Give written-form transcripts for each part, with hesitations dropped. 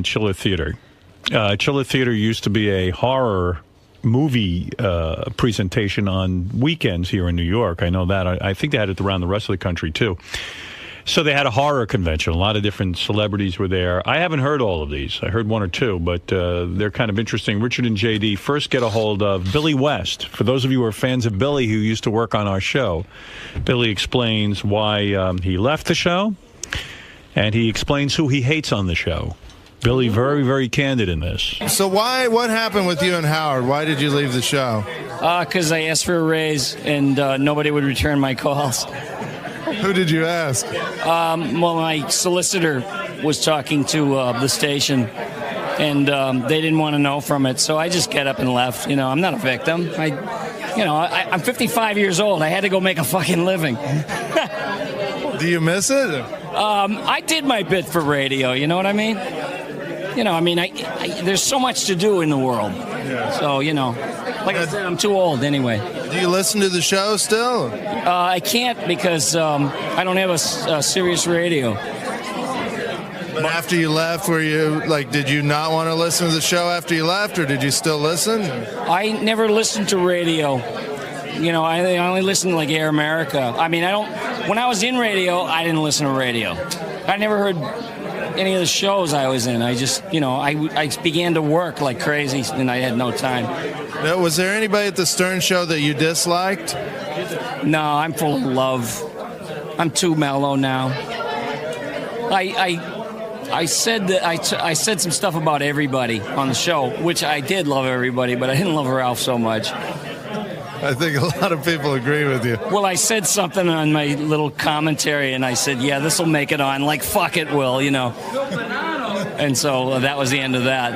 Chiller Theater. Chiller Theater used to be a horror movie presentation on weekends here in New York. I know that. I think they had it around the rest of the country, too. So they had a horror convention. A lot of different celebrities were there. I haven't heard all of these. I heard one or two, but they're kind of interesting. Richard and J.D. first get a hold of Billy West. For those of you who are fans of Billy who used to work on our show, Billy explains why he left the show, and he explains who he hates on the show. Billy, very, very candid in this. So what happened with you and Howard? Why did you leave the show? Because I asked for a raise, and nobody would return my calls. Who did you ask? Well, my solicitor was talking to the station, and they didn't want to know from it, so I just got up and left. I'm not a victim. I'm 55 years old. I had to go make a fucking living. Do you miss it? I did my bit for radio, you know what I mean? There's so much to do in the world. Yeah. So, like I said, I'm too old anyway. Do you listen to the show still? I can't because I don't have a Sirius radio. But after you left, did you not want to listen to the show after you left, or did you still listen? I never listened to radio. I only listened to Air America. When I was in radio, I didn't listen to radio. I never heard any of the shows I was in. I just, I began to work like crazy, and I had no time. Now, was there anybody at the Stern Show that you disliked? No, I'm full of love. I'm too mellow now. I said that I said some stuff about everybody on the show, which I did love everybody, but I didn't love Ralph so much. I think a lot of people agree with you. Well, I said something on my little commentary, and I said, yeah, this will make it on. Fuck it will, And so that was the end of that.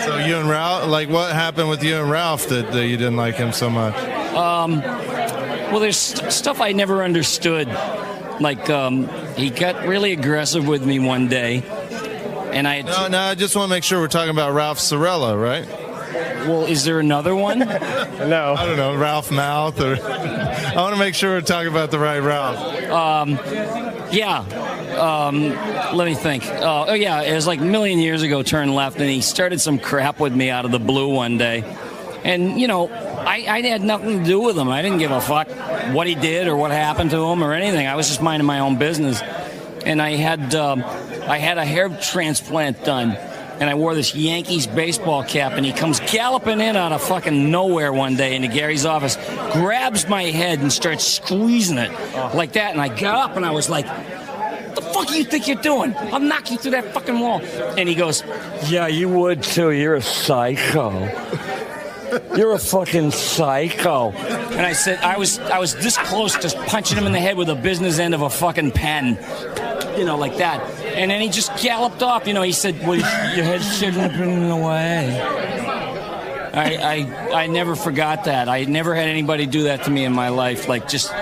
So you and Ralph, what happened with you and Ralph that you didn't like him so much? Well, there's stuff I never understood. He got really aggressive with me one day, and I... No, I just want to make sure we're talking about Ralph Sorella, right? Well, is there another one? No. I don't know, Ralph Mouth, or... I want to make sure we're talking about the right Ralph. Let me think. It was a million years ago, turned left, and he started some crap with me out of the blue one day. And, I had nothing to do with him. I didn't give a fuck what he did or what happened to him or anything. I was just minding my own business. And I had a hair transplant done. And I wore this Yankees baseball cap, and he comes galloping in out of fucking nowhere one day into Gary's office, grabs my head and starts squeezing it like that. And I got up and I was like, what the fuck do you think you're doing? I'll knock you through that fucking wall. And he goes, yeah, you would too. You're a psycho. You're a fucking psycho. And I said, I was this close to punching him in the head with a business end of a fucking pen. Like that. And then he just galloped off. He said, well, your head shouldn't have been in the way. I never forgot that. I never had anybody do that to me in my life. Just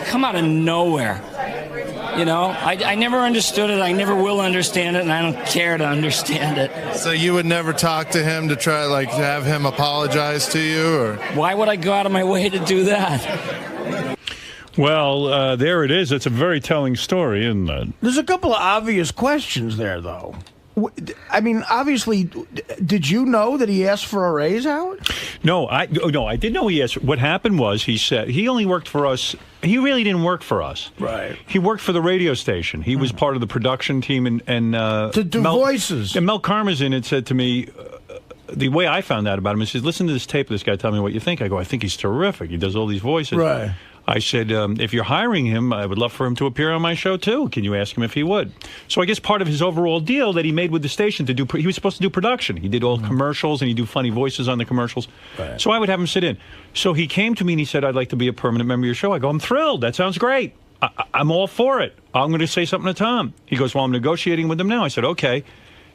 come out of nowhere. I never understood it. I never will understand it, and I don't care to understand it. So you would never talk to him to try, to have him apologize to you? Or why would I go out of my way to do that? Well, there it is. It's a very telling story, isn't it? There's a couple of obvious questions there, though. Obviously, did you know that he asked for a raise, Howard? No, I did know he asked. What happened was he said he only worked for us. He really didn't work for us. Right. He worked for the radio station. He was part of the production team, and to do voices. And Mel Karmazin had said to me, the way I found out about him, he says, listen to this tape of this guy, tell me what you think. I go, I think he's terrific. He does all these voices. Right. I said, if you're hiring him, I would love for him to appear on my show, too. Can you ask him if he would? So I guess part of his overall deal that he made with the station to do, he was supposed to do production. He did all commercials, and he'd do funny voices on the commercials. Right. So I would have him sit in. So he came to me, and he said, I'd like to be a permanent member of your show. I go, I'm thrilled. That sounds great. I'm all for it. I'm going to say something to Tom. He goes, well, I'm negotiating with him now. I said, okay.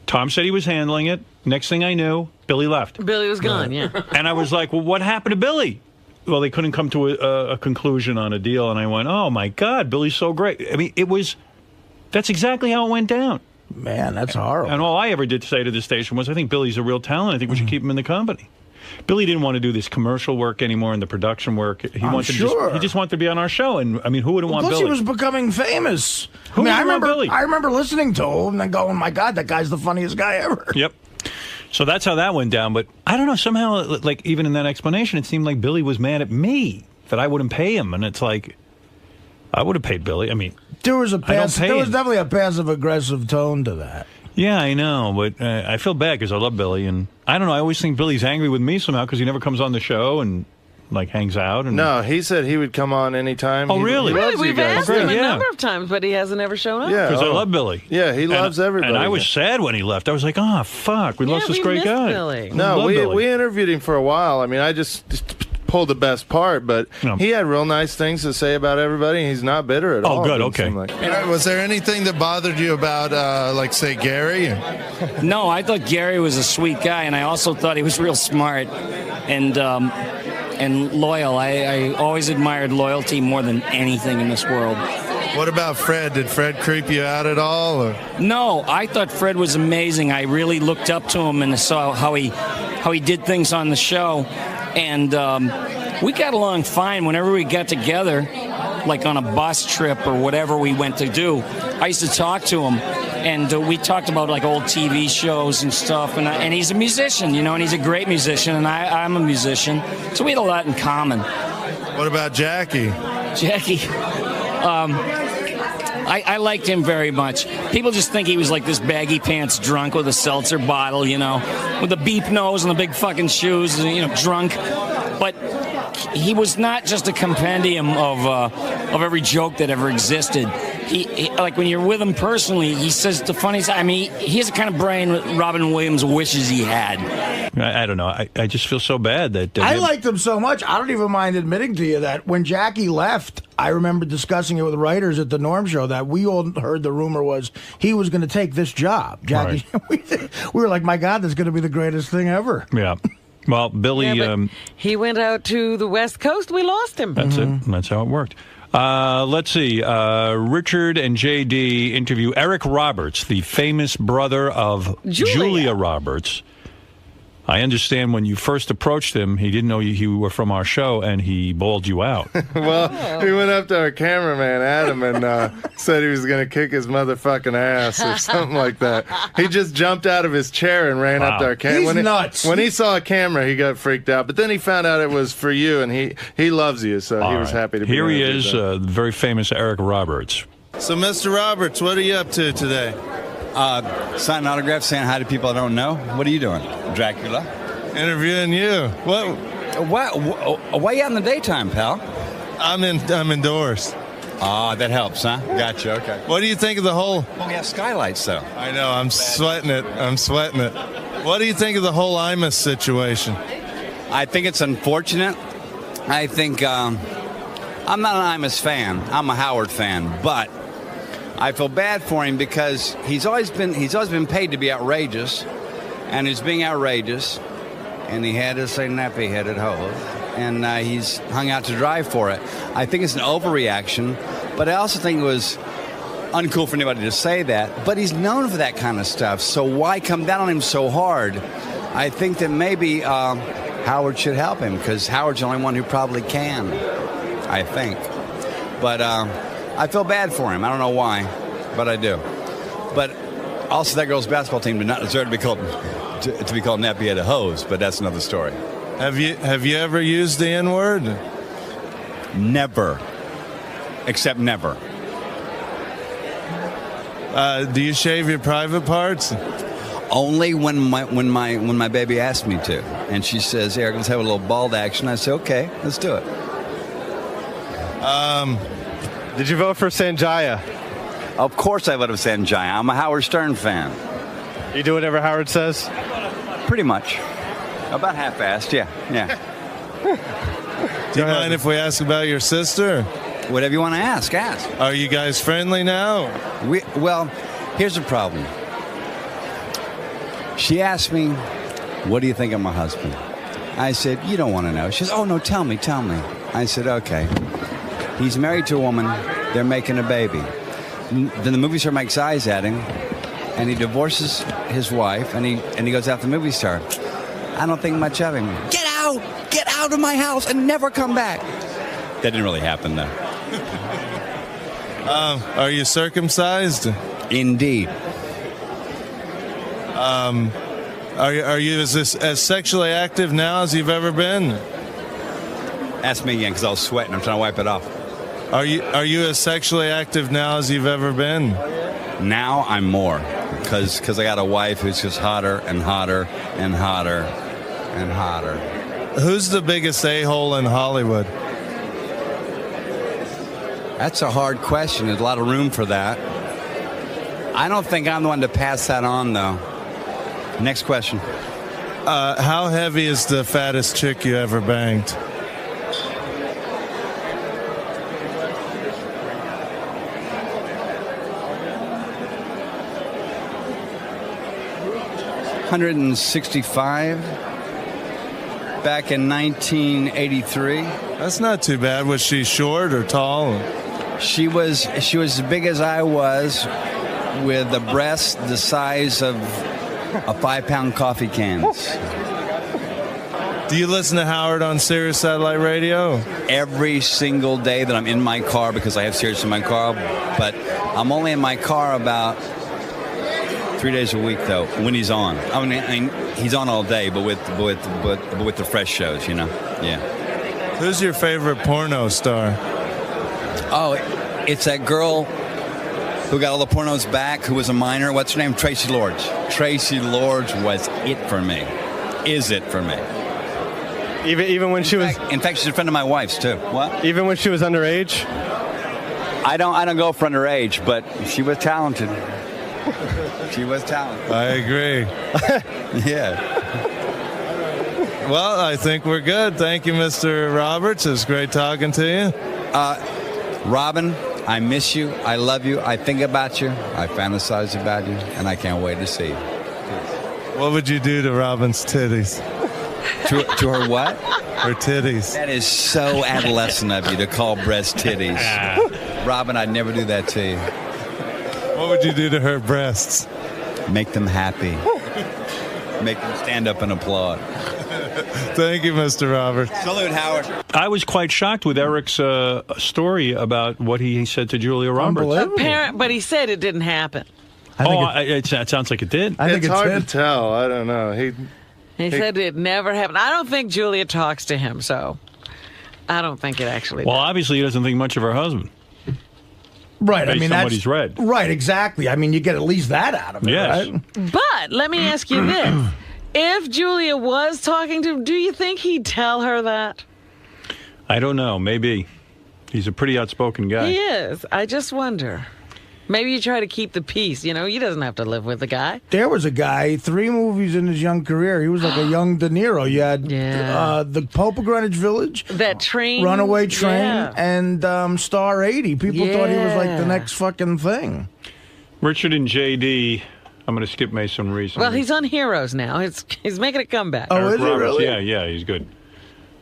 Tom said he was handling it. Next thing I knew, Billy left. Billy was gone, yeah. And I was like, well, what happened to Billy? Well, they couldn't come to a conclusion on a deal, and I went, oh, my God, Billy's so great. I mean, that's exactly how it went down. Man, that's horrible. And all I ever did say to the station was, I think Billy's a real talent. I think we should keep him in the company. Billy didn't want to do this commercial work anymore and the production work. He sure. just wanted to be on our show. And I mean, who wouldn't want Plus, Billy? he was becoming famous. I remember listening to him and going, "My God, that guy's the funniest guy ever." Yep. So that's how that went down. But I don't know. Somehow, like even in that explanation, it seemed like Billy was mad at me that I wouldn't pay him, and it's like I would have paid Billy. I mean, there was definitely a passive aggressive tone to that. Yeah, I know, but I feel bad because I love Billy, and I don't know. I always think Billy's angry with me somehow because he never comes on the show and like hangs out. And no, he said he would come on anytime. Oh, really? We've asked him a number of times, but he hasn't ever shown up. Yeah, because I love Billy. Yeah, he loves everybody. And I was sad when he left. I was like, oh, fuck, we lost this great guy. Billy. No, we interviewed him for a while. I mean, I just pulled the best part, but he had real nice things to say about everybody. He's not bitter at all. Oh, good, okay. Was there anything that bothered you about, like, say, Gary? No, I thought Gary was a sweet guy, and I also thought he was real smart and loyal. I always admired loyalty more than anything in this world. What about Fred? Did Fred creep you out at all? Or? No, I thought Fred was amazing. I really looked up to him and saw how he did things on the show. And we got along fine whenever we got together, like on a bus trip or whatever we went to do. I used to talk to him, and we talked about like old TV shows and stuff. And he's a musician, you know, and he's a great musician, and I'm a musician. So we had a lot in common. What about Jackie? Jackie, I liked him very much. People just think he was like this baggy pants drunk with a seltzer bottle, you know, with the beep nose and the big fucking shoes, you know, drunk. But he was not just a compendium of every joke that ever existed. He like when you're with him personally, he says the funniest. I mean, he has the kind of brain Robin Williams wishes he had. I don't know. I just feel so bad that I liked him so much. I don't even mind admitting to you that when Jackie left, I remember discussing it with writers at the Norm Show that we all heard the rumor was he was going to take this job. Jackie, right. we were like, my God, this is going to be the greatest thing ever. Yeah. Well, Billy, he went out to the West Coast. We lost him. That's it. That's how it worked. Let's see. Richard and JD interview Eric Roberts, the famous brother of Julia Roberts. I understand when you first approached him, he didn't know you were from our show, and he bawled you out. Well, he went up to our cameraman, Adam, and said he was going to kick his motherfucking ass or something like that. He just jumped out of his chair and ran up to our camera. He's nuts. When he saw a camera, he got freaked out. But then he found out it was for you, and he loves you, so he was happy to be here. He is, the very famous Eric Roberts. So, Mr. Roberts, what are you up to today? Signing autographs, saying hi to people I don't know. What are you doing, Dracula? Interviewing you. What? Why you out in the daytime, pal? I'm indoors. Ah, that helps, huh? Gotcha. Okay. What do you think of the whole? Well, we have skylights, though. I know. I'm sweating it. What do you think of the whole Imus situation? I think it's unfortunate. I think I'm not an Imus fan. I'm a Howard fan, but I feel bad for him because he's always been paid to be outrageous, and he's being outrageous, and he had to say nappy-headed hose, and he's hung out to dry for it. I think it's an overreaction, but I also think it was uncool for anybody to say that. But he's known for that kind of stuff, so why come down on him so hard? I think that maybe Howard should help him because Howard's the only one who probably can. I think, but. I feel bad for him. I don't know why, but I do. But also, that girls' basketball team did not deserve to be called nappy-headed hose. But that's another story. Have you ever used the N-word? Never, except never. Do you shave your private parts? Only when my baby asked me to, and she says, "Eric, let's have a little bald action." I say, "Okay, let's do it." Did you vote for Sanjaya? Of course I voted for Sanjaya. I'm a Howard Stern fan. You do whatever Howard says? Pretty much. About half-assed, yeah. Do you mind if we ask about your sister? Whatever you want to ask. Are you guys friendly now? Well, here's the problem. She asked me, "What do you think of my husband?" I said, "You don't want to know." She says, "Oh, no, tell me. I said, "Okay. He's married to a woman. They're making a baby." Then the movie star makes eyes at him, and he divorces his wife, and he goes after the movie star. I don't think much of him. Get out of my house and never come back. That didn't really happen, though. Are you circumcised? Indeed. Are you as sexually active now as you've ever been? Ask me again, because I was sweating. I'm trying to wipe it off. Are you as sexually active now as you've ever been? Now I'm more, because I got a wife who's just hotter and hotter and hotter and hotter. Who's the biggest a-hole in Hollywood? That's a hard question. There's a lot of room for that. I don't think I'm the one to pass that on, though. Next question. How heavy is the fattest chick you ever banged? $165 back in 1983. That's not too bad. Was she short or tall? She was as big as I was, with a breast the size of a 5-pound coffee cans. Do you listen to Howard on Sirius Satellite Radio? Every single day that I'm in my car, because I have Sirius in my car, but I'm only in my car about 3 days a week, though, when he's on. I mean he's on all day, but with the fresh shows, you know. Yeah. Who's your favorite porno star? Oh, it's that girl who got all the pornos back, who was a minor. What's her name? Tracy Lords. Tracy Lords was it for me. Is it for me? Even when she was. In fact, she's a friend of my wife's too. What? Even when she was underage. I don't go for underage, but she was talented. She was talented. I agree. Yeah. Well, I think we're good. Thank you, Mr. Roberts. It was great talking to you. Robin, I miss you. I love you. I think about you. I fantasize about you, and I can't wait to see you. What would you do to Robin's titties? To her what? Her titties. That is so adolescent of you to call breast titties. Robin, I'd never do that to you. What would you do to her breasts? Make them happy. Make them stand up and applaud. Thank you, Mr. Roberts. Salute, Howard. I was quite shocked with Eric's story about what he said to Julia Roberts. But he said it didn't happen. It sounds like it did. I think it's hard to tell. I don't know. He said it never happened. I don't think Julia talks to him, so I don't think it actually Well, does. obviously he doesn't think much of her husband. Right. I mean, that's what that's he's read. Right, exactly. I mean, you get at least that out of it, Yes. right? But let me ask you this. If Julia was talking to him, do you think he'd tell her that? I don't know. Maybe. He's a pretty outspoken guy. He is. I just wonder. Maybe you try to keep the peace. You know, he doesn't have to live with the guy. There was a guy, 3 movies in his young career. He was like a young De Niro. You had The Pope of Greenwich Village, that train, Runaway Train, and Star 80. People thought he was like the next fucking thing. Richard and J.D., I'm going to skip Mason Reese. Well, he's on Heroes now. He's making a comeback. Oh, is he really? Yeah, he's good.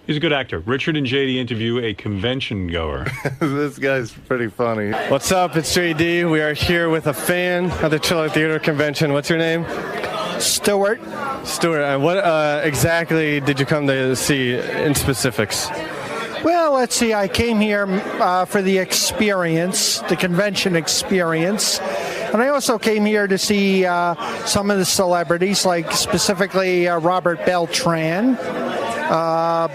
He's a good actor. Richard and J.D. interview a convention goer. This guy's pretty funny. What's up? It's JD. We are here with a fan at the Chiller Theater Convention. What's your name? Stuart. Stuart. And what exactly did you come to see in specifics? Well, let's see. I came here for the experience, the convention experience. And I also came here to see some of the celebrities, like specifically Robert Beltran,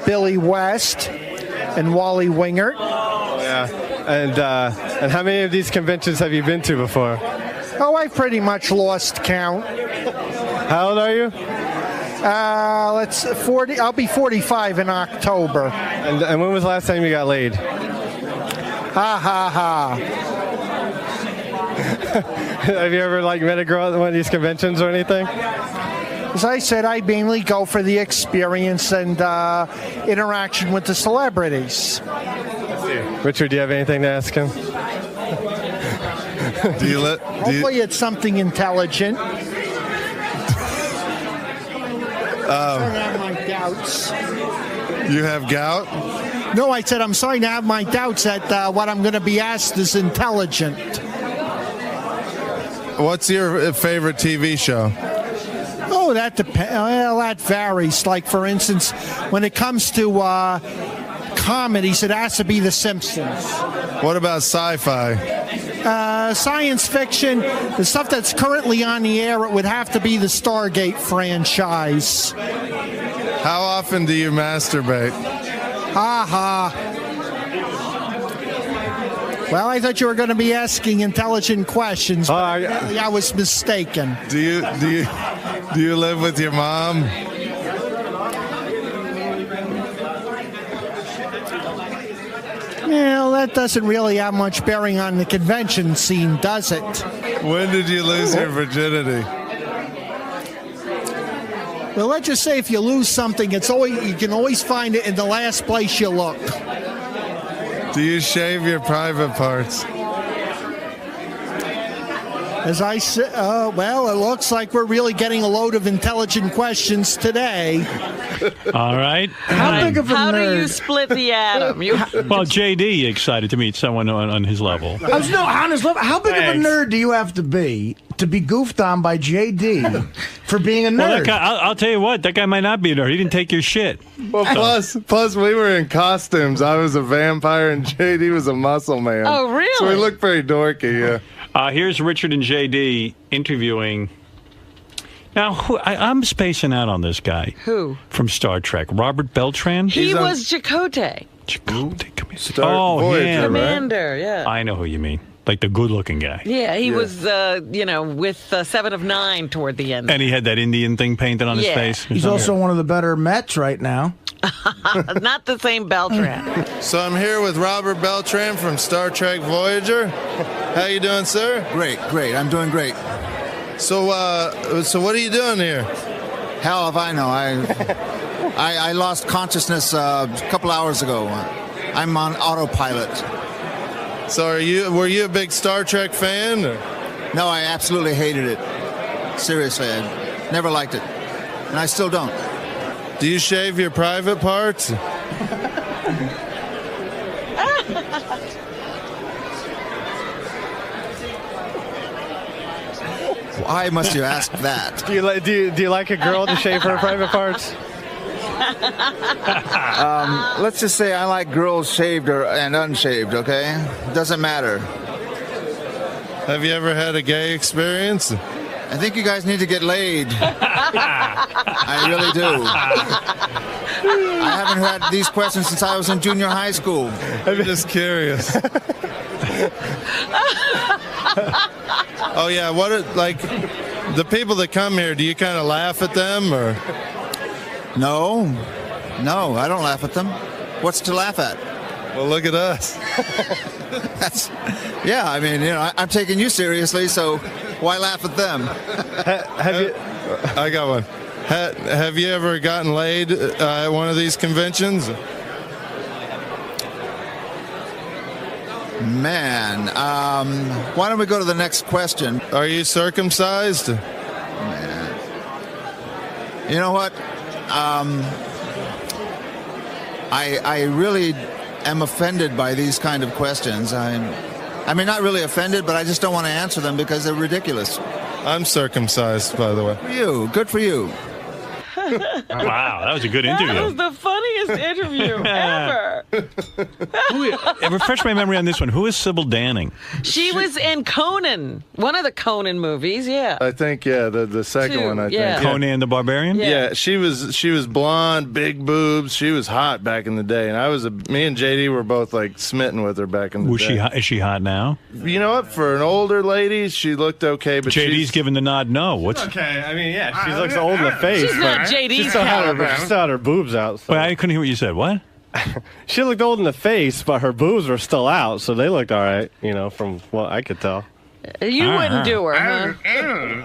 Billy West, and Wally Wingert. Yeah. And how many of these conventions have you been to before? Oh, I've pretty much lost count. How old are you? 40. I'll be 45 in October. And when was the last time you got laid? Ha ha ha. Have you ever met a girl at one of these conventions or anything? As I said, I mainly go for the experience and interaction with the celebrities. Richard, do you have anything to ask him? Hopefully it's something intelligent. I have my doubts. You have gout? No, I said I'm starting to have my doubts that what I'm going to be asked is intelligent. What's your favorite TV show? Oh, Oh, that depends. Well, that varies. Like, for instance, when it comes to comedies, it has to be The Simpsons. What about sci-fi? Science fiction, the stuff that's currently on the air, it would have to be the Stargate franchise. How often do you masturbate? Well, I thought you were going to be asking intelligent questions, but I was mistaken. Do you live with your mom? Well, that doesn't really have much bearing on the convention scene, does it? When did you lose your virginity? Well, let's just say if you lose something, you can always find it in the last place you look. Do you shave your private parts? As I said, well, it looks like we're really getting a load of intelligent questions today. All right. How big of a How nerd? do you split the atom? Well, JD excited to meet someone on his level. On his level. How big of a nerd do you have to be goofed on by JD for being a nerd? Well, that guy, I'll tell you what, that guy might not be a nerd. He didn't take your shit. Well, plus we were in costumes. I was a vampire and JD was a muscle man. Oh, really? So we looked pretty dorky, yeah. Here's Richard and JD interviewing. Now, I'm spacing out on this guy. Who? From Star Trek. Robert Beltran? He was Chakotay. Chakotay, come here. Voyager, him. Commander, yeah. I know who you mean. Like the good-looking guy. Yeah, he was, with 7 of 9 toward the end. And he had that Indian thing painted on his face. He's also one of the better Mets right now. Not the same Beltran. So I'm here with Robert Beltran from Star Trek Voyager. How you doing, sir? Great. I'm doing great. So what are you doing here? Hell if I know. I lost consciousness a couple hours ago. I'm on autopilot. So were you a big Star Trek fan? Or? No, I absolutely hated it. Seriously, I never liked it. And I still don't. Do you shave your private parts? Why must you ask that? Do you like a girl to shave her private parts? Let's just say I like girls shaved and unshaved, okay? Doesn't matter. Have you ever had a gay experience? I think you guys need to get laid. I really do. I haven't had these questions since I was in junior high school. I'm just curious. Oh yeah, the people that come here, do you kind of laugh at them or? No, I don't laugh at them. What's to laugh at? Well, look at us. I'm taking you seriously, so why laugh at them? I got one. Have you ever gotten laid at one of these conventions? Man, why don't we go to the next question? Are you circumcised? Man. You know what? I really am offended by these kind of questions. I mean, not really offended, but I just don't want to answer them because they're ridiculous. I'm circumcised, by the way. Good for you. Wow, that was a good interview. That was the funniest interview ever. Refresh my memory on this one. Who is Sybil Danning? She was in Conan, one of the Conan movies, yeah. I think, the second one, I think. Conan the Barbarian? Yeah, she was blonde, big boobs. She was hot back in the day, and me and JD were both like smitten with her back in the day. Is she hot now? You know what? For an older lady, she looked okay, but JD's giving the nod no. What's okay? I mean, yeah, she looks old in the face. She's not JD's she still had her boobs out. So. Wait, I couldn't hear what you said. What? She looked old in the face, but her boobs were still out, so they looked all right, from what I could tell. You wouldn't do her, huh?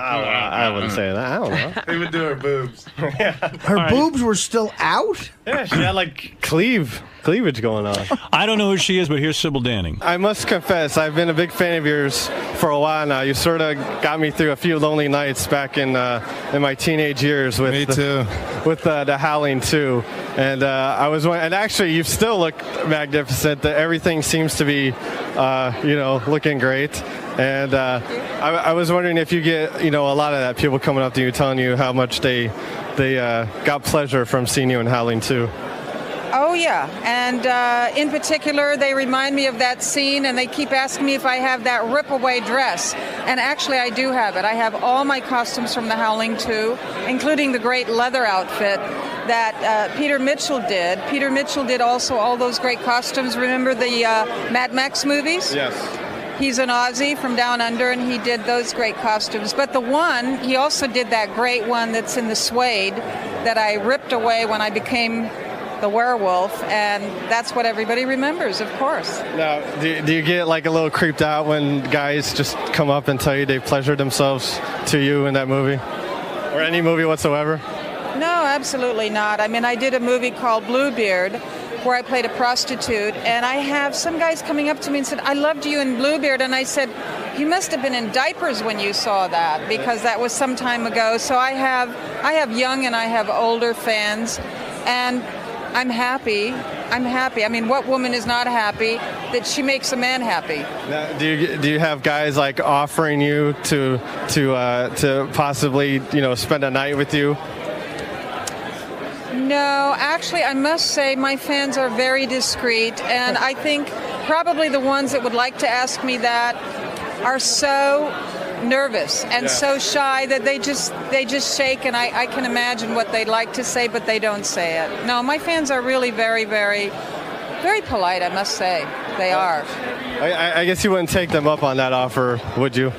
I wouldn't say that. I don't know. He would do her boobs. Her boobs were still out? Yeah, she had like cleave cleavage going on. I don't know who she is, but here's Sybil Danning. I must confess, I've been a big fan of yours for a while now. You sort of got me through a few lonely nights back in my teenage years with the Howling 2. And I was, and actually, you still look magnificent. Everything seems to be, looking great. And I was wondering if you get, a lot of that, people coming up to you telling you how much they got pleasure from seeing you in Howling 2. Oh, yeah. And in particular, they remind me of that scene, and they keep asking me if I have that rip-away dress. And actually, I do have it. I have all my costumes from The Howling 2, including the great leather outfit that Peter Mitchell did. Peter Mitchell did also all those great costumes. Remember the Mad Max movies? Yes. He's an Aussie from down under, and he did those great costumes. But the one, he also did that great one that's in the suede that I ripped away when I became the werewolf, and that's what everybody remembers, of course. Now, do you get like a little creeped out when guys just come up and tell you they pleasured themselves to you in that movie? Or any movie whatsoever? No, absolutely not. I mean, I did a movie called Bluebeard where I played a prostitute, and I have some guys coming up to me and said, I loved you in Bluebeard, and I said, you must have been in diapers when you saw that, because that was some time ago. So I have young and I have older fans, and I'm happy. I mean, what woman is not happy that she makes a man happy? Now, do you have guys like offering you to possibly spend a night with you? No, actually, I must say my fans are very discreet, and I think probably the ones that would like to ask me that are so nervous and so shy that they just shake, and I can imagine what they'd like to say, but they don't say it. No, my fans are really very, very, very polite, I must say. They are. I guess you wouldn't take them up on that offer, would you?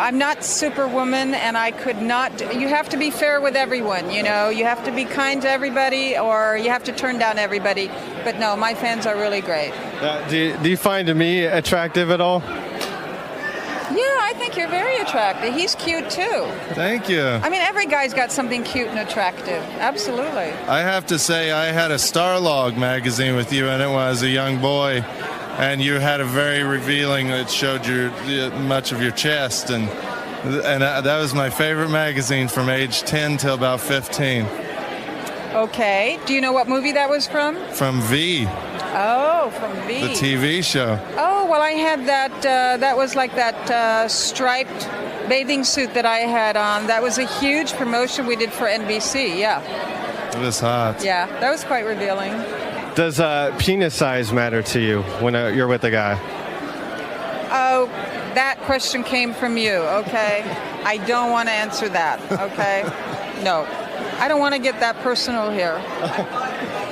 I'm not Superwoman, and I could not. You have to be fair with everyone, you have to be kind to everybody, or you have to turn down everybody. But no, my fans are really great. Do you find me attractive at all? Yeah, I think you're very attractive. He's cute too. Thank you. I mean, every guy's got something cute and attractive. Absolutely. I have to say, I had a Starlog magazine with you in it when I was a young boy. And you had a very revealing that showed much of your chest, and that was my favorite magazine from age 10 till about 15. Okay. Do you know what movie that was from? From V. Oh, from V. The TV show. Oh, well, I had that. That was like that striped bathing suit that I had on. That was a huge promotion we did for NBC. Yeah. It was hot. Yeah, that was quite revealing. Does penis size matter to you when you're with a guy? Oh, that question came from you, okay? I don't want to answer that, okay? No. I don't want to get that personal here.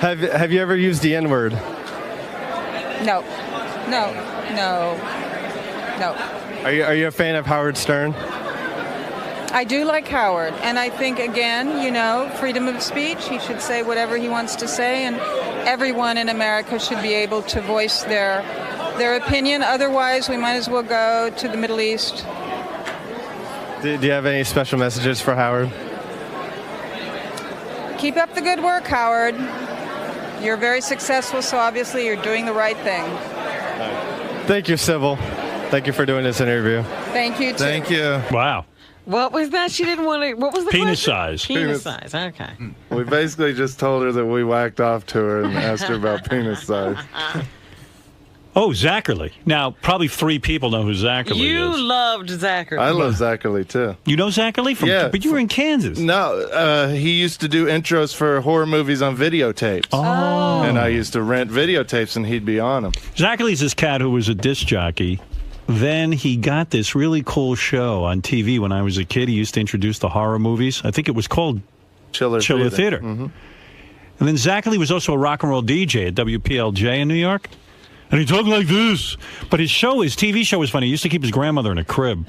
Have you ever used the N-word? No. Are you a fan of Howard Stern? I do like Howard, and I think, again, freedom of speech. He should say whatever he wants to say, and everyone in America should be able to voice their opinion. Otherwise, we might as well go to the Middle East. Do you have any special messages for Howard? Keep up the good work, Howard. You're very successful, so obviously you're doing the right thing. Thank you, Sybil. Thank you for doing this interview. Thank you, too. Thank you. Wow. What was that? She didn't want to. What was the penis question? size? Penis size. Okay. We basically just told her that we whacked off to her and asked her about penis size. Oh, Zachary. Now, probably 3 people know who Zachary is. You loved Zachary. I love Zachary, too. You know Zachary? Yeah. But you were in Kansas. No, he used to do intros for horror movies on videotapes. Oh. And I used to rent videotapes, and he'd be on them. Zachary's this cat who was a disc jockey. Then he got this really cool show on TV when I was a kid. He used to introduce the horror movies. I think it was called Chiller Theater. Mm-hmm. And then Zachary was also a rock and roll DJ at WPLJ in New York. And he talked like this. But his TV show was funny. He used to keep his grandmother in a crib.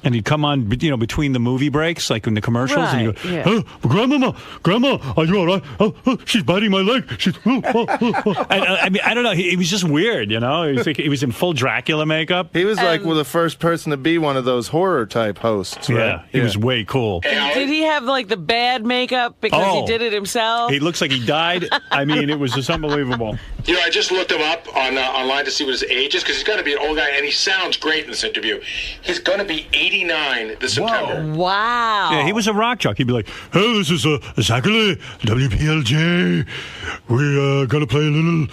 And he'd come on, between the movie breaks, like in the commercials. Right, And he'd go, yeah. oh, Grandma, are you all right? Oh, she's biting my leg. I mean, I don't know. He was just weird, He was in full Dracula makeup. He was like the first person to be one of those horror type hosts, right? Yeah, he was way cool. Did he have like the bad makeup because he did it himself? He looks like he died. I mean, it was just unbelievable. I just looked him up online to see what his age is, because he's going to be an old guy, and he sounds great in this interview. He's going to be 89 this September. Wow. Yeah, he was a rock jock. He'd be like, hey, this is Zachary, WPLJ. We're going to play a little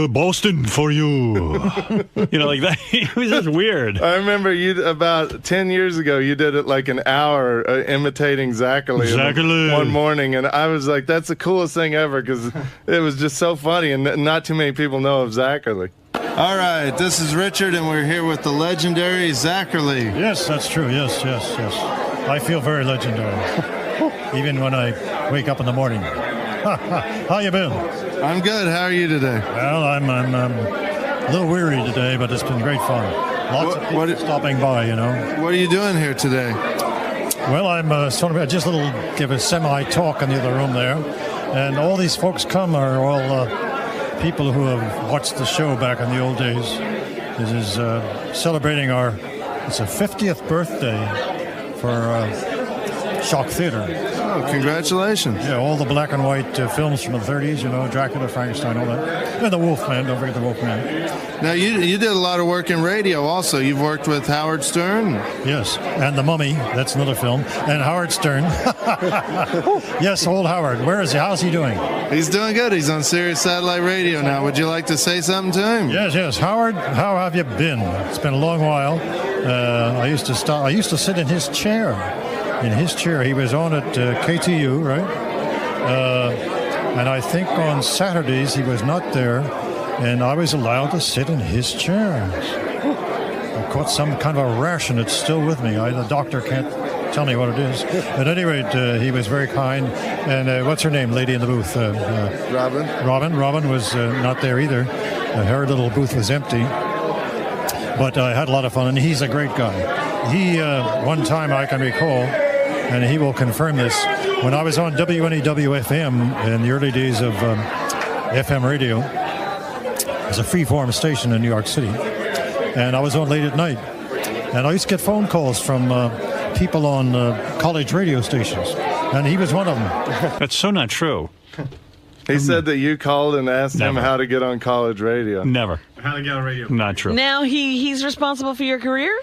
Boston for you. Like that. It was just weird. I remember about 10 years ago, you did it like an hour imitating Zachary one morning, and I was like, that's the coolest thing ever, because it was just so funny, and not too many people know of Zachary. All right, this is Richard, and we're here with the legendary Zachary. Yes, that's true. Yes. I feel very legendary, even when I wake up in the morning. How you been? I'm good. How are you today? Well, I'm a little weary today, but it's been great fun. Lots of people stopping by, What are you doing here today? Well, I'm just give a semi-talk in the other room there, and all these folks are all people who have watched the show back in the old days. This is celebrating it's a 50th birthday for Shock Theater. Oh, congratulations. Yeah, all the black and white films from the 30s, Dracula, Frankenstein, all that. And the Wolfman, don't forget the Wolfman. Now, you did a lot of work in radio also. You've worked with Howard Stern. Yes, and The Mummy, that's another film. And Howard Stern. Yes, old Howard. Where is he? How's he doing? He's doing good. He's on Sirius Satellite Radio now. Would you like to say something to him? Yes. Howard, how have you been? It's been a long while. I used to sit in his chair. He was on at KTU, right? And I think on Saturdays he was not there, and I was allowed to sit in his chair. I caught some kind of a rash, and it's still with me. The doctor can't tell me what it is. At any rate, he was very kind. And what's her name, lady in the booth? Robin. Robin was not there either. Her little booth was empty. But I had a lot of fun, and he's a great guy. He, one time I can recall, and he will confirm this, when I was on WNEW-FM in the early days of FM radio, it was a free-form station in New York City, and I was on late at night, and I used to get phone calls from people on college radio stations, and he was one of them. That's so not true. He said that you called and asked him how to get on college radio. Never. How to get on radio. Not true. Now he's responsible for your career?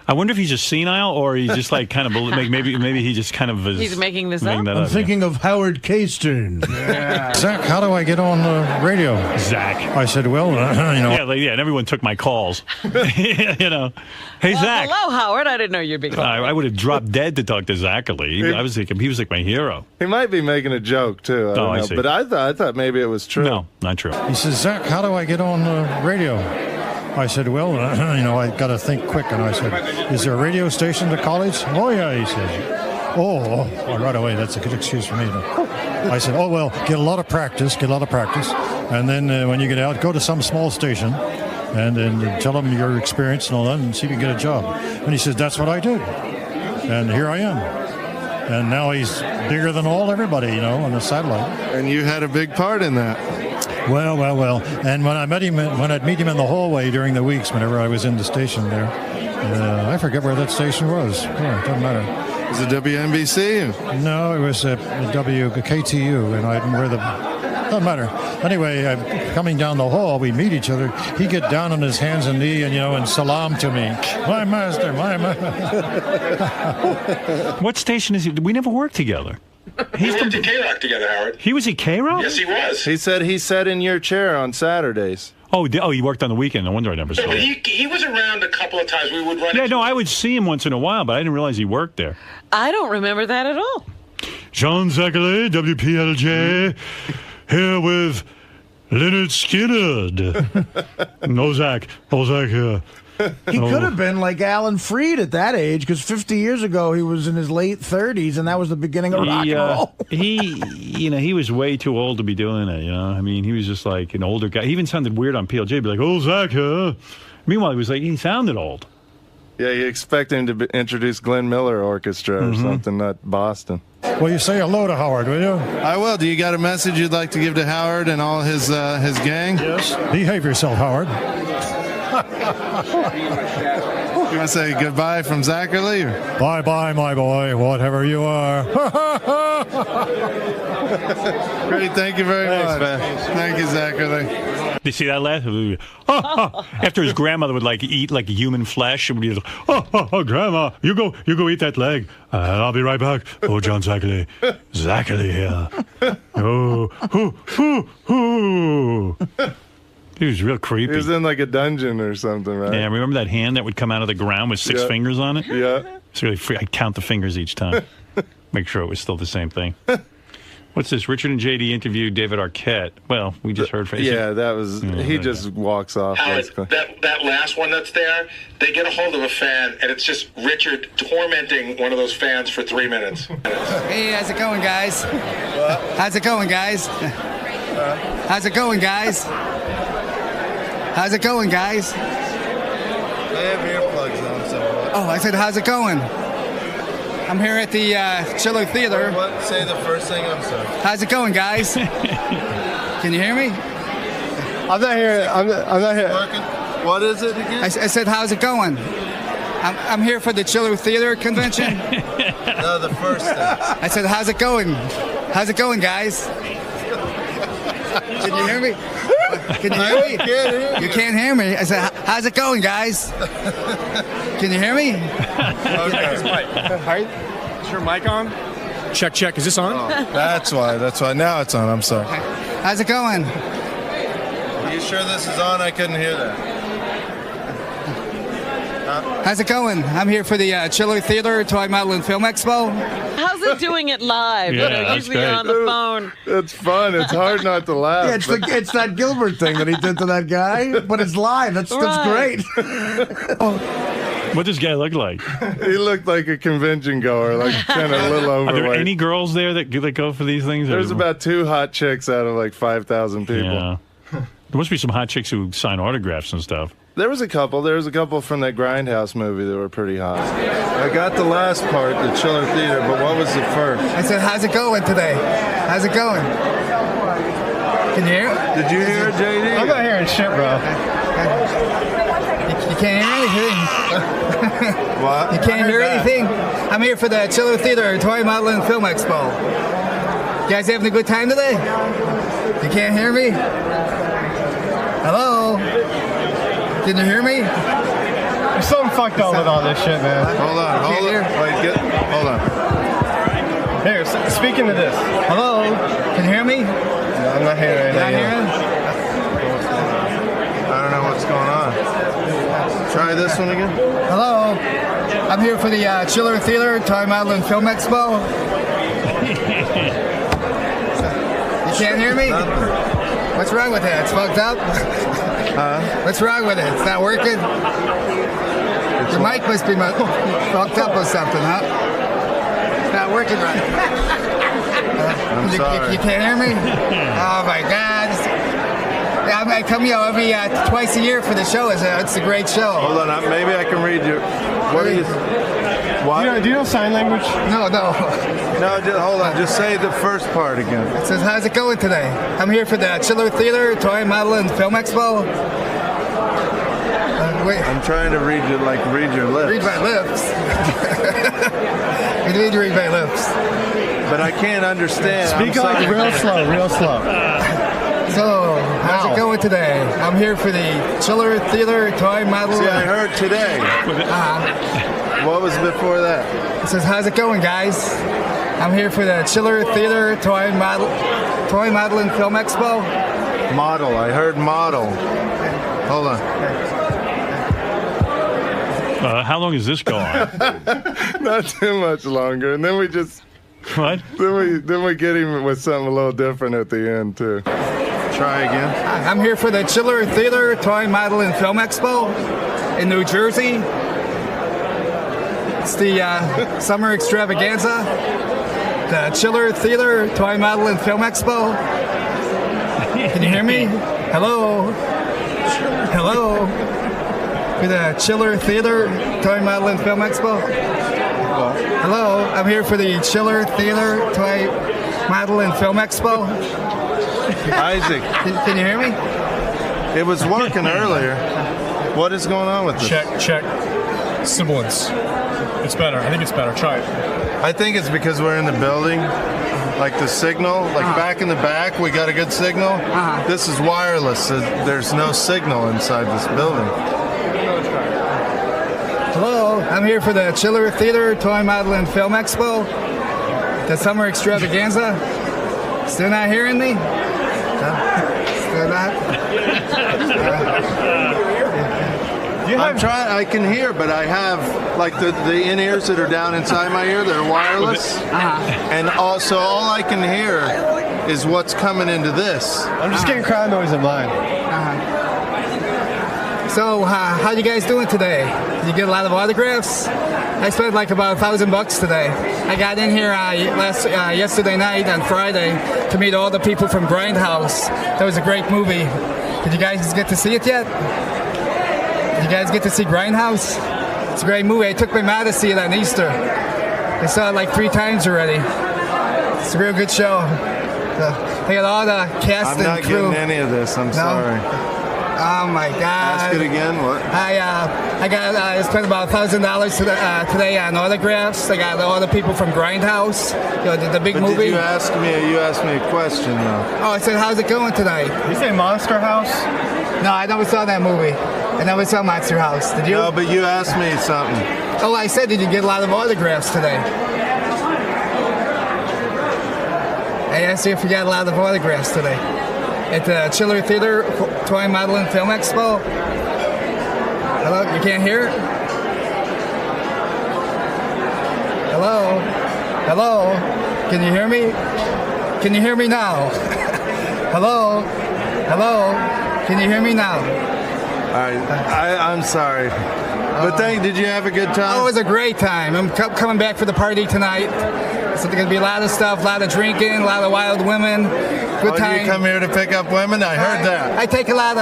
I wonder if he's just senile, or he's just like kind of maybe he just kind of is. He's making this up. I'm thinking of Howard K. Stern. Yeah. Zach, how do I get on radio? Zach. I said, well, Yeah, and everyone took my calls. Hey, Zach. Hello, Howard. I didn't know you'd be calling. I would have dropped dead to talk to Zachary. I was thinking he was like my hero. He might be making a joke too. I don't know. see. But I thought maybe it was true. No, not true. He says, Zach, how do I get on radio? I said, well, I got to think quick. And I said, is there a radio station to college? Oh, yeah, he says. Oh, right away. That's a good excuse for me. I said, oh, well, get a lot of practice. And then when you get out, go to some small station and tell them your experience and all that and see if you can get a job. And he says, that's what I did. And here I am. And now he's bigger than everybody, on the satellite. And you had a big part in that. Well. And when I'd meet him in the hallway during the weeks, whenever I was in the station there, I forget where that station was. Yeah, it doesn't matter. Was it WNBC? No, it was WKTU, and I didn't wear the. Doesn't matter. Anyway, coming down the hall, we meet each other. He get down on his hands and knees, and salam to me. My master. What station is he? We never worked together. We went to K-Rock together, Howard. He was at K-Rock? Yes, he was. He said he sat in your chair on Saturdays. Oh, he worked on the weekend. No wonder I never saw him. He was around a couple of times. We would run. Yeah, no, I would see him once in a while, but I didn't realize he worked there. I don't remember that at all. John Zachary, WPLJ, here with Leonard Skinner. No, Zach. Oh, Zach here. He could have been like Alan Freed at that age, because 50 years ago he was in his late 30s, and that was the beginning of rock and roll. He was way too old to be doing it. I mean, he was just like an older guy. He even sounded weird on PLJ. He'd be like, "Oh, Zach, huh?" Meanwhile, he sounded old. Yeah, you expect him to introduce Glenn Miller Orchestra or something, not Boston. Well, you say hello to Howard, will you? I will. Do you got a message you'd like to give to Howard and all his gang? Yes. Behave yourself, Howard. You want to say goodbye from Zachary? Bye-bye, my boy, whatever you are. Great, thank you very much. Man. Thank you, Zachary. You see that laugh? After his grandmother would eat like human flesh, and would be like, oh, grandma, you go eat that leg. I'll be right back. Oh, John Zachary here. Oh. He was real creepy. He was in like a dungeon or something, right? Yeah, remember that hand that would come out of the ground with 6 fingers on it? Yeah. It's really I'd count the fingers each time. Make sure it was still the same thing. What's this? Richard and JD interviewed David Arquette. Well, we just heard from that was... he just walks off, basically. That last one that's there, they get a hold of a fan, and it's just Richard tormenting one of those fans for 3 minutes. Hey, how's it going, guys? What? How's it going, guys? How's it going, guys? How's it going, guys? They have earplugs on, so... Oh, I said, how's it going? I'm here at the Chiller Theater. What? Say the first thing, I'm sorry. How's it going, guys? Can you hear me? I'm not here. I'm not here. Working? What is it again? I said, how's it going? I'm here for the Chiller Theater convention. No, the first thing. I said, how's it going? How's it going, guys? Can you hear me? Can you hear me? You can't hear me. I said, how's it going, guys? Can you hear me? Okay. Is your mic on? Check. Is this on? Oh, that's why. Now it's on. I'm sorry. How's it going? Are you sure this is on? I couldn't hear that. How's it going? I'm here for the Chiller Theater Toy Model and Film Expo. How's it doing it live? Usually on the phone. It's fun. It's hard not to laugh. Yeah, it's that Gilbert thing that he did to that guy, but it's live. That's great. What does this guy look like? He looked like a convention goer, like kind of a little overweight. Are there any girls there that go for these things? There's about 2 hot chicks out of like 5,000 people. Yeah. There must be some hot chicks who sign autographs and stuff. There was a couple. There was a couple from that Grindhouse movie that were pretty hot. I got the last part, the Chiller Theater, but what was the first? I said, how's it going today? How's it going? Can you hear it? Did you hear it, JD? I'm not hearing shit, bro. You can't hear anything. What? You can't hear anything? I'm here for the Chiller Theater Toy Model and Film Expo. You guys having a good time today? You can't hear me? Hello? Can you hear me? There's something fucked up with all this shit, man. Hold on. Hold on. Here, speaking of this. Hello? Can you hear me? No, I'm not hearing anything. Not hearing? I don't know what's going on. Try this one again. Hello? I'm here for the Chiller Theater Toy Model and Film Expo. You can't hear me? What's wrong with that? It's fucked up? What's wrong with it? It's not working? Your mic must be fucked up or something, huh? It's not working right. I'm sorry. You can't hear me? Oh my God. I come every twice a year for the show. It's a great show. Hold on. Maybe I can read your... What are you... What? Do you know sign language? No. No, hold on. Just say the first part again. It says, how's it going today? I'm here for the Chiller Theater Toy Model and Film Expo. Wait. I'm trying to read your lips. Read my lips. You need to read my lips. But I can't understand. Speak like real slow. So, how's it going today? I'm here for the Chiller Theater Toy Model. See, I heard today. What was before that? It says, how's it going, guys? I'm here for the Chiller Theater Toy Model and Film Expo. Model. I heard model. Hold on. How long does this go on? Not too much longer. And then we just... What? Then we get him with something a little different at the end, too. Try again. I'm here for the Chiller Theater Toy Model and Film Expo. in New Jersey. It's the Summer Extravaganza, the Chiller Theater Toy Model and Film Expo. Can you hear me? Hello? Hello? For the Chiller Theater Toy Model and Film Expo. Hello? I'm here for the Chiller Theater Toy Model and Film Expo. Isaac. Can you hear me? It was working earlier. What is going on with this? Check. Sibilance. It's better. I think it's better. Try it. I think it's because we're in the building. Like the signal, back in the back, we got a good signal. This is wireless. So there's no signal inside this building. Hello, I'm here for the Chiller Theater Toy Model and Film Expo, the Summer Extravaganza. Still not hearing me? Still not? I'm trying. I can hear, but I have the in-ears that are down inside my ear. They're wireless, and also all I can hear is what's coming into this. I'm just getting crowd noise in mine. So, how you guys doing today? Did you get a lot of autographs? I spent about $1,000 today. I got in here yesterday night on Friday to meet all the people from Grindhouse. That was a great movie. Did you guys get to see it yet? Did you guys get to see Grindhouse? It's a great movie. I took my mom to see it on Easter. I saw it 3 times already. It's a real good show. They got all the cast and crew. I'm not getting any of this. I'm sorry. Oh my God! Ask it again. What? I spent about $1,000 today on autographs. I got all the people from Grindhouse. The big movie. Did you ask me? You asked me a question though. Oh, I said, how's it going tonight? Did you say Monster House? No, I never saw that movie. I never saw Monster House. Did you? No, but you asked me something. Oh, I said, did you get a lot of autographs today? I asked you if you got a lot of autographs today. At the Chiller Theater Toy Model and Film Expo. Hello, you can't hear? Hello? Hello? Can you hear me? Can you hear me now? Hello? Hello? Can you hear me now? I'm sorry. But did you have a good time? Oh, it was a great time. I'm coming back for the party tonight. So there's going to be a lot of stuff, a lot of drinking, a lot of wild women. Good time. You come here to pick up women? I heard that. I take a lot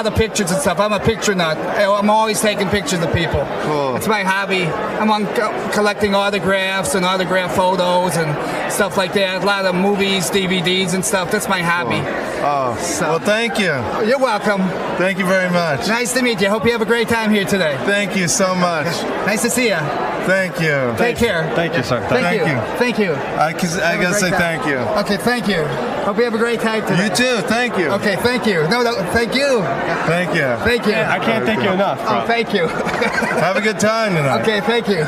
of pictures and stuff. I'm a picture nut. I'm always taking pictures of people. Cool. It's my hobby. I'm on collecting autographs and autograph photos and stuff like that. A lot of movies, DVDs and stuff. That's my hobby. Cool. Oh, well, thank you. You're welcome. Thank you very much. Nice to meet you. Hope you have a great time here today. Thank you so much. Nice to see you. Thank you. Take care. Thank you, sir. Thank you. Thank you. I gotta say thank you. Okay, thank you. Hope you have a great time today. You too. Thank you. Okay, thank you. No, thank you. Thank you. Thank you. I can't thank you enough. Oh, thank you. Have a good time tonight. Okay, thank you.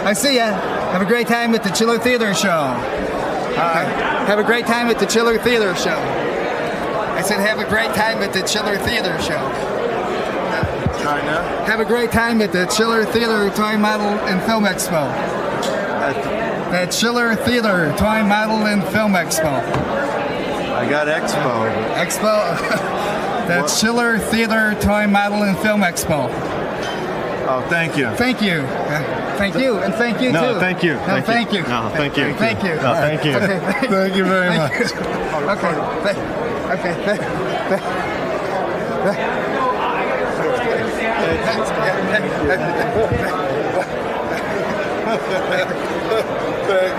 I see ya. Have a great time at the Chiller Theater Show. Have a great time at the Chiller Theater Show. I said have a great time at the Chiller Theater Show. Have a great time at the Chiller Theater Toy Model and Film Expo. The Chiller Theater Toy Model and Film Expo. I got Expo. Expo? The Chiller Theater Toy Model and Film Expo. Oh, thank you. Thank you. Thank you, and thank you, too. No, thank you. No, thank you. No, thank you. Thank you. No, thank you. Okay, thank you very much. Thank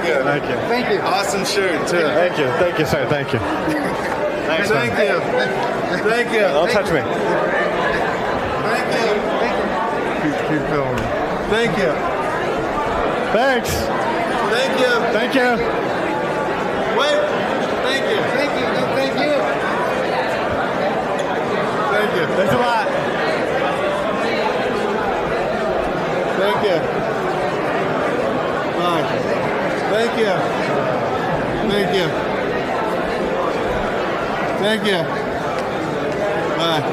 you. Thank you. Thank you. Awesome shirt, too. Thank you. Thank you, sir. Thank you. Thanks, Thank man. you. Thank you. Don't touch me. Thank you. Keep filming. Thank you. Thanks. Thank you. Thank you. Wait. Thank you. Thank you. No, thank you. Thank you. Thanks a lot. Thank you. Bye. Thank you. Thank you. Thank you. Bye.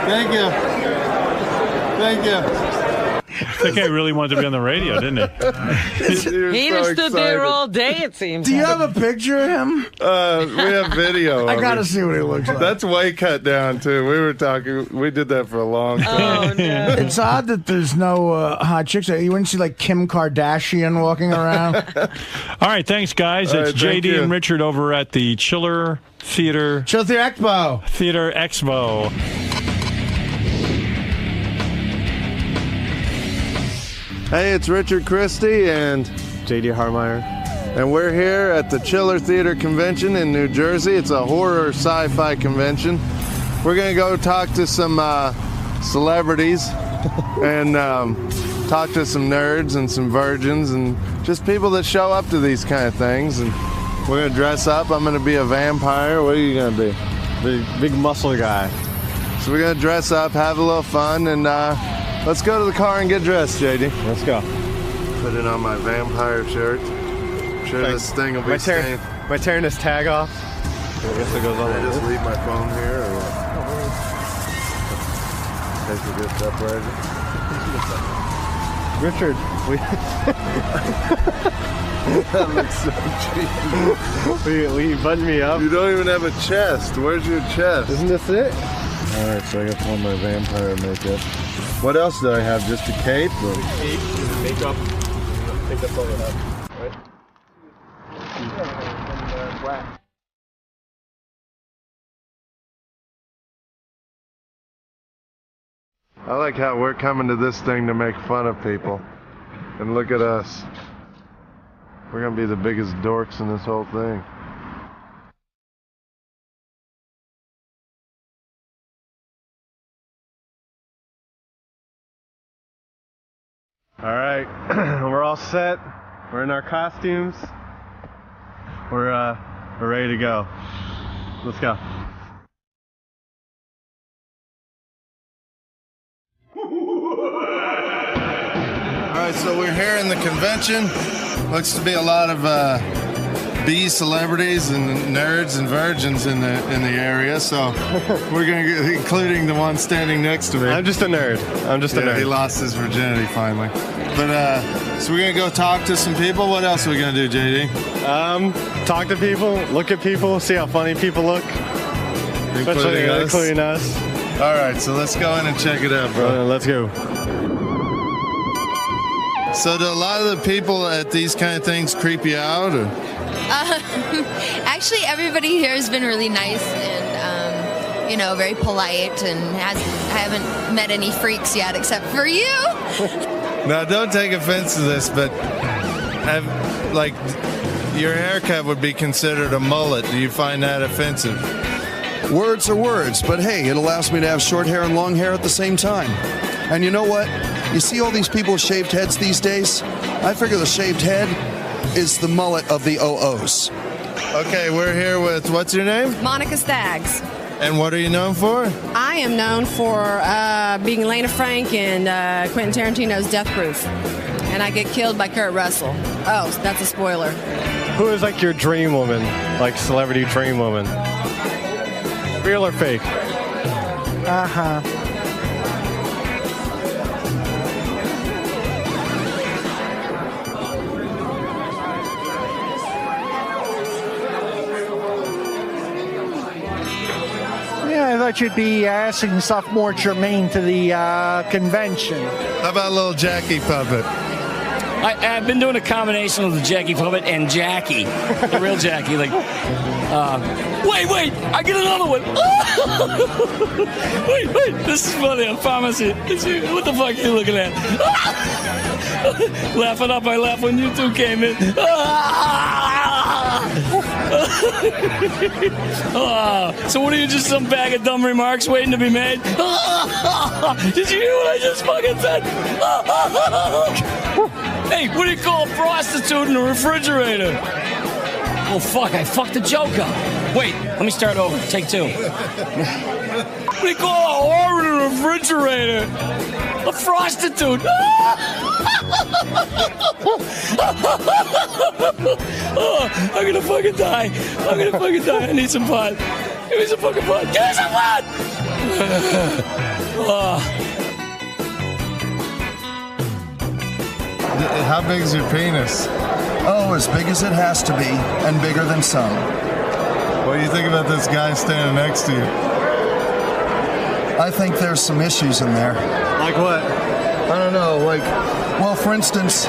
Thank you. Thank you. That guy really wanted to be on the radio, didn't he? He just stood there all day, it seems. Do you have a picture of him? We have video. I gotta see what he looks like. That's way cut down too. We were talking. We did that for a long time. Oh, no. It's odd that there's no hot chicks there. You wouldn't see like Kim Kardashian walking around. All right, thanks, guys. All It's right, thank JD you. and Richard over at the Chiller Theater Expo. Theater Expo. Hey, it's Richard Christie and JD Harmeyer. And we're here at the Chiller Theater Convention in New Jersey. It's a horror sci-fi convention. We're going to go talk to some celebrities and talk to some nerds and some virgins and just people that show up to these kind of things. And we're going to dress up. I'm going to be a vampire. What are you going to be? Big muscle guy. So we're going to dress up, have a little fun, and let's go to the car and get dressed, JD. Let's go. Put it on my vampire shirt. I'm sure this thing will be stained. Am I tearing this tag off? I guess it goes on. Can I just leave my phone here or what? Take a good separator. Richard, That looks so cheap. will you button me up? You don't even have a chest. Where's your chest? Isn't this it? Alright, so I got on my vampire makeup. What else do I have? Just a cape? Or? Cape, makeup. I think that's all you have, right? I like how we're coming to this thing to make fun of people. And look at us. We're gonna be the biggest dorks in this whole thing. All right, we're all set. We're in our costumes. We're ready to go. Let's go. All right, so we're here in the convention. Looks to be a lot of B celebrities and nerds and virgins in the area. So we're gonna get, including the one standing next to me. I'm just a nerd. I'm just a nerd. He lost his virginity finally. But so we're gonna go talk to some people. What else are we gonna do, JD? Talk to people, look at people, see how funny people look, including us. All right, so let's go in and check it out, bro. Let's go. So do a lot of the people at these kind of things creep you out? Or? Actually, everybody here has been really nice and, very polite, and I haven't met any freaks yet except for you. Now, don't take offense to this, but your haircut would be considered a mullet. Do you find that offensive? Words are words, but hey, it allows me to have short hair and long hair at the same time. And you know what? You see all these people with shaved heads these days? I figure the shaved head is the mullet of the OOs. Okay, we're here with, what's your name? Monica Staggs. And what are you known for? I am known for being Elena Frank in Quentin Tarantino's Death Proof. And I get killed by Kurt Russell. Oh, that's a spoiler. Who is like your dream woman? Like celebrity dream woman? Real or fake? Uh-huh. Yeah, I thought you'd be asking stuff more germane to the convention. How about a little Jackie puppet? I've been doing a combination of the Jackie puppet and Jackie, the real Jackie. Like, wait, I get another one. wait, this is funny. I promise you. What the fuck are you looking at? Laughing up, I laughed when you two came in. So what are you, just some bag of dumb remarks waiting to be made? Did you hear what I just fucking said? Hey, what do you call a prostitute in a refrigerator? Oh, fuck, I fucked a joke up. Wait, let me start over. Take two. What do you call a whore in a refrigerator? A prostitute. Oh, I'm gonna fucking die. I need some pot. Give me some fucking pot. Give me some pot! How big is your penis? Oh, as big as it has to be, and bigger than some. What do you think about this guy standing next to you? I think there's some issues in there. Like what? I don't know, like, well, for instance,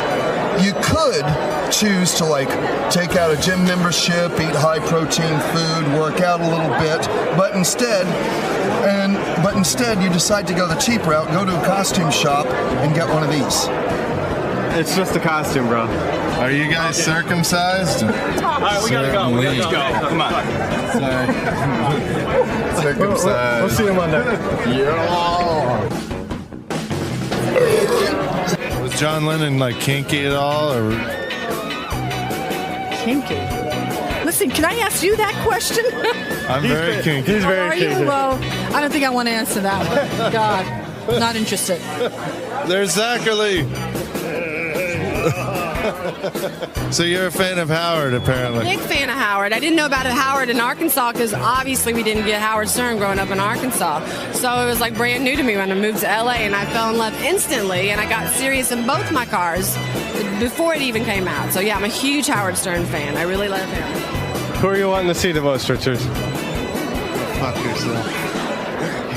you could choose to, like, take out a gym membership, eat high-protein food, work out a little bit, but instead you decide to go the cheap route, go to a costume shop, and get one of these. It's just a costume, bro. Are you guys circumcised? All right, we gotta go. Let's go. Come on. Sorry. Circumcised. We'll see you Monday. Yeah. Was John Lennon like kinky at all, or? Kinky. Listen, can I ask you that question? I'm very kinky. He's very kinky. Are you? Well, I don't think I want to answer that one. God, not interested. There's Zachary. So you're a fan of Howard, apparently. Big fan of Howard. I didn't know about Howard in Arkansas because obviously we didn't get Howard Stern growing up in Arkansas. So it was like brand new to me when I moved to LA, and I fell in love instantly, and I got serious in both my cars before it even came out. So yeah, I'm a huge Howard Stern fan. I really love him. Who are you wanting to see the most, Richard? Fuck yourself.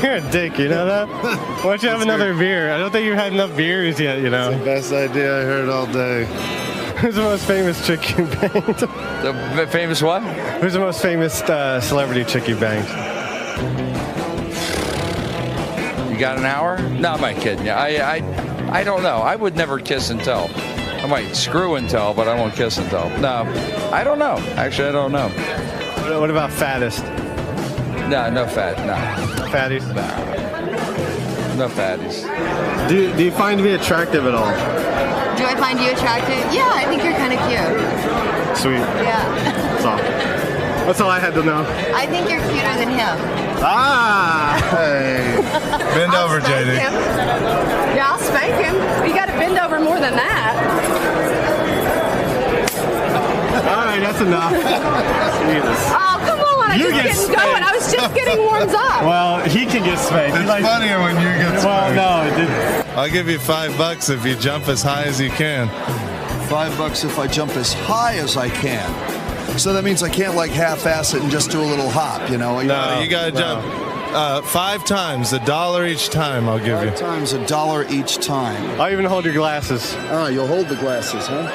You're a dick, you know that? Why don't you have another beer? I don't think you've had enough beers yet, you know? It's the best idea I heard all day. Who's the most famous chick you banged? The famous what? Who's the most famous celebrity chick you banged? You got an hour? No, I'm not kidding you. I don't know. I would never kiss and tell. I might screw and tell, but I won't kiss and tell. No, I don't know. Actually, I don't know. What about fattest? No fat. No. Fatties? No fatties. Do you find me attractive at all? Do I find you attractive? Yeah, I think you're kind of cute. Sweet. Yeah. That's all I had to know. I think you're cuter than him. Ah! Hey. Bend over, JD. Him. Yeah, I'll spank him. You got to bend over more than that. All right, that's enough. Jesus. Oh, come on. I was just getting going. I was just getting warmed up. Well, he can get spanked. It's funnier when you get Well, spanked. no, it didn't. I'll give you $5 if you jump as high as you can. $5 if I jump as high as I can. So that means I can't like half-ass it and just do a little hop, you know? No, you gotta jump 5 times, $1 each time. I'll give you. 5 times, $1 each time. I'll even hold your glasses. Ah, you'll hold the glasses, huh?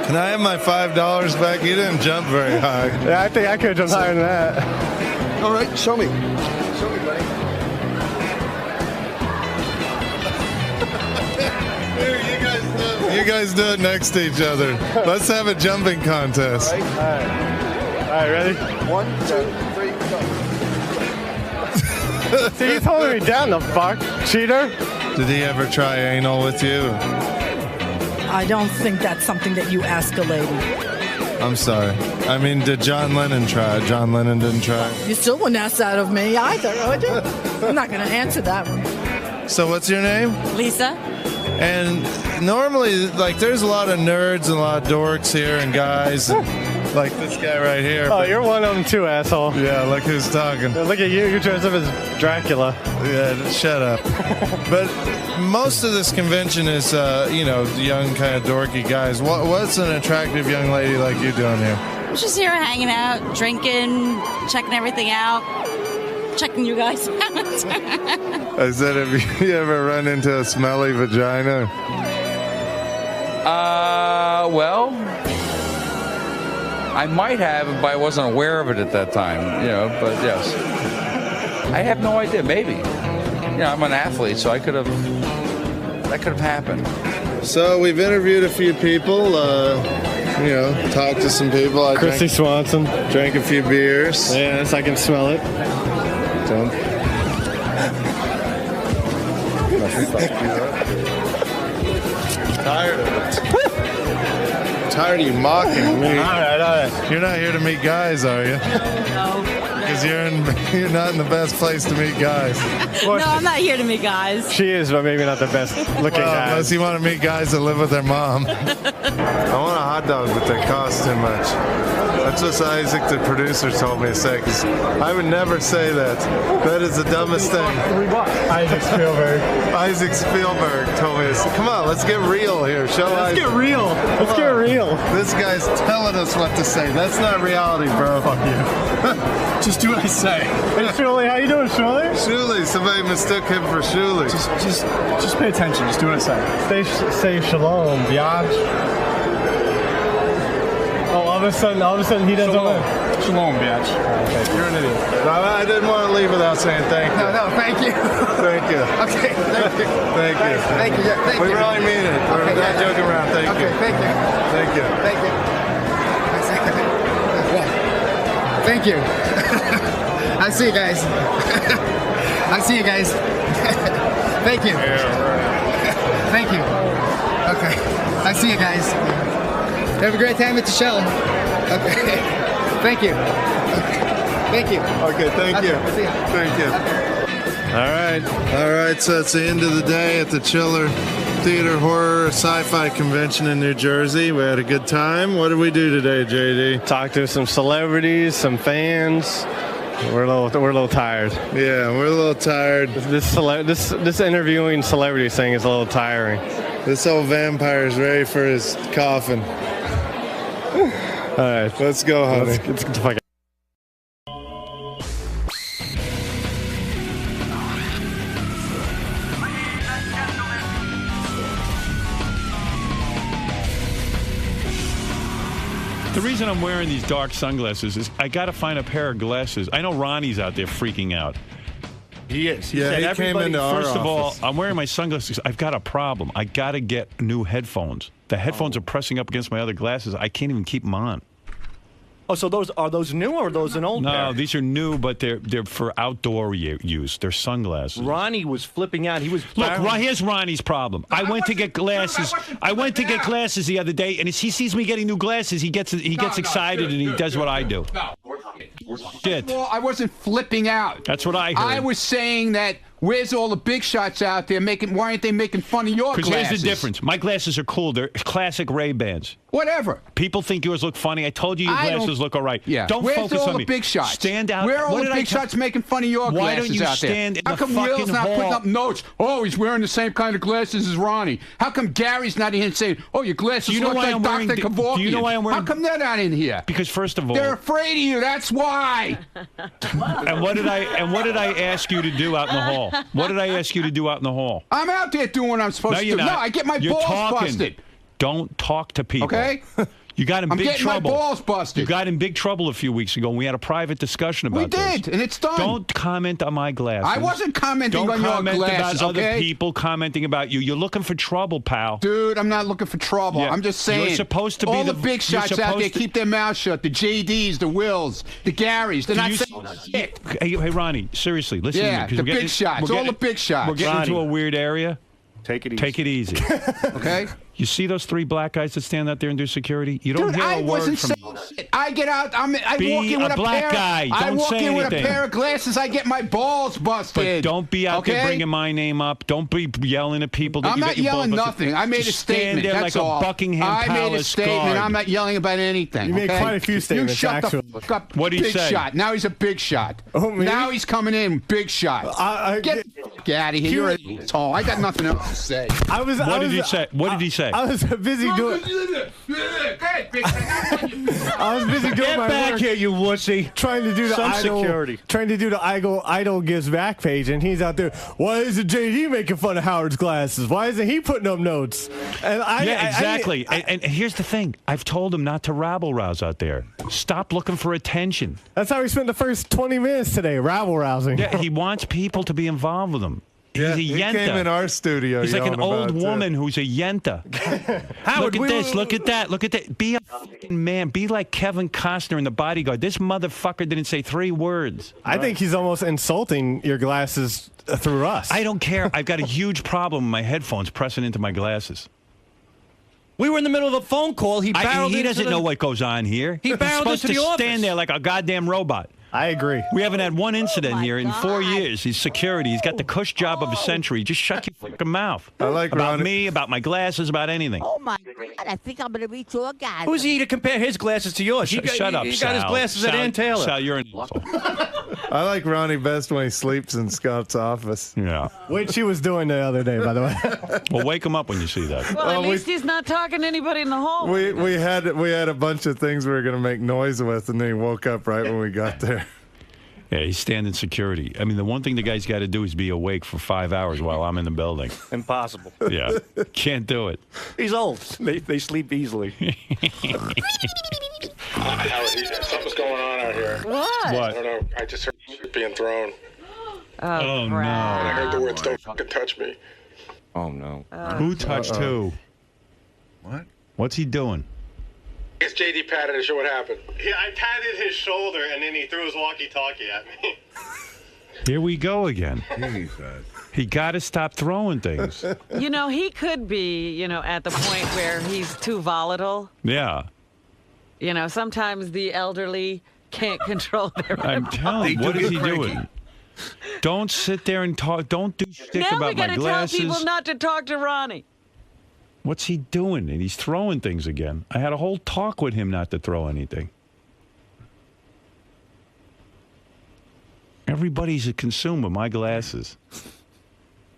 Can I have my $5 back? You didn't jump very high. Yeah, I think I could have jumped higher than that. All right, show me. Show me, buddy. Here, you guys do it next to each other. Let's have a jumping contest. All right, ready? 1, 2, 3, go. See, he's holding me down, the fuck. Cheater. Did he ever try anal with you? I don't think that's something that you ask a lady. I'm sorry. I mean, did John Lennon try? John Lennon didn't try. You still wouldn't ask that of me either, would you? I'm not going to answer that one. So what's your name? Lisa. And normally, like, there's a lot of nerds and a lot of dorks here and guys, and, like this guy right here. Oh, you're one of them too, asshole. Yeah, look who's talking. Look at you. You're dressed up as Dracula. Yeah, shut up. But most of this convention is, young, kind of dorky guys. What's an attractive young lady like you doing here? I'm just here hanging out, drinking, checking everything out, checking you guys out. I said, have you ever run into a smelly vagina? Well, I might have, but I wasn't aware of it at that time, but yes. I have no idea, maybe. I'm an athlete, so that could have happened. So we've interviewed a few people, talked to some people. Christy Swanson. Drank a few beers. Yes, I can smell it. Don't. Tired of it. Tired of you mocking me. All right. You're not here to meet guys, are you? No. Because you're not in the best place to meet guys. No, I'm not here to meet guys. She is, but maybe not the best looking guy. Unless you want to meet guys that live with their mom. I want a hot dog, but they cost too much. That's what Isaac, the producer, told me to say, because I would never say that. That is the dumbest thing. Isaac Spielberg. Isaac Spielberg told me to say, come on, let's get real here. Let's get real. Let's get real. This guy's telling us what to say. That's not reality, bro. Fuck you. Just do what I say. Hey, Shuli, how you doing, Shuli? Shuli. Somebody mistook him for Shuli. Just pay attention. Just do what I say. Say shalom, biatch. Oh, all of a sudden he doesn't know. Shalom, biatch. Okay, you're an idiot. I didn't want to leave without saying thank you. No, thank you. Thank you. Okay, thank you. Thank you. Thank you. Thank you. We really mean it. We're not joking around. Thank you. Okay, thank you. Thank you. Thank you. Thank you. I'll see you guys. I'll see you guys. Thank you. Thank you. Okay. I'll see you guys. Have a great time at the show. Okay. Thank you. Okay. Thank you. Okay, thank you. See ya. Thank you. All right, so it's the end of the day at the Chiller Theater Horror Sci-Fi Convention in New Jersey. We had a good time. What did we do today, JD? Talked to some celebrities, some fans. We're a little tired. Yeah, we're a little tired. This interviewing celebrities thing is a little tiring. This old vampire's ready for his coffin. All right, let's go, honey. Let's get the fuck out. The reason I'm wearing these dark sunglasses is I got to find a pair of glasses. I know Ronnie's out there freaking out. He is. He said, he came into our first of all, office. I'm wearing my sunglasses. I've got a problem. I got to get new headphones. The headphones are pressing up against my other glasses. I can't even keep them on. Oh, so are those new or are those an old pair? No, these are new, but they're for outdoor use. They're sunglasses. Ronnie was flipping out. He was Look, here's Ronnie's problem. I went to get glasses. I went to get glasses the other day, and he sees me getting new glasses. He gets excited, and he does what I do. Shit. Well, I wasn't flipping out. That's what I heard. I was saying that where's all the big shots out there making? Why aren't they making fun of your glasses? Because here's the difference. My glasses are cool. They're classic Ray-Bans. Whatever. People think yours look funny. I told you your glasses look all right. Yeah. Don't Where's focus all on the me. big shots? Stand out. Where are all the big shots making fun of your glasses Why don't you out stand there? in How the come fucking Will's not hall? putting up notes? Oh, he's wearing the same kind of glasses as Ronnie. How come Gary's not in here saying, oh, your glasses look like Dr. Kevorkian? Do you know why I'm wearing? How come they're not in here? Because first of all, they're afraid of you. That's why. And what did I ask you to do out in the hall? What did I ask you to do out in the hall? I'm out there doing what I'm supposed to do. Not. No, I get my You're balls talking. busted. Don't talk to people. Okay? You got in big getting trouble. my balls busted. You got in big trouble a few weeks ago, and we had a private discussion about this. We did, and it's done. Don't comment on my glasses. I wasn't commenting Don't on your comment glasses, about okay? other people commenting about you. You're looking for trouble, pal. Dude, I'm not looking for trouble. Yeah. I'm just saying. You're supposed to be all the big you're shots out there supposed to- keep their mouths shut. The JDs, the Wills, the Garys. They're not saying shit. Hey, Ronnie, seriously, listen to me. Yeah, 'cause the we're getting- big shots. we're All the big shots. We're getting into a weird area. Take it easy. Take it easy. Okay? You see those three black guys that stand out there and do security? You don't Dude, hear I a word wasn't from saying shit. I get out. I Be walk in with a black pair. guy. I Don't walk say in with a anything. pair of glasses. I get my balls busted. But don't be out there okay? bringing my name up. Don't be yelling at people. That I'm you not got your yelling balls busted. nothing. I made a Just stand statement. there That's like all. a Buckingham I made a Palace statement. guard. I'm not yelling about anything. You made okay? quite a few statements, You shut actually. the fuck up. What did he big say? shot. Now he's a big shot. Oh, me? Now he's coming in. Big shot. Get the fuck out of here. You're an asshole. I got nothing else to say. What did he say? What did he say? I was busy doing. I was busy doing my back work. here, you wussy. Trying to do the Some idol, security. Trying to do the idol gives back page, and he's out there. Why isn't JD making fun of Howard's glasses? Why isn't he putting up notes? And Exactly. And here's the thing. I've told him not to rabble rouse out there. Stop looking for attention. That's how we spent the first 20 minutes today, rabble rousing. Yeah, he wants people to be involved with him. He's a he yenta. came in our studio. He's like an yelling old about it, woman who's a yenta. Howard, look at this. Look at that. Look at that. Be a fucking man. Be like Kevin Costner in The Bodyguard. This motherfucker didn't say 3 words. I think he's almost insulting your glasses through us. I don't care. I've got a huge problem with my headphones pressing into my glasses. We were in the middle of a phone call. He barreled He into doesn't the- know what goes on here. He barreled He's supposed into to the office. stand there like a goddamn robot. I agree. We haven't had one incident here in 4 years. He's security. He's got the cush job of a century. Just shut your fucking mouth. I like about Ronnie. me, about my glasses, about anything. Oh my God! I think I'm going to be tour guide. Who's he to compare his glasses to yours? Shut up, He Sal. got his glasses at Sal, Ann Taylor. Sal, you're an asshole. I like Ronnie best when he sleeps in Scott's office. Yeah. Which he was doing the other day, by the way. Well, wake him up when you see that. Well, at least he's not talking to anybody in the hall. We had a bunch of things we were going to make noise with, and then he woke up right when we got there. Yeah, he's standing security. I mean, the one thing the guy's got to do is be awake for 5 hours while I'm in the building. Impossible. Yeah, can't do it. He's old. They sleep easily. Howard, something's going on out here. What? I don't know. I just heard shit being thrown. Oh, no. And I heard the words, "Don't fucking touch me." Oh, no. Who touched who? What? What's he doing? I guess JD patted his show. What happened? I patted his shoulder, and then he threw his walkie-talkie at me. Here we go again. Jesus. He got to stop throwing things. You know, he could be, at the point where he's too volatile. Yeah. Sometimes the elderly can't control their I'm telling you, what is he doing? Don't sit there and talk. Don't do shit Now we about got my to tell glasses. people not to talk to Ronnie. What's he doing? And he's throwing things again. I had a whole talk with him not to throw anything. Everybody's consumed with my glasses.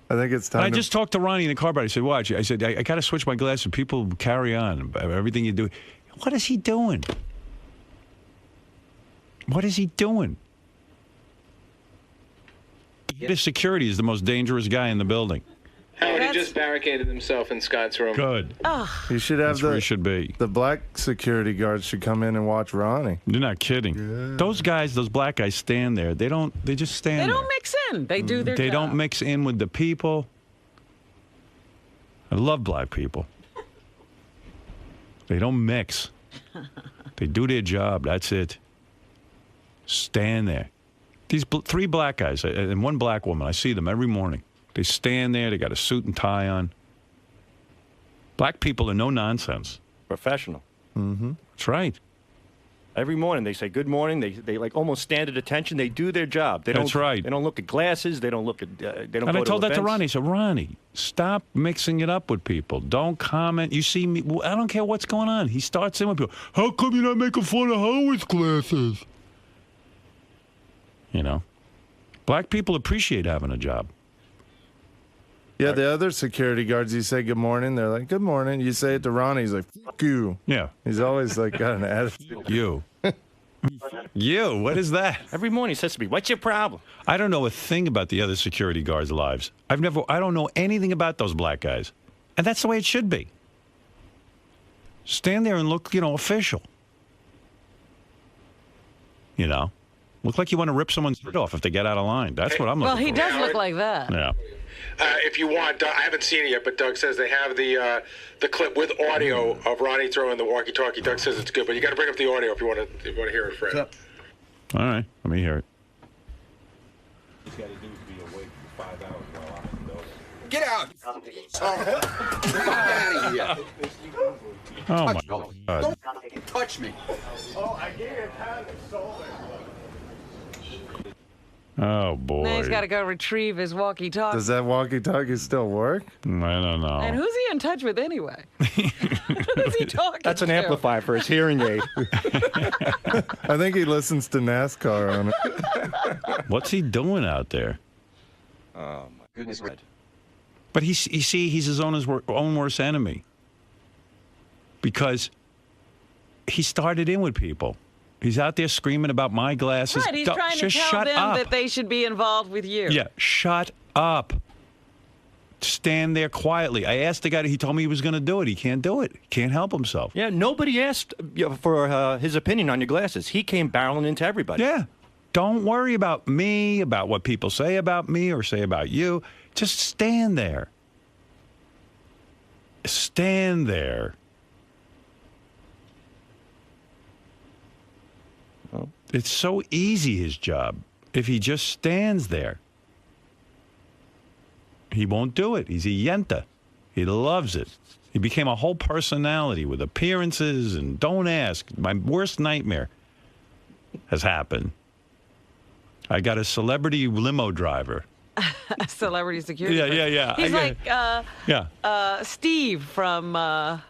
I think it's time. I just talked to Ronnie in the car about it. I said, watch. I said, I got to switch my glasses. People carry on. Everything you do. What is he doing? What is he doing? The security is the most dangerous guy in the building. Howard, he just barricaded himself in Scott's room. Good. You should have That's where he should be. The black security guards should come in and watch Ronnie. You're not kidding. Yeah. Those black guys stand there. They just stand there. They don't mix in. They do their job. They don't mix in with the people. I love black people. They don't mix. They do their job. That's it. Stand there. These three black guys and one black woman, I see them every morning. They stand there. They got a suit and tie on. Black people are no nonsense. Professional. Mm-hmm. That's right. Every morning they say good morning. They like almost stand at attention. They do their job. That's right. They don't look at glasses. They don't look at. They don't. And go I told to that to events. Ronnie. I said, Ronnie, stop mixing it up with people. Don't comment. You see me. Well, I don't care what's going on. He starts in with people. How come you're not making fun of Howard's glasses? Black people appreciate having a job. Yeah, the other security guards, you say good morning, they're like, good morning. You say it to Ronnie, he's like, fuck you. Yeah. He's always like got an attitude. You. You, what is that? Every morning he says to me, what's your problem? I don't know a thing about the other security guards' lives. I don't know anything about those black guys. And that's the way it should be. Stand there and look, official. Look like you want to rip someone's head off if they get out of line. That's what I'm looking for. Well, he does look like that. Yeah. If you want, I haven't seen it yet, but Doug says they have the clip with audio of Ronnie throwing the walkie-talkie. Doug says it's good, but you got to bring up the audio if you want to hear it, Fred. All right, let me hear it. He's got to do is be awake for 5 hours while I'm in the building. Get out! Get out of here! Oh my God! Don't touch me! Oh, I gave you a pat on the shoulder. Oh boy! Now he's got to go retrieve his walkie-talkie. Does that walkie-talkie still work? I don't know. And who's he in touch with anyway? Who's he talking That's an to? amplifier for his hearing aid. I think he listens to NASCAR on it. What's he doing out there? Oh my goodness! But he's his own worst enemy. Because he started in with people. He's out there screaming about my glasses. Right, he's trying to tell them that they should be involved with you. Yeah, shut up. Stand there quietly. I asked the guy, he told me he was going to do it. He can't do it. He can't help himself. Yeah, nobody asked for his opinion on your glasses. He came barreling into everybody. Yeah. Don't worry about me, about what people say about me or say about you. Just stand there. Stand there. It's so easy, his job, if he just stands there. He won't do it. He's a yenta. He loves it. He became a whole personality with appearances and don't ask. My worst nightmare has happened. I got a celebrity limo driver. A celebrity security. Yeah. He's Steve from the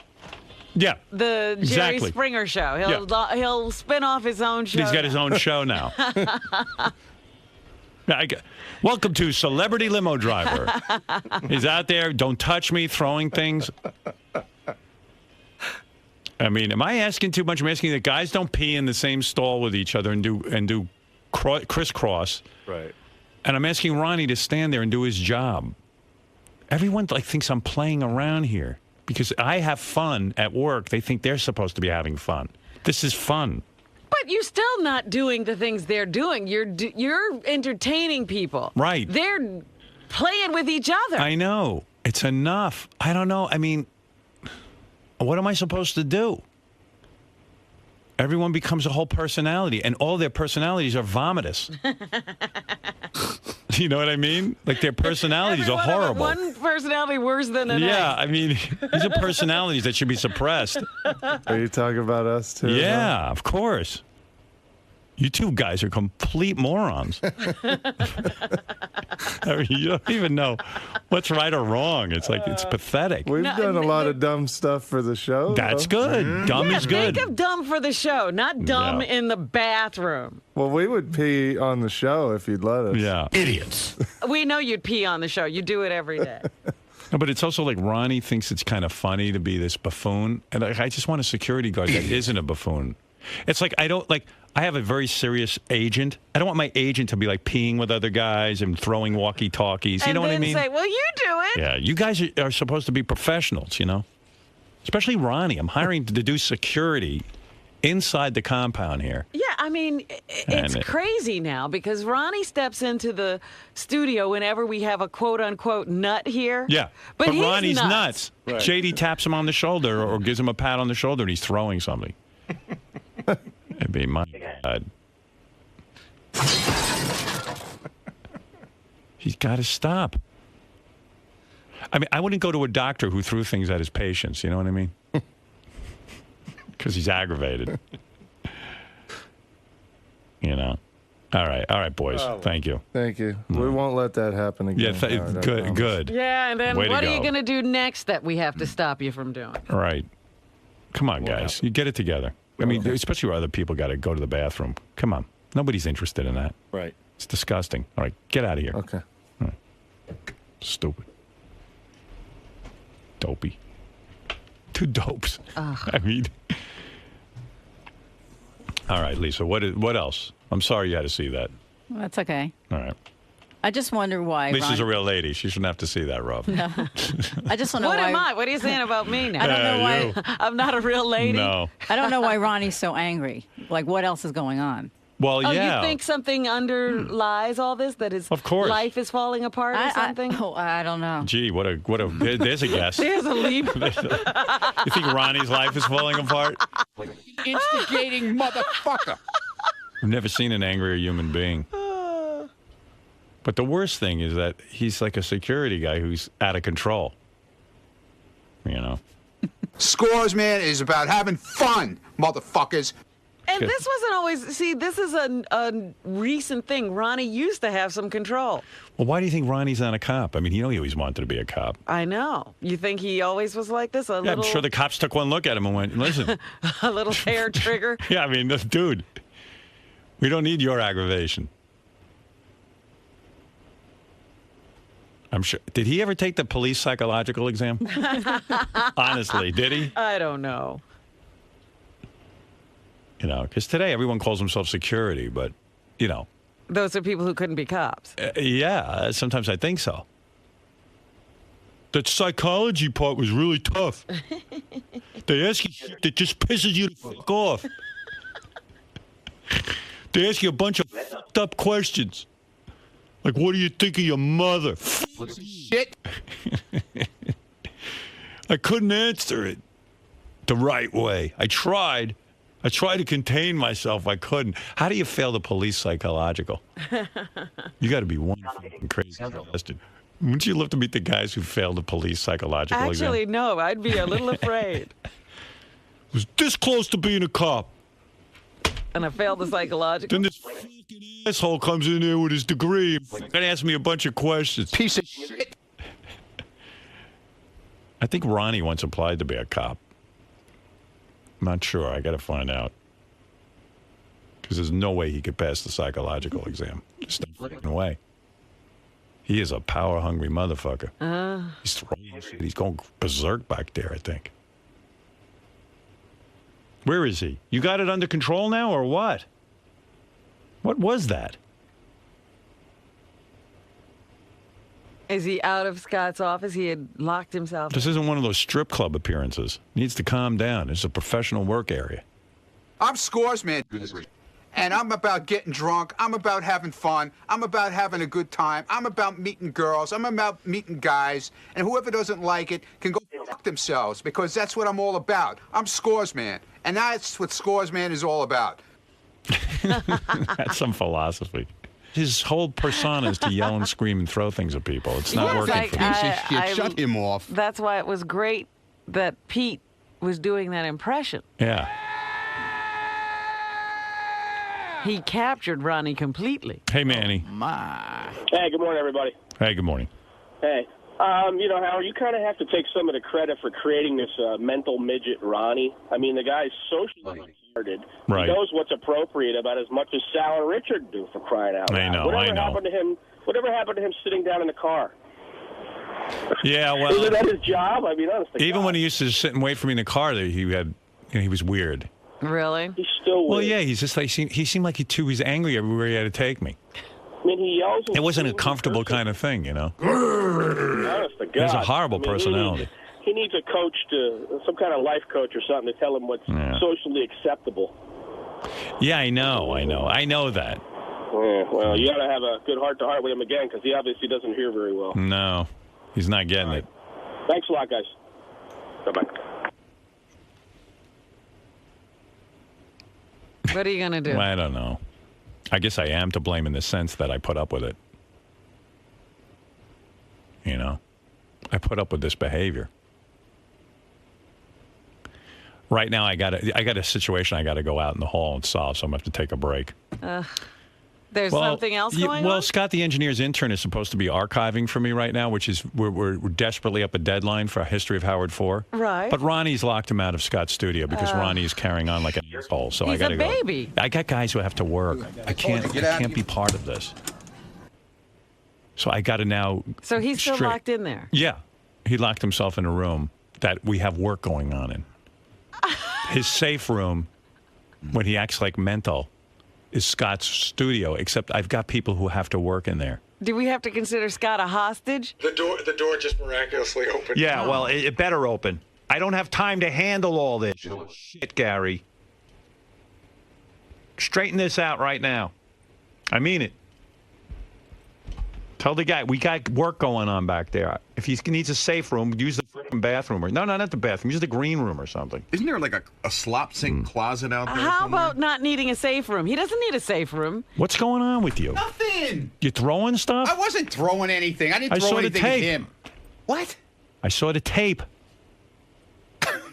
Jerry Springer show. He'll spin off his own show. He's got his own show now. Welcome to Celebrity Limo Driver. He's out there, don't touch me, throwing things. I mean, am I asking too much? I'm asking that guys don't pee in the same stall with each other and do crisscross. Right. And I'm asking Ronnie to stand there and do his job. Everyone thinks I'm playing around here because I have fun at work. They think they're supposed to be having fun. This is fun. But you're still not doing the things they're doing. You're entertaining people. Right. They're playing with each other. I know. It's enough. I don't know. I mean, what am I supposed to do? Everyone becomes a whole personality, and all their personalities are vomitous. You know what I mean? Like, their personalities are horrible. One personality worse than another. Yeah, I mean, these are personalities that should be suppressed. Are you talking about us, too? Yeah, of course. You two guys are complete morons. I mean, you don't even know what's right or wrong. It's like, it's pathetic. We've done a lot of dumb stuff for the show. That's good. Dumb is good. Think of dumb for the show, not dumb in the bathroom. Well, we would pee on the show if you'd let us. Yeah. Idiots. We know you'd pee on the show. You do it every day. No, but it's also like Ronnie thinks it's kind of funny to be this buffoon. And I just want a security guard that isn't a buffoon. It's like, I have a very serious agent. I don't want my agent to be like peeing with other guys and throwing walkie-talkies. You know what I mean? And then say, well, you do it. Yeah, you guys are supposed to be professionals, you know? Especially Ronnie. I'm hiring to do security inside the compound here. Yeah, I mean, it's crazy now because Ronnie steps into the studio whenever we have a quote-unquote nut here. Yeah, but Ronnie's nuts. Right. JD taps him on the shoulder or gives him a pat on the shoulder and he's throwing something. It'd be my God. He's got to stop. I mean, I wouldn't go to a doctor who threw things at his patients. You know what I mean? Because he's aggravated. You know. All right, boys. Thank you. Thank you. We won't let that happen again. Yeah, good. Yeah, and then Way what to are you go. going to do next that we have to stop you from doing? All right. Come on, guys. You get it together. I mean, especially where other people got to go to the bathroom. Come on. Nobody's interested in that. Right. It's disgusting. All right, get out of here. Okay. All right. Stupid. Dopey. Two dopes. I mean. All right, Lisa, what else? I'm sorry you had to see that. That's okay. All right. I just wonder why. Lisa's a real lady. She shouldn't have to see that, Rob. No. I just wonder What why. am I? What are you saying about me now? I don't know why. I'm not a real lady. No. I don't know why Ronnie's so angry. Like, what else is going on? Well, You think something underlies all this? That his life is falling apart or something? I don't know. Gee, what a there's a guess. There's a leap. You think Ronnie's life is falling apart? Instigating motherfucker. I've never seen an angrier human being. But the worst thing is that he's like a security guy who's out of control. You know? Scores, man, is about having fun, motherfuckers. And this wasn't always... See, this is a recent thing. Ronnie used to have some control. Well, why do you think Ronnie's not a cop? I mean, he always wanted to be a cop. I know. You think he always was like this? I'm sure the cops took one look at him and went, listen. A little hair trigger? Yeah, I mean, dude, we don't need your aggravation. I'm sure. Did he ever take the police psychological exam? Honestly, did he? I don't know. You know, because today everyone calls themselves security, but, you know. Those are people who couldn't be cops. Yeah, sometimes I think so. The psychology part was really tough. They ask you shit that just pisses you the fuck off. They ask you a bunch of fucked up questions. Like, what do you think of your mother? Shit. I couldn't answer it the right way. I tried to contain myself. I couldn't. How do you fail the police psychological? You got to be one fucking crazy bastard. Wouldn't you love to meet the guys who failed the police psychological exam? Actually, no. I'd be a little afraid. Was this close to being a cop. and I failed the psychological. Then this asshole comes in there with his degree and asks me a bunch of questions. Piece of shit. I think Ronnie once applied to be a cop. I'm not sure. I got to find out. Because there's no way he could pass the psychological exam. There's no freaking way. He is a power-hungry motherfucker. He's throwing shit. He's going berserk back there, I think. Where is he? You got it under control now, or what? What was that? Is he out of Scott's office? He had locked himself. This isn't one of those strip club appearances. He needs to calm down. It's a professional work area. I'm Scores Man, and I'm about getting drunk. I'm about having fun. I'm about having a good time. I'm about meeting girls. I'm about meeting guys. And whoever doesn't like it can go fuck themselves, because that's what I'm all about. I'm Scores Man, and that's what Scores Man is all about. That's some philosophy. His whole persona is to yell and scream and throw things at people. It's not working for him. Shut him off. That's why it was great that Pete was doing that impression. Yeah. He captured Ronnie completely. Hey, Manny. Hey, good morning, everybody. Hey, good morning. Hey. You know, Howard, you kind of have to take some of the credit for creating this mental midget Ronnie. I mean, the guy's socially retarded. Right. He knows what's appropriate about as much as Sal and Richard do, for crying out loud. I know. Whatever happened to him sitting down in the car? Yeah, well. Isn't that his job? I mean, honestly. Even when he used to sit and wait for me in the car, he was weird. Really? He's still weird. Well, yeah, he's just like, he seemed like he was angry everywhere he had to take me. I mean, he yells. It wasn't a comfortable kind of thing, you know. Honest to God. He has a horrible personality. He needs a coach, some kind of life coach or something, to tell him what's socially acceptable. Yeah, I know that. Yeah, well, you got to have a good heart-to-heart with him again, because he obviously doesn't hear very well. No, he's not getting it. Thanks a lot, guys. Bye-bye. What are you going to do? I don't know. I guess I am to blame in the sense that I put up with it. You know? I put up with this behavior. Right now, I got a situation I got to go out in the hall and solve, so I'm going to have to take a break. There's something else going on? Well, Scott, the engineer's intern, is supposed to be archiving for me right now, which is we're desperately up a deadline for a History of Howard 4. Right. But Ronnie's locked him out of Scott's studio because Ronnie is carrying on like an asshole. So I got to go. He's a baby. I got guys who have to work. I can't be part of this. So I got to now. So he's still locked in there? Yeah. He locked himself in a room that we have work going on in. His safe room, when he acts like mental, is Scott's studio, except I've got people who have to work in there. Do we have to consider Scott a hostage? The door just miraculously opened. Yeah, well, it better open. I don't have time to handle all this shit, Gary. Straighten this out right now. I mean it. Tell the guy, we got work going on back there. If he needs a safe room, use the freaking bathroom. No, not the bathroom. Use the green room or something. Isn't there like a slop sink closet out there How somewhere? about not needing a safe room? He doesn't need a safe room. What's going on with you? Nothing. You throwing stuff? I wasn't throwing anything. I didn't throw anything at him. What? I saw the tape.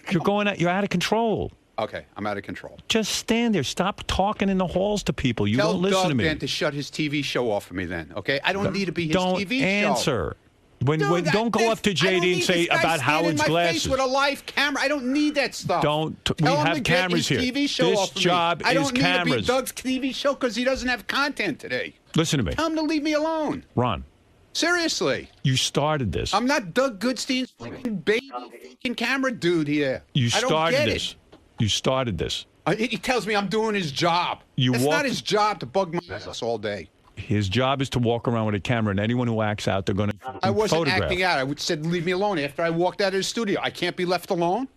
You're out of control. Okay, I'm out of control. Just stand there. Stop talking in the halls to people. You don't listen to me. Tell Doug then to shut his TV show off for me then, okay? I don't need to be his don't TV show. Answer. Don't go up to JD and say about Howard's glasses. Face with a live camera. I don't need that stuff. We have cameras here. TV show this off job I don't is need cameras. to be Doug's TV show because he doesn't have content today. Listen to me. Tell him to leave me alone. Ron. Seriously. You started this. I'm not Doug Goodstein's fucking baby fucking camera dude here. You I don't started get this. It. You started this. He tells me I'm doing his job. It's not his job to bug my ass all day. His job is to walk around with a camera, and anyone who acts out, they're going to photograph. I wasn't acting out. I said leave me alone after I walked out of his studio. I can't be left alone.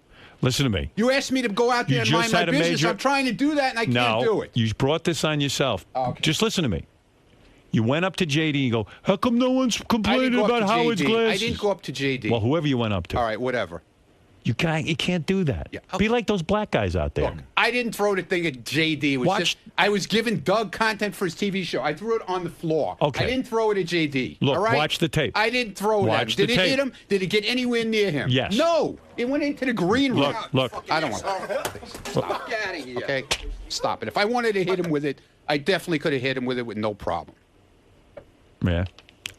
Listen to me. You asked me to go out there and mind my business. I'm trying to do that, and I can't do it. You brought this on yourself. Okay. Just listen to me. You went up to JD and go, how come no one's complaining about Howard's glasses? I didn't go up to JD. Well, whoever you went up to. All right, whatever. You can't do that. Yeah, Be like those black guys out there. Look, I didn't throw the thing at JD. It was I was giving Doug content for his TV show. I threw it on the floor. Okay. I didn't throw it at JD. Look, all right? watch the tape. I didn't throw it at him. Did it hit him? Did it get anywhere near him? Yes. No. It went into the green room. Look. I don't want to. Stop. Out of here. Okay? Stop it. If I wanted to hit him with it, I definitely could have hit him with it with no problem. Yeah.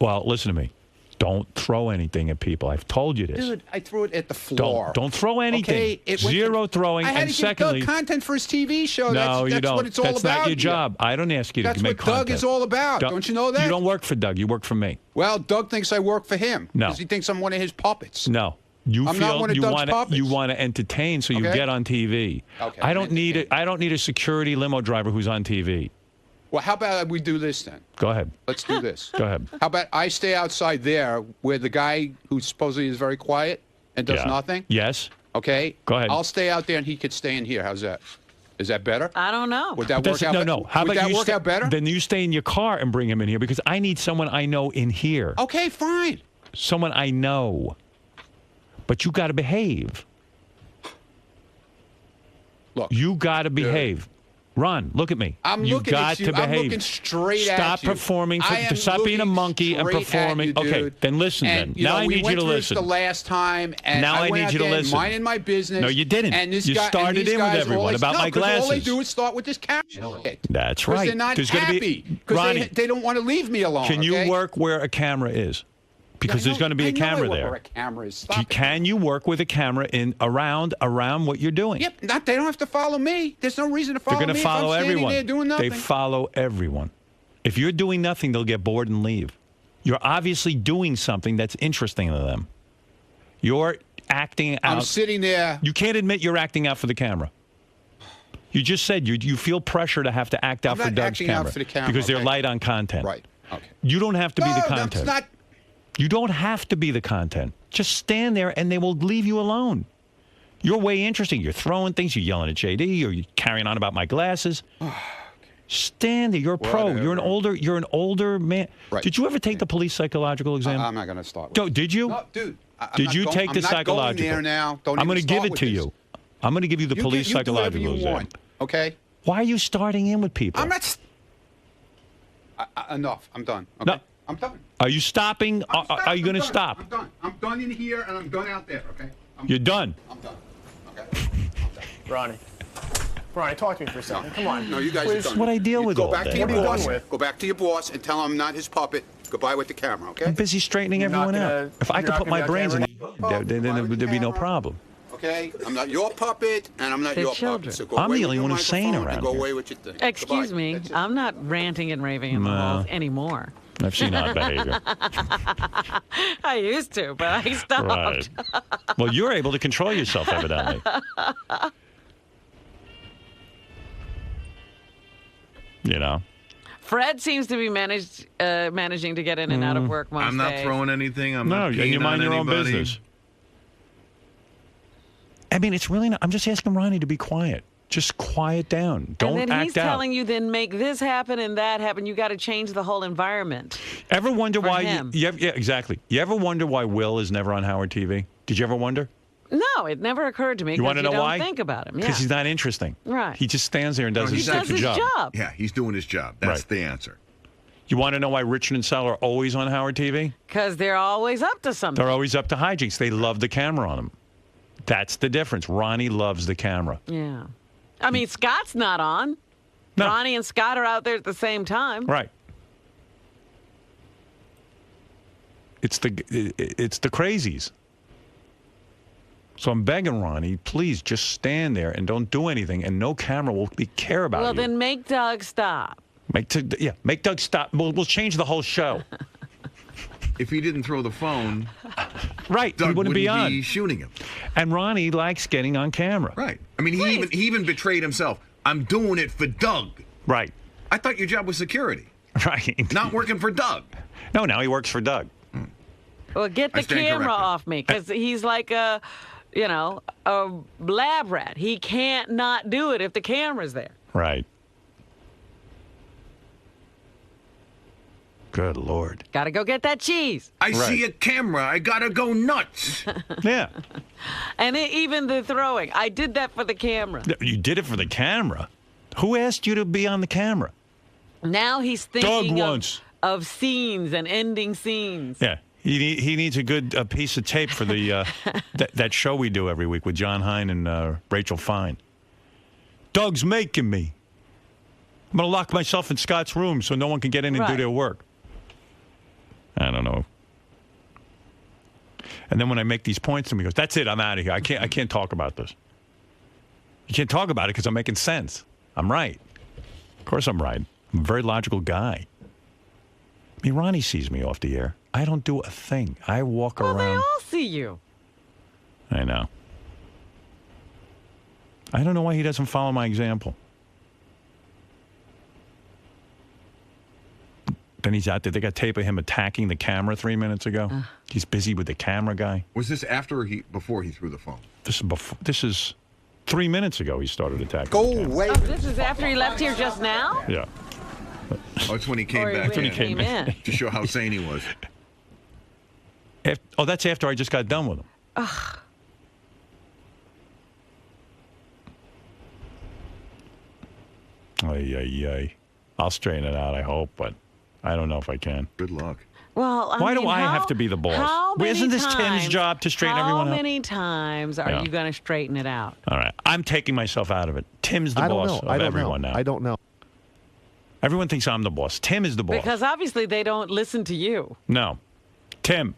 Well, listen to me. Don't throw anything at people. I've told you this. Dude, I threw it at the floor. Don't throw anything. Okay? Zero throwing. I had and to secondly, give Doug content for his TV show. No, that's you don't. What it's all That's about. not your job. I don't ask you to That's make what content. Doug is all about. Don't you know that? You don't work for Doug. You work for me. Well, Doug thinks I work for him. No. Because he thinks I'm one of his puppets. No. I'm not one of Doug's puppets. You want to entertain, so you get on TV. Okay, I don't need a security limo driver who's on TV. Well, how about we do this then? Go ahead. Let's do this. Go ahead. How about I stay outside there where the guy who supposedly is very quiet and does nothing? Yes. Okay. Go ahead. I'll stay out there and he could stay in here. How's that? Is that better? I don't know. Would that work out? No. How Would about that you work out better? Then you stay in your car and bring him in here because I need someone I know in here. Okay, fine. Someone I know. But you got to behave. Look. You got to behave. Ron, look at me. I'm you looking got at you. to behave. I'm looking straight at you. Stop performing. Stop being a monkey and performing. Okay, then listen. And, now I need you to listen. The last time, and now I need you to listen. Minding my business. No, you didn't. And this you guy, started in with everyone about my glasses. All they do is start with this camera. That's right. They're not happy because they don't want to leave me alone. Can you work where a camera is? Because there's going to be a camera there. Where a camera is. Can you work with a camera around what you're doing? Yep. They don't have to follow me. There's no reason to follow me. They're going to follow if I'm everyone. There doing nothing. They follow everyone. If you're doing nothing, they'll get bored and leave. You're obviously doing something that's interesting to them. You're acting out. I'm sitting there. You can't admit you're acting out for the camera. You just said you feel pressure to have to act out for Doug's camera. Out for the camera because they're light on content. Right. Okay. You don't have to be the content. That's not. You don't have to be the content. Just stand there and they will leave you alone. You're way interesting. You're throwing things. You're yelling at JD. Or you're carrying on about my glasses. Stand there. You're a pro. You're an older man. Right. Did you ever take the police psychological exam? I'm not going to start. Did you? No, dude. Did you take the psychological? I'm not going there now. I'm going to give it to you. I'm going to give you the police psychological exam. Want, okay? Why are you starting in with people? I'm not. Enough. I'm done. Okay? No. I'm done. Are you stopping? Are you going to stop? I'm done. I'm done in here and I'm done out there, okay? You're done. I'm done. Okay? Ronnie, talk to me for a second. Come on. No, you guys That's are done. what I deal with all day. Go back to your boss and tell him I'm not his puppet. Goodbye with the camera, okay? I'm busy straightening everyone out. If I could put my brains in, then there'd be no problem. Okay? I'm not your puppet, and I'm not your puppet. So go I'm away the only with one your who's sane microphone around and go here. away with your thing. Excuse me. I'm not ranting and raving in the halls anymore. I've seen odd behavior. I used to, but I stopped. Right. Well, you're able to control yourself, evidently. You know? Fred seems to be managing to get in and out of work most I'm not days. throwing anything. I'm No, not and you mind your own business. I mean, it's really not. I'm just asking Ronnie to be quiet. Just quiet down. Don't and then act he's out. telling you, then make this happen and that happen. You got to change the whole environment. Ever wonder why? him. Yeah, exactly. You ever wonder why Will is never on Howard TV? Did you ever wonder? No, it never occurred to me. You want to know don't why? Think about him. Because Yeah. he's not interesting. Right. He just stands there and does his his job. Yeah, he's doing his job. That's the answer. You want to know why Richard and Sal are always on Howard TV? Because they're always up to something. They're always up to hijinks. They love the camera on them. That's the difference. Ronnie loves the camera. Yeah. I mean, Scott's not on. No. Ronnie and Scott are out there at the same time. Right. It's the crazies. So I'm begging Ronnie, please just stand there and don't do anything, and no camera will care about you. Well, then make Doug stop. Make Doug stop. We'll change the whole show. If he didn't throw the phone, right, Doug he wouldn't be on shooting him. And Ronnie likes getting on camera. Right. I mean, he even betrayed himself. I'm doing it for Doug. Right. I thought your job was security. Right. Not working for Doug. No, now he works for Doug. Well, get the camera off me, because he's like a lab rat. He can't not do it if the camera's there. Right. Good Lord. Got to go get that cheese. I see a camera. I got to go nuts. Yeah. And even the throwing. I did that for the camera. You did it for the camera? Who asked you to be on the camera? Now he's thinking Doug of scenes and ending scenes. Yeah. He needs a good piece of tape for the that show we do every week with John Hine and Rachel Fine. Doug's making me. I'm going to lock myself in Scott's room so no one can get in and do their work. I don't know. And then when I make these points to him, he goes, that's it, I'm out of here. I can't talk about this. You can't talk about it because I'm making sense. I'm right. Of course I'm right. I'm a very logical guy. I mean, Ronnie sees me off the air. I don't do a thing. I walk around. Well, they all see you. I know. I don't know why he doesn't follow my example. Then he's out there. They got tape of him attacking the camera 3 minutes ago. He's busy with the camera guy. Was this after or before he threw the phone? This is before. This is 3 minutes ago he started attacking. Go away. Oh, this is after he left here just now? Yeah. Oh, it's when he came back. When he came in. To show how sane he was. That's after I just got done with him. Ugh. Ay. I'll straighten it out, I hope, but I don't know if I can. Good luck. Well, why do I have to be the boss? Isn't this Tim's job to straighten everyone out? How many times are you going to straighten it out? All right. I'm taking myself out of it. Tim's the boss of everyone now. I don't know. Everyone thinks I'm the boss. Tim is the boss. Because obviously they don't listen to you. No. Tim.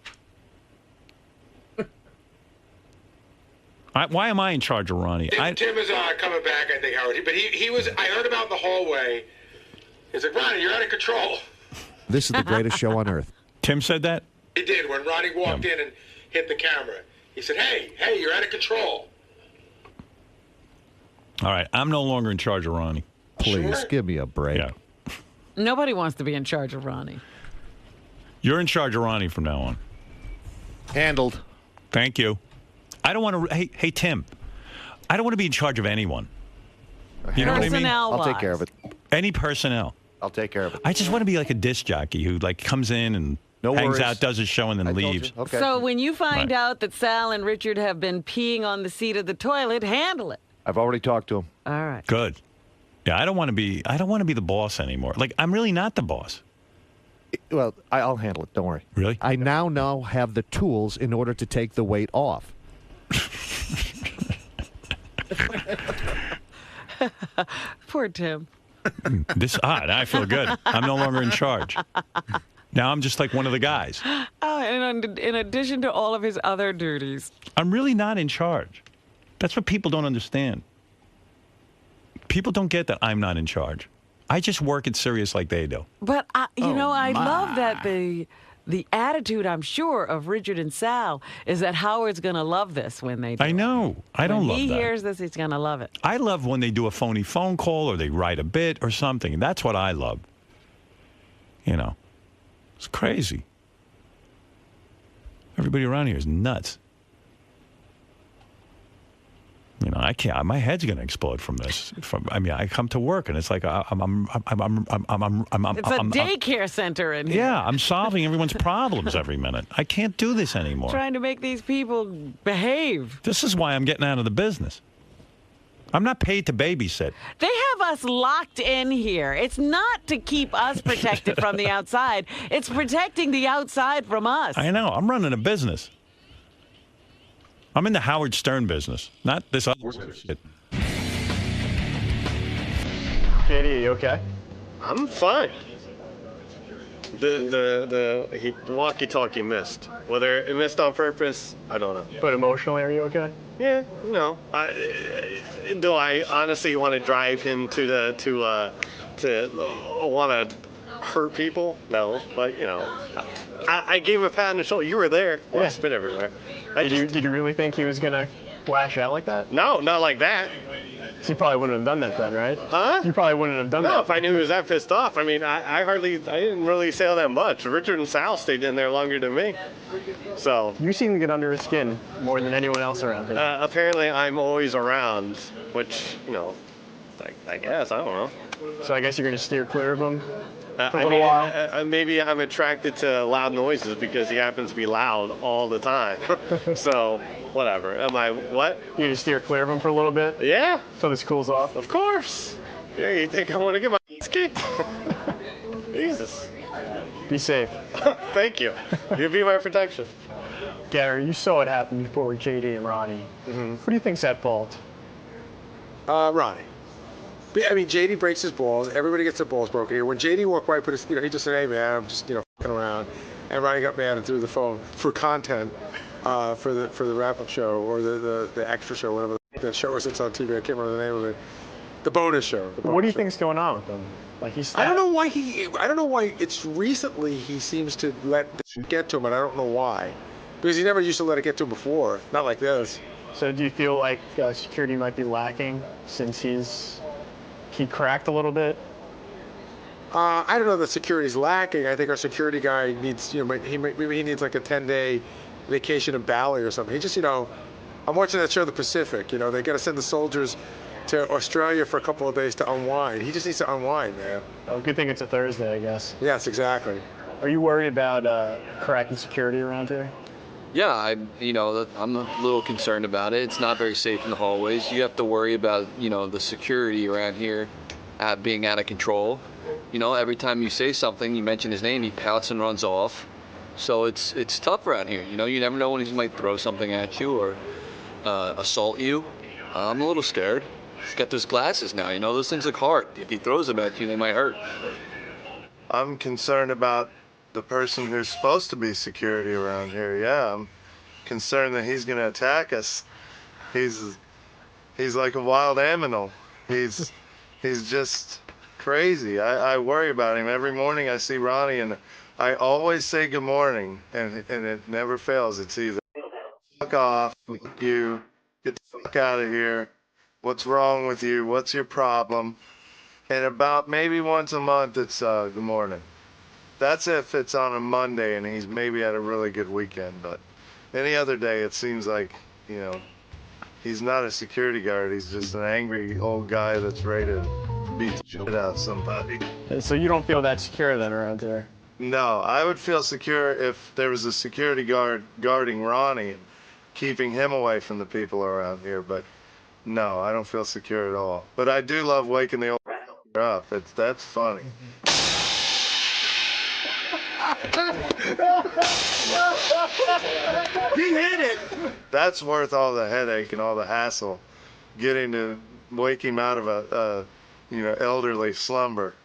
Why am I in charge of Ronnie? Tim is coming back, I think, Howard. But he was, I heard about in the hallway. He's like, Ronnie, you're out of control. This is the greatest show on earth. Tim said that? He did. When Ronnie walked in and hit the camera, he said, hey, you're out of control. All right. I'm no longer in charge of Ronnie. Please, give me a break. Yeah. Nobody wants to be in charge of Ronnie. You're in charge of Ronnie from now on. Handled. Thank you. I don't want to... Hey, Tim. I don't want to be in charge of anyone. You know what I mean? I'll take care of it. Any personnel. I'll take care of it. I just want to be like a disc jockey who comes in and hangs out, does his show, and then leaves. Okay. So when you find out that Sal and Richard have been peeing on the seat of the toilet, handle it. I've already talked to him. All right. Good. Yeah, I don't want to be the boss anymore. I'm really not the boss. Well, I'll handle it. Don't worry. Really? I now have the tools in order to take the weight off. Poor Tim. Now I feel good. I'm no longer in charge. Now I'm just like one of the guys. Oh, and in addition to all of his other duties. I'm really not in charge. That's what people don't understand. People don't get that I'm not in charge. I just work at Sirius like they do. But, I love that the attitude, I'm sure, of Richard and Sal is that Howard's going to love this when they do. I know. I don't love that. When he hears this, he's going to love it. I love when they do a phony phone call or they write a bit or something. That's what I love. It's crazy. Everybody around here is nuts. I can't. My head's going to explode from this. I come to work and it's like it's a daycare center in here. Yeah, I'm solving everyone's problems every minute. I can't do this anymore. Trying to make these people behave. This is why I'm getting out of the business. I'm not paid to babysit. They have us locked in here. It's not to keep us protected from the outside. It's protecting the outside from us. I know. I'm running a business. I'm in the Howard Stern business, not this other shit. JD, you okay? I'm fine. The walkie-talkie missed. Whether it missed on purpose, I don't know. But emotionally, are you okay? Yeah, no. Do I honestly want to drive him to want to hurt people? No, but I gave him a pat on the shoulder. You were there. Yeah. I spit everywhere. Did you really think he was gonna lash out like that? No, not like that. So you probably wouldn't have done that then, right? Huh? You probably wouldn't have done that. No, if I knew he was that pissed off. I mean, I didn't really say all that much. Richard and Sal stayed in there longer than me. So. You seem to get under his skin more than anyone else around here. Apparently I'm always around, which, I guess. I don't know. So I guess you're going to steer clear of him for a I little mean, while? maybe I'm attracted to loud noises because he happens to be loud all the time. So, whatever. Am I what? You're going to steer clear of him for a little bit? Yeah. So this cools off? Of course. Yeah, you think I want to get my kicked? Jesus. Be safe. Thank you. You be my protection. Gary, you saw what happened before with JD and Ronnie. Mm-hmm. Who do you think's at fault? Ronnie. I mean, JD breaks his balls. Everybody gets their balls broken here. When JD walked by, he just said, "Hey man, I'm just fucking around," and Ronnie got mad and threw the phone for content for the wrap-up show or the extra show, whatever that show was that's on TV. I can't remember the name of it. The bonus show. What do you think's going on with him? Like I don't know why it's recently he seems to let this get to him, and I don't know why. Because he never used to let it get to him before. Not like this. So do you feel like security might be lacking since he cracked a little bit? I don't know that security's lacking. I think our security guy needs, maybe he needs like a 10-day vacation in Bali or something. He just, I'm watching that show, The Pacific. They got to send the soldiers to Australia for a couple of days to unwind. He just needs to unwind, man. Oh, good thing it's a Thursday, I guess. Yes, exactly. Are you worried about cracking security around here? Yeah, I'm a little concerned about it. It's not very safe in the hallways. You have to worry about, the security around here being out of control. Every time you say something, you mention his name, he pouts and runs off. So it's tough around here. You never know when he might throw something at you or assault you. I'm a little scared. He's got those glasses now. Those things look hard. If he throws them at you, they might hurt. I'm concerned about the person who's supposed to be security around here. Yeah, I'm concerned that he's going to attack us. He's like a wild animal. He's just crazy. I worry about him. Every morning I see Ronnie and I always say good morning, and it never fails. It's either fuck off, you, get the fuck out of here, what's wrong with you, what's your problem? And about maybe once a month it's good morning. That's if it's on a Monday and he's maybe had a really good weekend, but any other day it seems like, he's not a security guard, he's just an angry old guy that's ready to beat the shit out of somebody. So you don't feel that secure then around here? No, I would feel secure if there was a security guard guarding Ronnie and keeping him away from the people around here, but no, I don't feel secure at all. But I do love waking the old up. That's funny. He hit it! That's worth all the headache and all the hassle, getting to wake him out of a elderly slumber.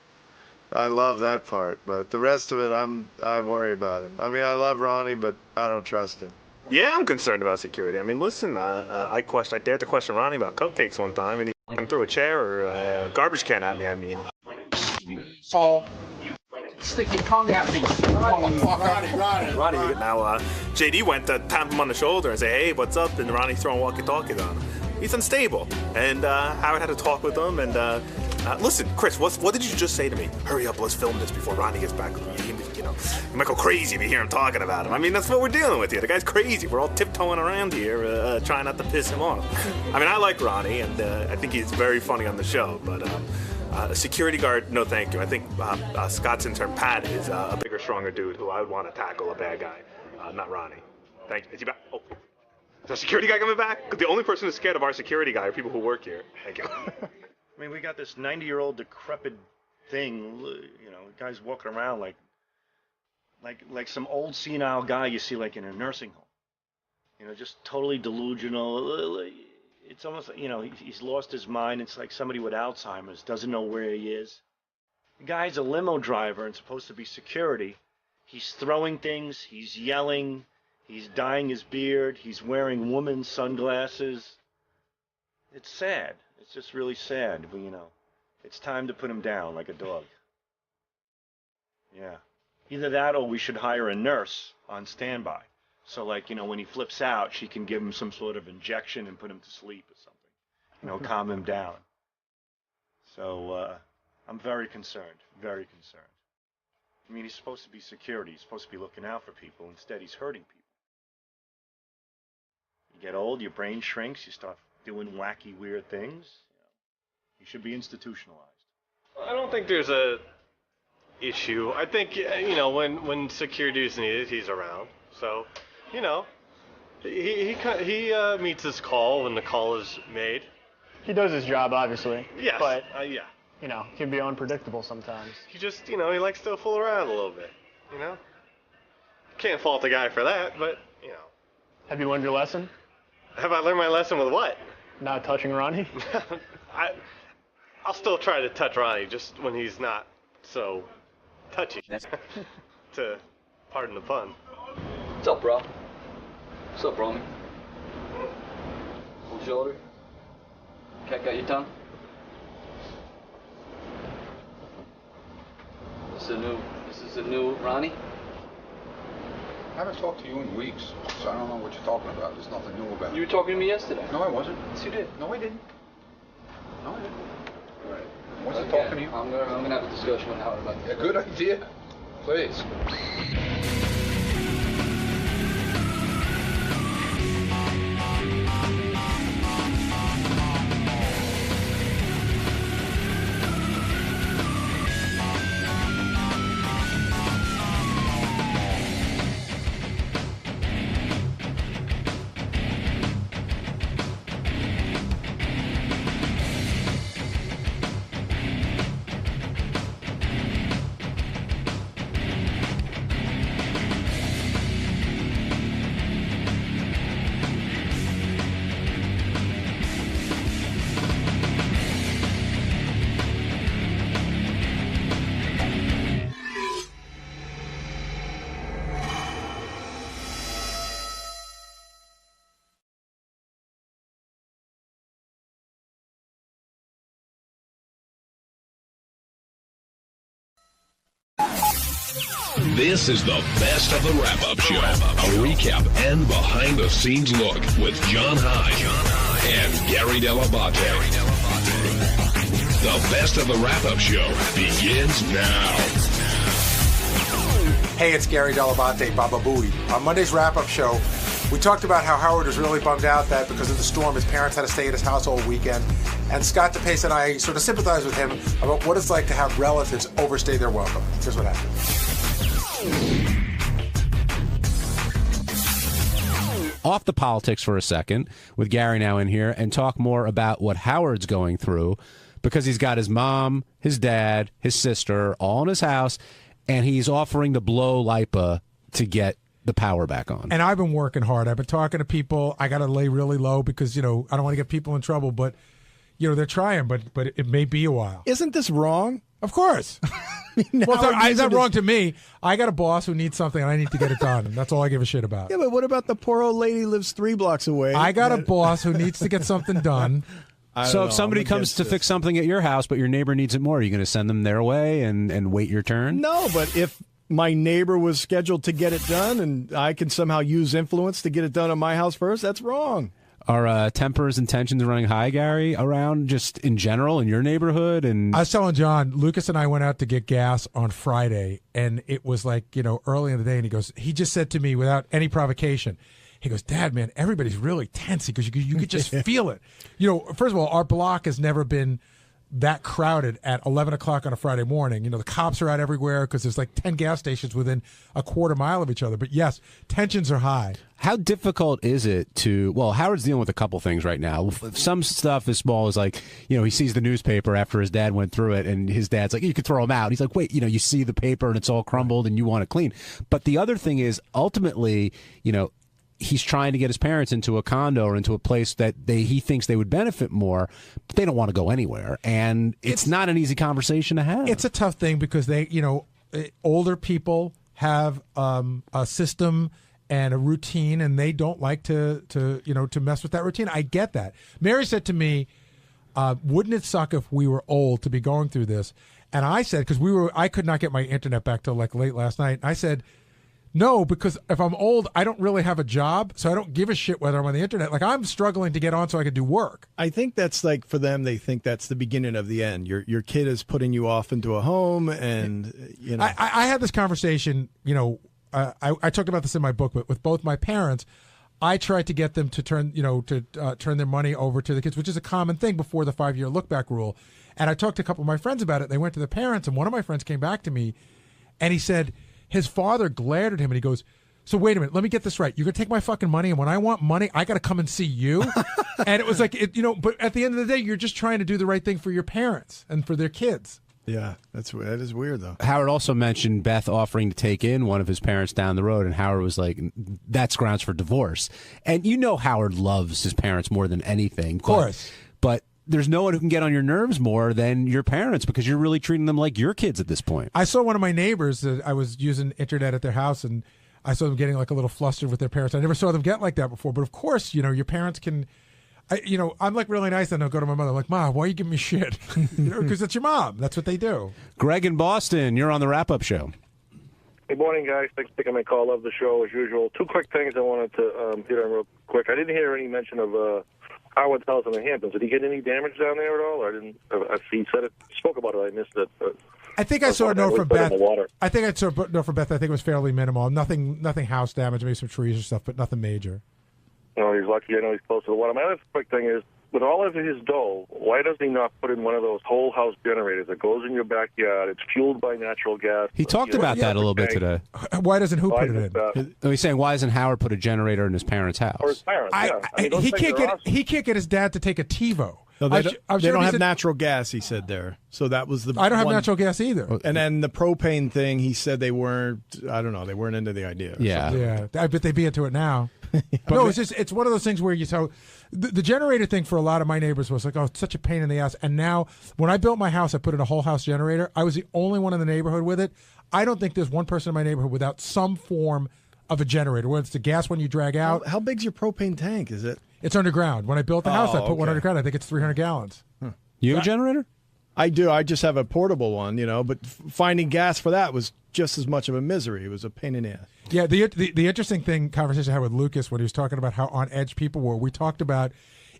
I love that part, but the rest of it, I worry about him. I mean, I love Ronnie, but I don't trust him. Yeah, I'm concerned about security. I mean, listen, I dared to question Ronnie about cupcakes one time, and he threw a chair or a garbage can at me. I mean, Paul, stick your tongue at me. Ronnie. Now, JD went to tap him on the shoulder and say, "Hey, what's up?" And Ronnie's throwing walkie-talkies on him. He's unstable, and Howard had to talk with him. And listen, Chris, what did you just say to me? Hurry up, let's film this before Ronnie gets back. You might go crazy if you hear him talking about him. I mean, that's what we're dealing with here. The guy's crazy. We're all tiptoeing around here, trying not to piss him off. I mean, I like Ronnie, and I think he's very funny on the show, but a security guard, no thank you. I think Scott's intern, Pat, is a bigger, stronger dude who I would want to tackle a bad guy, not Ronnie. Thank you. Is he back? Oh. Is the security guy coming back? Because the only person who's scared of our security guy are people who work here. Thank you. I mean, we got this 90-year-old decrepit thing, guy's walking around like some old senile guy you see like in a nursing home. Just totally delusional. It's almost, he's lost his mind. It's like somebody with Alzheimer's, doesn't know where he is. The guy's a limo driver and supposed to be security. He's throwing things, he's yelling, he's dyeing his beard, he's wearing woman's sunglasses. It's sad. It's just really sad. But, it's time to put him down like a dog. Yeah. Either that or we should hire a nurse on standby. So, when he flips out, she can give him some sort of injection and put him to sleep or something. Calm him down. So, I'm very concerned. Very concerned. I mean, he's supposed to be security. He's supposed to be looking out for people. Instead, he's hurting people. You get old, your brain shrinks, you start doing wacky, weird things. He should be institutionalized. I don't think there's a issue. I think, when security is needed, he's around. So, he meets his call when the call is made. He does his job, obviously. Yes. But, yeah. Can be unpredictable sometimes. He just, he likes to fool around a little bit, Can't fault the guy for that, but, Have you learned your lesson? Have I learned my lesson with what? Not touching Ronnie? I'll still try to touch Ronnie just when he's not so touchy. To pardon the pun. What's up, bro? What's up, Ronnie? Cold shoulder? Cat got your tongue? This is a new Ronnie? I haven't talked to you in weeks, so I don't know what you're talking about. There's nothing new about it. You were talking to me yesterday. No, I wasn't. Yes, you did. No, I didn't. No, I didn't. All right. I wasn't talking to you. I'm gonna have a discussion with Howard about that. A good idea. Please. This is the best of the wrap-up show. A recap and behind-the-scenes look with John Hyde and Gary Dell'Abate. The best of the wrap-up show begins now. Hey, it's Gary Dell'Abate, Baba Booey. On Monday's wrap-up show, we talked about how Howard was really bummed out that because of the storm, his parents had to stay at his house all weekend. And Scott DePace and I sort of sympathized with him about what it's like to have relatives overstay their welcome. Here's what happened. Off the politics for a second, with Gary now in here, and talk more about what Howard's going through, because he's got his mom, his dad, his sister all in his house, and he's offering to blow LIPA to get the power back on. And I've been working hard. I've been talking to people. I got to lay really low because, I don't want to get people in trouble, but, they're trying, but it may be a while. Isn't this wrong? Of course. Well, is that wrong to me? I got a boss who needs something, and I need to get it done. That's all I give a shit about. Yeah, but what about the poor old lady who lives 3 blocks away? I got a boss who needs to get something done. So if somebody comes to fix something at your house, but your neighbor needs it more, are you going to send them their way and wait your turn? No, but if my neighbor was scheduled to get it done and I can somehow use influence to get it done at my house first, that's wrong. Are tempers and tensions running high, Gary, around just in general in your neighborhood? And I was telling John, Lucas and I went out to get gas on Friday, and it was like, early in the day, and he just said to me without any provocation, he goes, Dad, man, everybody's really tense because you could just feel it. First of all, our block has never been that crowded at 11 o'clock on a Friday morning. The cops are out everywhere because there's like 10 gas stations within a quarter mile of each other. But yes, tensions are high. How difficult is it Howard's dealing with a couple things right now. Some stuff as small as he sees the newspaper after his dad went through it and his dad's like, you could throw him out. He's like, wait, you see the paper and it's all crumbled and you want it clean. But the other thing is ultimately, he's trying to get his parents into a condo or into a place that he thinks they would benefit more, but they don't want to go anywhere. And it's not an easy conversation to have. It's a tough thing because they, older people have a system and a routine, and they don't like to mess with that routine. I get that. Mary said to me, wouldn't it suck if we were old to be going through this? And I said, because I could not get my internet back till like late last night. I said, no, because if I'm old, I don't really have a job, so I don't give a shit whether I'm on the internet. Like, I'm struggling to get on so I can do work. I think that's like, for them, they think that's the beginning of the end. Your kid is putting you off into a home, and, I had this conversation, I talked about this in my book, but with both my parents, I tried to get them to turn their money over to the kids, which is a common thing before the 5-year look-back rule. And I talked to a couple of my friends about it. They went to the parents, and one of my friends came back to me, and he said his father glared at him, and he goes, so wait a minute, let me get this right. You're going to take my fucking money, and when I want money, I got to come and see you? And it was like, but at the end of the day, you're just trying to do the right thing for your parents and for their kids. Yeah, that is weird, though. Howard also mentioned Beth offering to take in one of his parents down the road, and Howard was like, that's grounds for divorce. And Howard loves his parents more than anything. Of course. But there's no one who can get on your nerves more than your parents because you're really treating them like your kids at this point. I saw one of my neighbors that I was using internet at their house, and I saw them getting like a little flustered with their parents. I never saw them get like that before. But of course, your parents can... I'm like really nice, and I'll go to my mother, I'm like, Ma, why are you giving me shit? Because that's your mom. That's what they do. Greg in Boston, you're on the wrap-up show. Good morning, guys. Thanks for taking my call. Love the show as usual. 2 quick things I wanted to hit on real quick. I didn't hear any mention of Howard's house in the Hamptons. Did he get any damage down there at all? He said it. Spoke about it. I missed it. I think I saw a note from Beth. I think I saw a note from Beth. I think it was fairly minimal. Nothing house damage, maybe some trees or stuff, but nothing major. No, he's lucky. I know he's close to the water. My other quick thing is, with all of his dough, why does he not put in one of those whole house generators that goes in your backyard? It's fueled by natural gas. He talked about that a little bit today. Why doesn't who put it in? He's saying, why doesn't Howard put a generator in his parents' house? Or his parents, yeah. He can't get his dad to take a TiVo. No, they don't have natural gas, he said there. So that was the I don't have natural gas either. And then the propane thing, he said they weren't, I don't know, they weren't into the idea. Yeah. I bet they'd be into it now. No, it's one of those things where the generator thing for a lot of my neighbors was like, oh, it's such a pain in the ass. And now when I built my house, I put in a whole house generator. I was the only one in the neighborhood with it. I don't think there's one person in my neighborhood without some form of a generator, whether it's the gas one you drag out. Well, how big's your propane tank? Is it? It's underground. When I built the house, I put one underground. I think it's 300 gallons. You have a generator? I do. I just have a portable one, but finding gas for that was just as much of a misery. It was a pain in the ass. Yeah, the interesting conversation I had with Lucas when he was talking about how on edge people were, we talked about,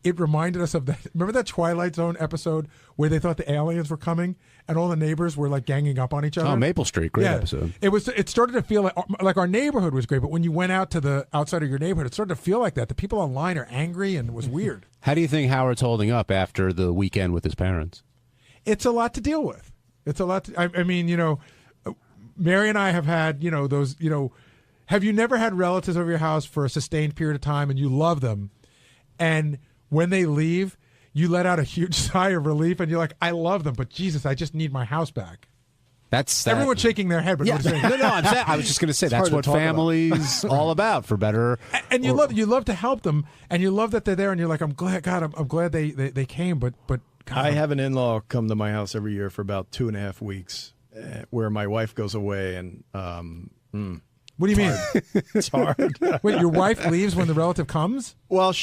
it reminded us of that. Remember that Twilight Zone episode where they thought the aliens were coming and all the neighbors were like ganging up on each other? Oh, Maple Street, great episode. It started to feel like our neighborhood was great, but when you went out to the outside of your neighborhood, it started to feel like that. The people online are angry, and it was weird. How do you think Howard's holding up after the weekend with his parents? It's a lot to deal with. It's a lot. I mean, Mary and I have had, those, have you never had relatives over your house for a sustained period of time and you love them, and when they leave, you let out a huge sigh of relief and you're like, I love them, but Jesus, I just need my house back. Everyone's shaking their head, but no, I was just going to say that's what family's all about, for better. And you love to help them, and you love that they're there, and you're like, I'm glad, God, I'm glad they came, but God, I have an in-law come to my house every year for about 2.5 weeks, where my wife goes away, and what do you mean? It's hard. Wait, your wife leaves when the relative comes? Well,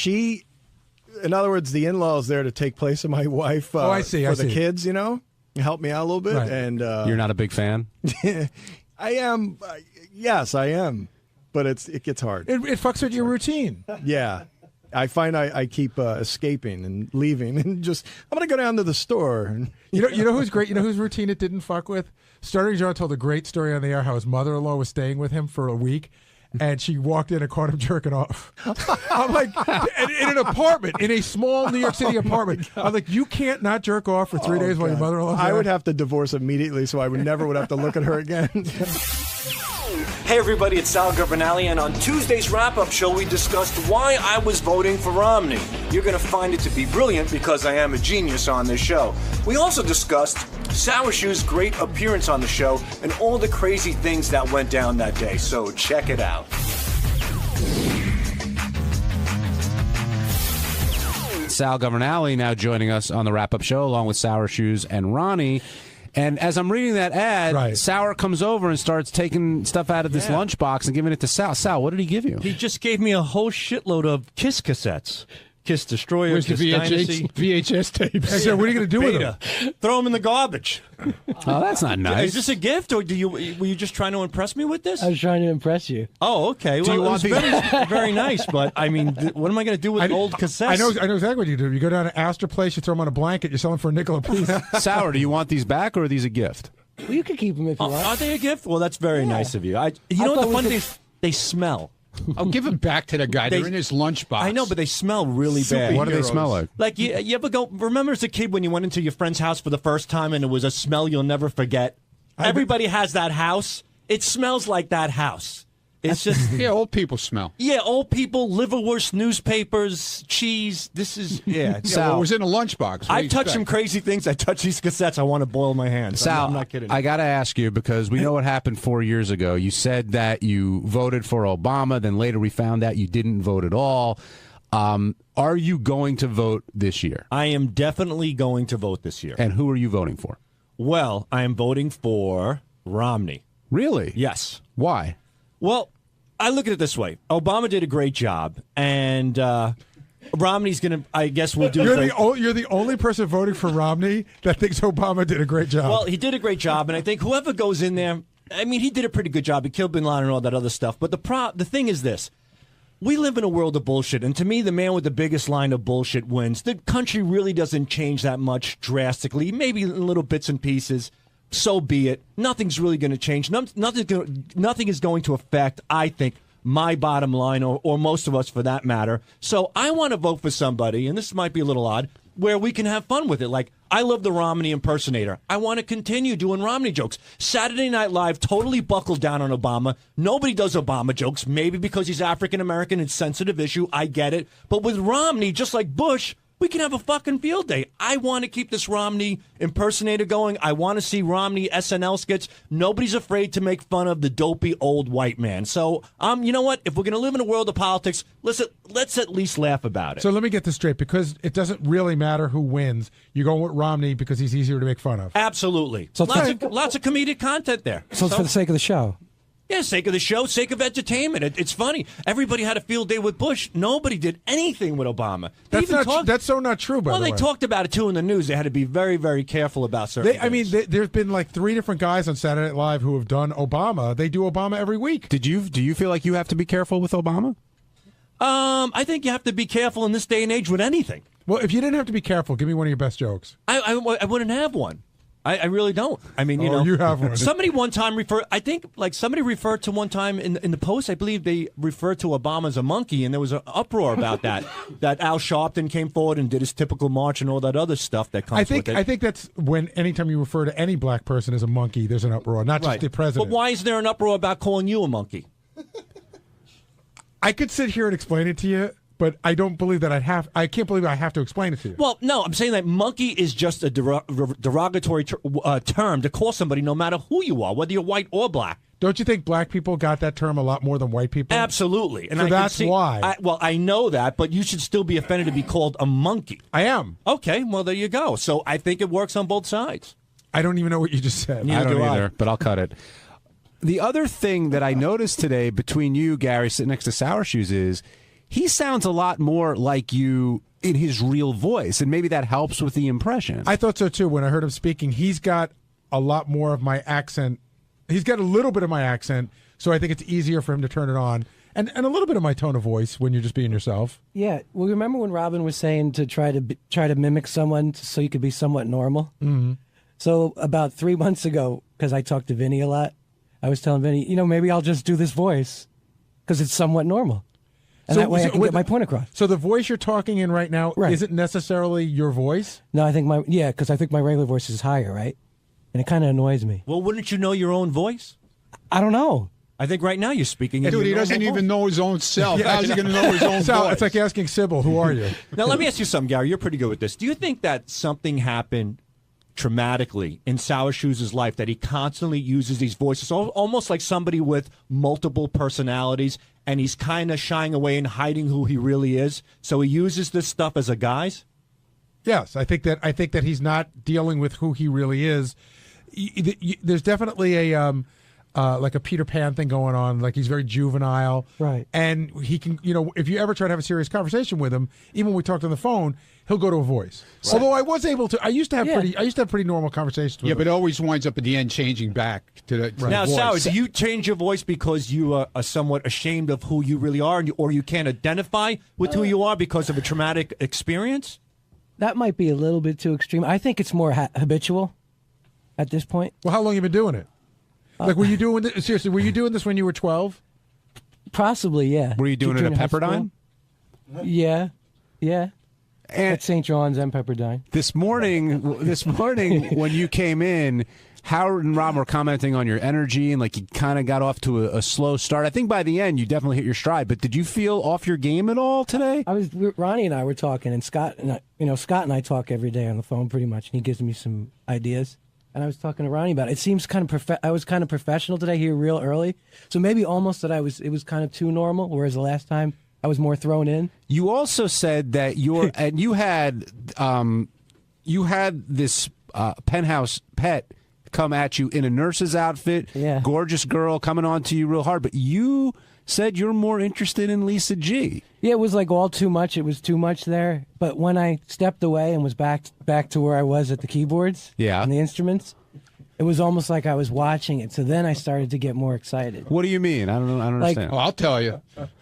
in other words, the in-law is there to take place of my wife. I see. For the kids, help me out a little bit. Right. And you're not a big fan? I am. Yes, I am. But it gets hard. It fucks with your routine. Yeah. I find I keep escaping and leaving and I'm going to go down to the store. You know who's great? You know whose routine it didn't fuck with? Starting John told a great story on the air how his mother-in-law was staying with him for a week, and she walked in and caught him jerking off. I'm like, in an apartment, in a small New York City apartment. I'm like, you can't not jerk off for 3 days while your mother-in-law's there? I would have to divorce immediately, so I would never have to look at her again. Hey everybody, it's Sal Governale, and on Tuesday's wrap-up show we discussed why I was voting for Romney. You're going to find it to be brilliant because I am a genius on this show. We also discussed Sour Shoe's great appearance on the show and all the crazy things that went down that day, so check it out. Sal Governale now joining us on the wrap-up show along with Sour Shoes and Ronnie. And as I'm reading that ad, Sour comes over and starts taking stuff out of this lunchbox and giving it to Sal. Sal, what did he give you? He just gave me a whole shitload of Kiss cassettes. Kiss Destroyer, Where's Kiss the Dynasty. VHS tapes? I said, what are you going to do with them? Throw them in the garbage. Oh, that's not nice. Is this a gift, or were you just trying to impress me with this? I was trying to impress you. Oh, okay. Do you Well, want it was very nice, but I mean, what am I going to do with old cassettes? I know exactly what you do. You go down to Astor Place, you throw them on a blanket, you sell them for $0.05 a piece. Sour, do you want these back, or are these a gift? Well, you can keep them if you want. Are they a gift? Well, that's very nice of you. You know what the fun thing is? They smell. I'll give them back to the guy. They're in his lunchbox. I know, but they smell really bad. What do they smell like? Like, you ever go, remember as a kid when you went into your friend's house for the first time and it was a smell you'll never forget? Everybody has that house. It smells like that house. It's just... Yeah, old people smell. Yeah, old people, liverwurst, newspapers, cheese. This is... Yeah. Sal, it was in a lunchbox. I touch some crazy things. I touch these cassettes. I want to boil my hands. Sal, I'm not kidding. I got to ask you, because we know what happened 4 years ago. You said that you voted for Obama, then later we found out you didn't vote at all. Are you going to vote this year? I am definitely going to vote this year. And who are you voting for? Well, I am voting for Romney. Really? Yes. Why? Well, I look at it this way. Obama did a great job, and Romney's going to, I guess, will do You're the only person voting for Romney that thinks Obama did a great job. Well, he did a great job, and I think whoever goes in there, I mean, he did a pretty good job. He killed Bin Laden and all that other stuff. But the thing is this. We live in a world of bullshit, and to me, the man with the biggest line of bullshit wins. The country really doesn't change that much drastically, maybe in little bits and pieces. So be it. Nothing's really going to change. Nothing is going to affect, I think, my bottom line, or most of us for that matter. So I want to vote for somebody, and this might be a little odd, where we can have fun with it. Like, I love the Romney impersonator. I want to continue doing Romney jokes. Saturday Night Live totally buckled down on Obama. Nobody does Obama jokes, maybe because he's African-American and sensitive issue. I get it. But with Romney, just like Bush, we can have a fucking field day. I want to keep this Romney impersonator going. I want to see Romney SNL skits. Nobody's afraid to make fun of the dopey old white man. So, you know what? If we're going to live in a world of politics, let's at least laugh about it. So let me get this straight, because it doesn't really matter who wins. You're going with Romney because he's easier to make fun of. Absolutely. So lots of comedic content there. So it's for the sake of the show. Yeah, sake of the show, sake of entertainment. It's funny. Everybody had a field day with Bush. Nobody did anything with Obama. That's so not true, by the way. Well, they talked about it, too, in the news. They had to be very, very careful about certain things. There's been like 3 different guys on Saturday Night Live who have done Obama. They do Obama every week. Do you feel like you have to be careful with Obama? I think you have to be careful in this day and age with anything. Well, if you didn't have to be careful, give me one of your best jokes. I wouldn't have one. I really don't. I mean, you have one. Somebody one time somebody referred to one time in the Post, I believe they referred to Obama as a monkey, and there was an uproar about that. That Al Sharpton came forward and did his typical march and all that other stuff that comes with it. I think that's when anytime you refer to any black person as a monkey, there's an uproar, not just the president. But why is there an uproar about calling you a monkey? I could sit here and explain it to you, but I don't believe that I can't believe I have to explain it to you. Well, no, I'm saying that monkey is just a derogatory term to call somebody no matter who you are, whether you're white or black. Don't you think black people got that term a lot more than white people? Absolutely. And so that's why. I know that, but you should still be offended to be called a monkey. I am. Okay, well, there you go. So I think it works on both sides. I don't even know what you just said. I don't either, but I'll cut it. The other thing that I noticed today between you, Gary, sitting next to Sour Shoes is he sounds a lot more like you in his real voice, and maybe that helps with the impression. I thought so, too. When I heard him speaking, he's got a lot more of my accent. He's got a little bit of my accent, so I think it's easier for him to turn it on. And a little bit of my tone of voice when you're just being yourself. Yeah. Well, remember when Robin was saying to try to mimic someone so you could be somewhat normal? Mm-hmm. So about 3 months ago, because I talked to Vinny a lot, I was telling Vinny, maybe I'll just do this voice because it's somewhat normal. And that way I can get my point across. So the voice you're talking in right now isn't necessarily your voice? No, I think because I think my regular voice is higher, right? And it kind of annoys me. Well, wouldn't you know your own voice? I don't know. I think right now you're speaking. Dude, he doesn't even know his own self. How's he going to know his own voice? It's like asking Sybil, who are you? Now, let me ask you something, Gary. You're pretty good with this. Do you think that something happened traumatically in Sour Shoes' life that he constantly uses these voices, almost like somebody with multiple personalities, and he's kind of shying away and hiding who he really is? So he uses this stuff as a guise? Yes, I think that he's not dealing with who he really is. There's definitely a like a Peter Pan thing going on. Like he's very juvenile, right? And he can, if you ever try to have a serious conversation with him, even when we talked on the phone, he'll go to a voice. Right. Although I was able to, I used to have pretty normal conversations with him. But it always winds up at the end changing back to the Now, voice. Sour, do you change your voice because you are somewhat ashamed of who you really are, or you can't identify with who you are because of a traumatic experience? That might be a little bit too extreme. I think it's more habitual at this point. Well, how long have you been doing it? Like, were you doing this, seriously? Were you doing this when you were 12? Possibly, yeah. Were you doing it at Pepperdine? Yeah. At St. John's and Pepperdine. This morning when you came in, Howard and Rob were commenting on your energy and like you kind of got off to a slow start. I think by the end you definitely hit your stride. But did you feel off your game at all today? Ronnie and I were talking, and Scott and I talk every day on the phone pretty much, and he gives me some ideas. And I was talking to Ronnie about it. It seems kind of I was kind of professional today here real early, so maybe almost that it was kind of too normal. Whereas the last time I was more thrown in. You also said that you had this penthouse pet come at you in a nurse's outfit, gorgeous girl coming on to you real hard, but you said you're more interested in Lisa G. Yeah, it was like all too much. It was too much there. But when I stepped away and was back to where I was at the keyboards and the instruments, it was almost like I was watching it. So then I started to get more excited. What do you mean? I don't understand. I'll tell you.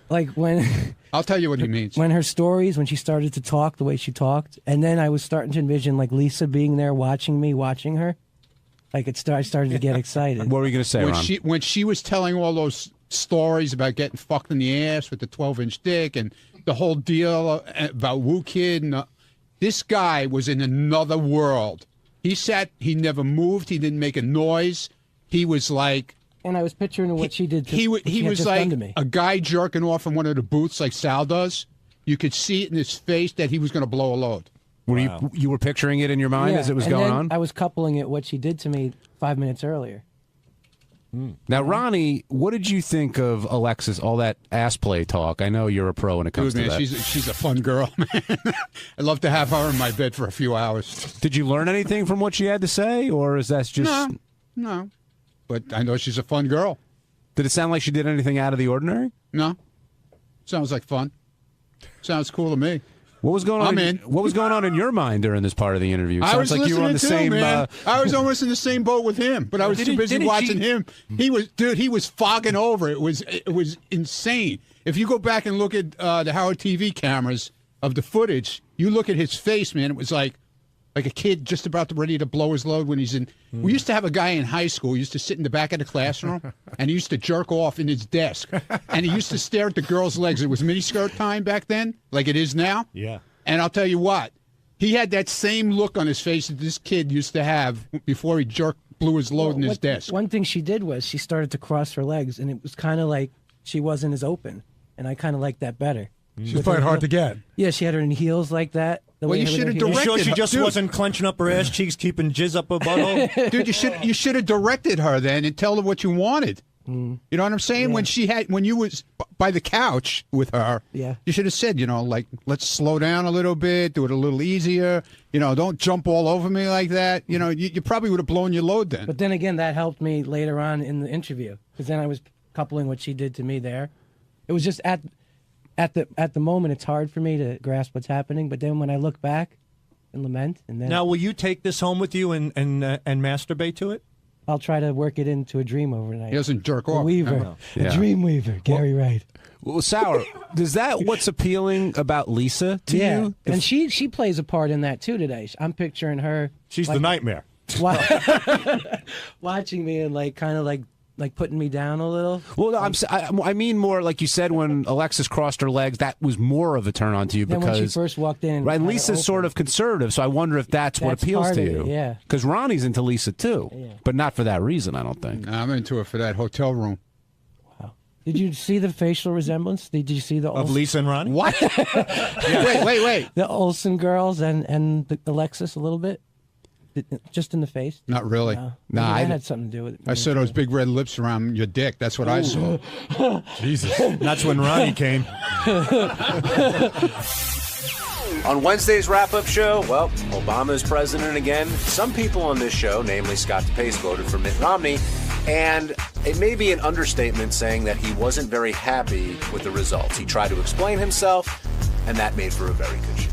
Like when... I'll tell you what he means. When her stories, when she started to talk the way she talked, and then I was starting to envision like Lisa being there watching me, watching her. Like I started to get excited. What were you going to say, Ron? When she was telling all those stories about getting fucked in the ass with the 12-inch dick and the whole deal about Woo Kid, and this guy was in another world. He never moved. He didn't make a noise. He was like... And I was picturing what she did to He was like to me. A guy jerking off in one of the booths like Sal does. You could see it in his face that he was going to blow a load. You were picturing it in your mind as it was going on? I was coupling it what she did to me 5 minutes earlier. Now, Ronnie, what did you think of Alexis, all that ass play talk? I know you're a pro when it comes to that. She's a fun girl, man. I'd love to have her in my bed for a few hours. Did you learn anything from what she had to say, or is that just... No. But I know she's a fun girl. Did it sound like she did anything out of the ordinary? No. Sounds like fun. Sounds cool to me. What was going on? What was going on in your mind during this part of the interview? It sounds like you were on the same. Man. I was almost in the same boat with him, but I was too busy watching him. He was fogging over. It was insane. If you go back and look at the Howard TV cameras of the footage, you look at his face, man. It was like a kid just about ready to blow his load when he's in. We used to have a guy in high school who used to sit in the back of the classroom, and he used to jerk off in his desk. And he used to stare at the girls' legs. It was miniskirt time back then, like it is now. Yeah. And I'll tell you what, he had that same look on his face that this kid used to have before he blew his load in his desk. One thing she did was she started to cross her legs, and it was kind of like she wasn't as open. And I kind of liked that better. She's quite hard to get. Yeah, she had her in heels like that. Well, you should have directed her. You sure she just wasn't clenching up her ass cheeks, keeping jizz up her butthole? Dude, you should have directed her then and tell her what you wanted. You know what I'm saying? Yeah. When you was by the couch with her, you should have said, like, let's slow down a little bit, do it a little easier. Don't jump all over me like that. You probably would have blown your load then. But then again, that helped me later on in the interview, because then I was coupling what she did to me there. It was just at the moment, it's hard for me to grasp what's happening. But then when I look back and lament, and then now, will you take this home with you and masturbate to it? I'll try to work it into a dream overnight. He doesn't jerk off. Weaver, a dream weaver, Gary Wright. Well, Sour, is that what's appealing about Lisa to you? And she plays a part in that too today. I'm picturing her. She's the nightmare. Watching me and kind of putting me down a little. Well, I mean more like you said when Alexis crossed her legs. That was more of a turn on to you because when she first walked in. Right, Lisa's sort of conservative, so I wonder if that's what appeals to you. Yeah, because Ronnie's into Lisa too, but not for that reason. I don't think. I'm into it for that hotel room. Wow! Did you see the facial resemblance? Did you see the of Lisa and Ronnie? What? Wait! The Olsen girls and the Alexis a little bit. Just in the face? Not really. No, I had something to do with it. I saw those big red lips around your dick. That's what I saw. Jesus. That's when Ronnie came. On Wednesday's wrap-up show, well, Obama is president again. Some people on this show, namely Scott DePace, voted for Mitt Romney. And it may be an understatement saying that he wasn't very happy with the results. He tried to explain himself, and that made for a very good show.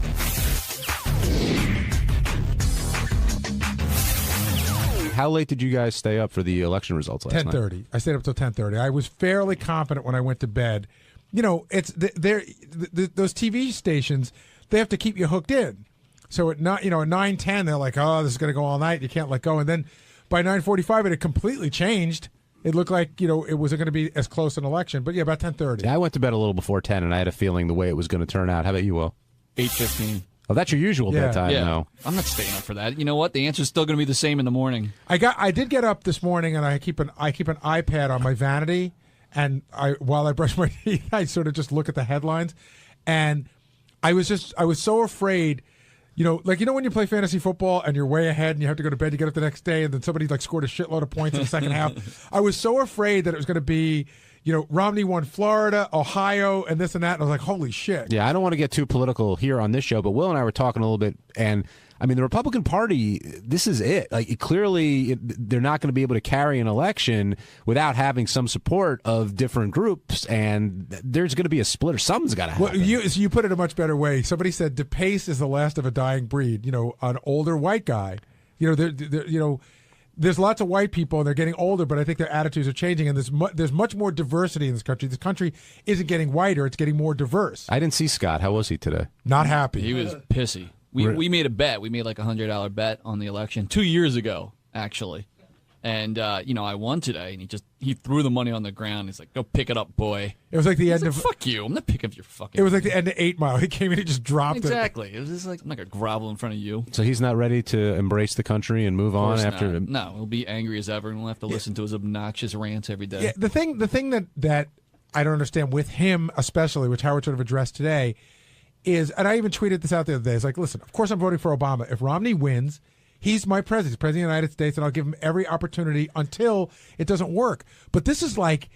How late did you guys stay up for the election results last night? 10:30. I stayed up till 10:30. I was fairly confident when I went to bed. It's those TV stations. They have to keep you hooked in. So at 9:10, they're like, "Oh, this is going to go all night. You can't let go." And then by 9:45, it had completely changed. It looked like it wasn't going to be as close an election. But yeah, about 10:30. Yeah, I went to bed a little before 10, and I had a feeling the way it was going to turn out. How about you, Will? 8:15. Oh, that's your usual bedtime, though. I'm not staying up for that. You know what? The answer's still going to be the same in the morning. I did get up this morning, and I keep an iPad on my vanity, and while I brush my teeth, I sort of just look at the headlines, and I was so afraid. When you play fantasy football and you're way ahead and you have to go to bed, you get up the next day, and then somebody scored a shitload of points in the second half. I was so afraid that it was going to be, Romney won Florida, Ohio, and this and that. And I was like, holy shit. Yeah, I don't want to get too political here on this show, but Will and I were talking a little bit, and I mean, the Republican Party, this is it. Clearly, they're not going to be able to carry an election without having some support of different groups, and there's going to be a split, or something's got to happen. Well, you put it a much better way. Somebody said DePace is the last of a dying breed. An older white guy. There's lots of white people, and they're getting older, but I think their attitudes are changing, and there's much more diversity in this country. This country isn't getting whiter; it's getting more diverse. I didn't see Scott. How was he today? Not happy. He was pissy. We made a bet. We made like $100 bet on the election 2 years ago, actually. And, I won today, and he threw the money on the ground. He's like, go pick it up, boy. It was like the end of... Fuck you. I'm not picking up your fucking... It was like the end of 8 Mile. He came in and just dropped it. Exactly. It was just like, I'm not going to grovel in front of you. So he's not ready to embrace the country and move on after... No, he'll be angry as ever, and we'll have to listen to his obnoxious rants every day. Yeah, the thing that I don't understand with him especially, which Howard sort of addressed today, is, and I even tweeted this out the other day, it's like, listen, of course I'm voting for Obama. If Romney wins, he's my president. He's president of the United States, and I'll give him every opportunity until it doesn't work. But this is like,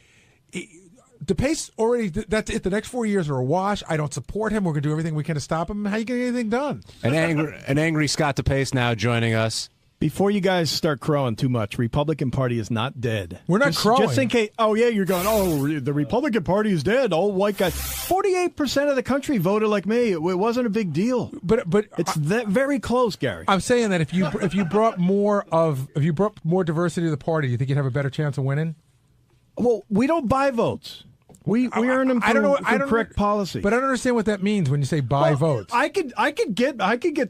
DePace already, that's it. The next 4 years are a wash. I don't support him. We're going to do everything we can to stop him. How are you going to get anything done? An angry Scott DePace now joining us. Before you guys start crowing too much, Republican Party is not dead. We're not crowing. Just in case. Oh, yeah, you're going, the Republican Party is dead. All white guys. 48% of the country voted like me. It wasn't a big deal. But it's very close, Gary. I'm saying that if you brought more diversity to the party, you think you'd have a better chance of winning? Well, we don't buy votes. We earn them through correct policy. But I don't understand what that means when you say buy votes. I could get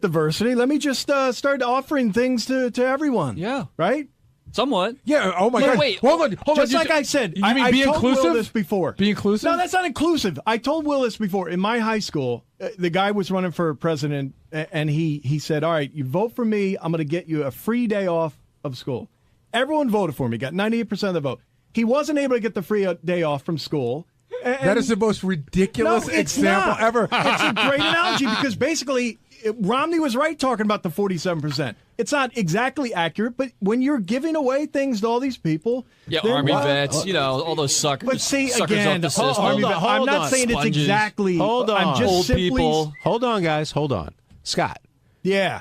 diversity. Let me just start offering things to everyone. Yeah. Right? Somewhat. Yeah. Oh my God. Wait. Hold on. Just like I said. You mean I be told inclusive? Will this before. Be inclusive? No, that's not inclusive. I told Will this before. In my high school, the guy was running for president, and he said, all right, you vote for me, I'm going to get you a free day off of school. Everyone voted for me. Got 98% of the vote. He wasn't able to get the free day off from school. That is the most ridiculous example ever. It's a great analogy because basically Romney was right talking about the 47%. It's not exactly accurate, but when you're giving away things to all these people... Yeah, Army vets, all those suckers. But see, suckers again, off the system. I'm not saying Sponges. it's exactly... Hold on. I'm just Old simply, people. Hold on, guys. Hold on. Scott. Yeah.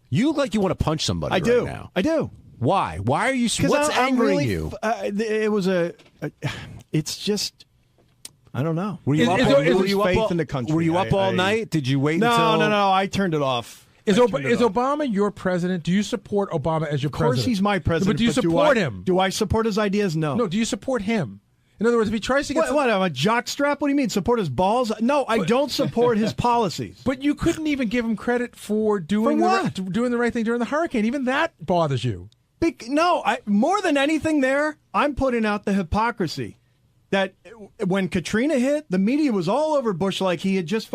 You look like you want to punch somebody right now. I do. Why? Why are you... What's angering you? It was it's just... I don't know. Were you in the country? Were you up all night? Did you wait until... No. I turned it off. Is Obama your president? Do you support Obama as your president? Of course he's my president. But do you support him? Do I support his ideas? No. No, do you support him? In other words, if he tries to get... What, I'm a jockstrap? What do you mean, support his balls? No, I don't support his policies. But you couldn't even give him credit for doing the right thing during the hurricane. Even that bothers you. More than anything there, I'm putting out the hypocrisy. That when Katrina hit, the media was all over Bush like he had just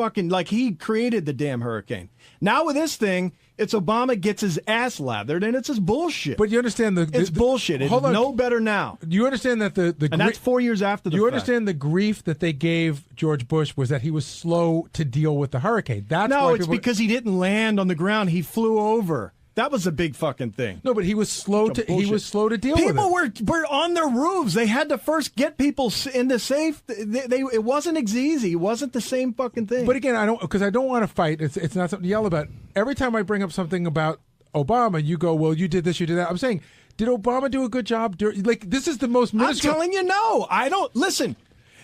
he created the damn hurricane. Now with this thing, it's Obama gets his ass lathered, and it's just bullshit. But you understand it's bullshit. It's no better now. Do you understand that and that's 4 years after the fact. You understand the grief that they gave George Bush was that he was slow to deal with the hurricane. It's because he didn't land on the the he flew over. That was a big fucking thing. No, but he was slow to deal with it. People were on their roofs. They had to first get people into safe. It wasn't easy. It wasn't the same fucking thing. But again, I don't want to fight. It's not something to yell about. Every time I bring up something about Obama, you go, well, you did this, you did that. I'm saying, did Obama do a good job? This is the most minuscule. I'm telling you, no. I don't. Listen.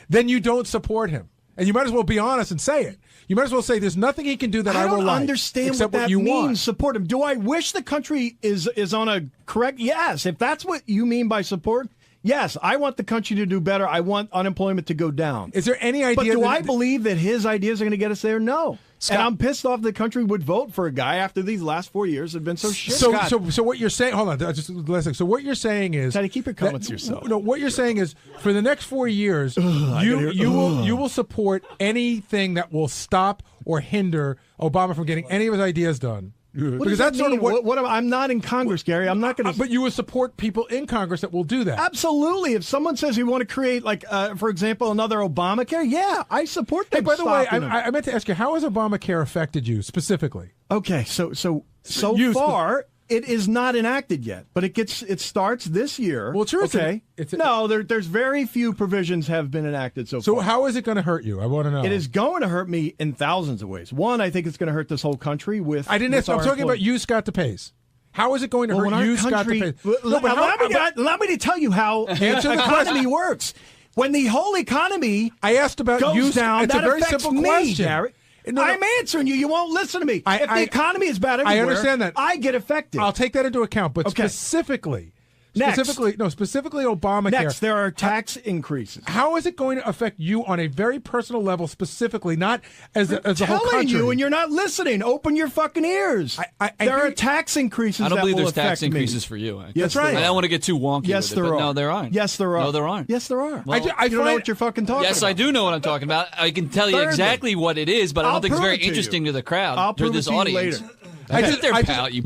Then you don't support him. And you might as well be honest and say it. You might as well say there's nothing he can do that I will like. I don't understand what that means, support him. Do I wish the country is on a correct... Yes, if that's what you mean by support, yes, I want the country to do better. I want unemployment to go down. Is there any idea... But do I believe that his ideas are going to get us there? No. And I'm pissed off the country would vote for a guy after these last 4 years have been so shit. So what you're saying? Hold on, just last thing. So what you're saying is, Try to keep your comments to yourself. No, what you're saying is, for the next 4 years, you will support anything that will stop or hinder Obama from getting any of his ideas done. Because that's sort of what I'm not in Congress, Gary. I'm not going to. But you will support people in Congress that will do that. Absolutely. If someone says we want to create, like, for example, another Obamacare, yeah, I support them. Hey, by the way, stopping them. I meant to ask you, how has Obamacare affected you specifically? Okay, so far it is not enacted yet, but it starts this year. Well, sure. Okay. There's very few provisions have been enacted so far. So how is it going to hurt you? I want to know. It is going to hurt me in thousands of ways. One, I think it's going to hurt this whole country with. I didn't ask. I'm talking about you, Scott DePace. How is it going to hurt you, Scott DePace? Allow me to tell you how the economy works. When the whole economy I asked about goes you, down, it's that a very affects simple me, question. Gary. No. I'm answering you. You won't listen to me. If the economy is bad everywhere, I understand that. I get affected. I'll take that into account, but specifically Obamacare. Next, there are tax increases. How is it going to affect you on a very personal level, specifically, not as the whole country? Telling you, and you're not listening. Open your fucking ears. There are tax increases. I don't believe there's tax me. increases for you. Yes, that's right. I don't want to get too wonky. Yes, with it, there but are. No, there aren't. Yes, there are. No, there aren't. Yes, there are. Well, you don't know what you're fucking talking about. Yes, I do know what I'm talking about. I can tell you exactly what it is, but I don't think it's very interesting to the crowd. I'll prove this it to you audience. later. You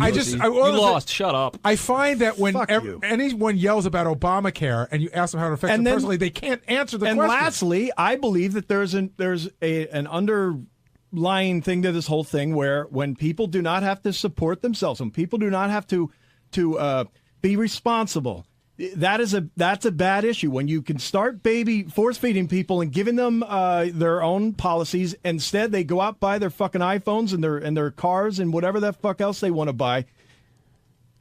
lost. Shut up. I find that when anyone yells about Obamacare and you ask them how it affects them personally, they can't answer the question. And lastly, I believe that there's an underlying thing to this whole thing where when people do not have to support themselves, when people do not have to be responsible, that's a bad issue. When you can start force feeding people and giving them their own policies, instead they go out buy their fucking iPhones and their cars and whatever the fuck else they want to buy.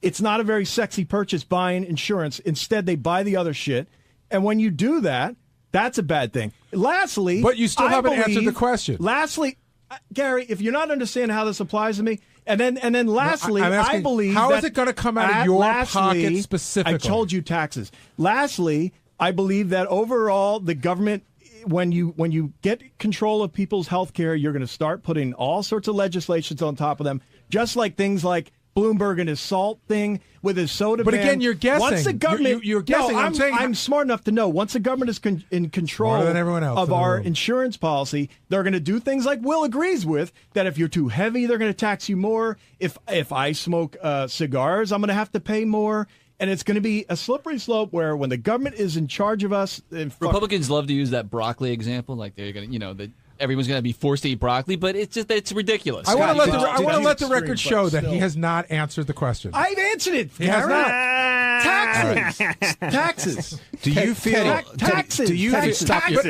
It's not a very sexy purchase buying insurance. Instead, they buy the other shit. And when you do that, that's a bad thing. Lastly, but you still haven't answered the question. Lastly, Gary, if you're not understanding how this applies to me, and then lastly, I'm asking, I believe how that is it going to come out of your pocket specifically? I told you taxes. Lastly, I believe that overall the government, when you get control of people's health care, you're going to start putting all sorts of legislations on top of them, just like things like Bloomberg and his salt thing with his soda ban. But again, you're guessing. Once the government, you're guessing. No, I'm saying I'm smart enough to know. Once the government is in control than everyone else of our insurance policy, they're going to do things like Will agrees with. That if you're too heavy, they're going to tax you more. If I smoke cigars, I'm going to have to pay more. And it's going to be a slippery slope where when the government is in charge of us, Republicans love to use that broccoli example, like they're going to, everyone's going to be forced to eat broccoli, but it's ridiculous. I want to let the record show that he has not answered the question. I've answered it. He has not. Taxes. Do you feel taxes?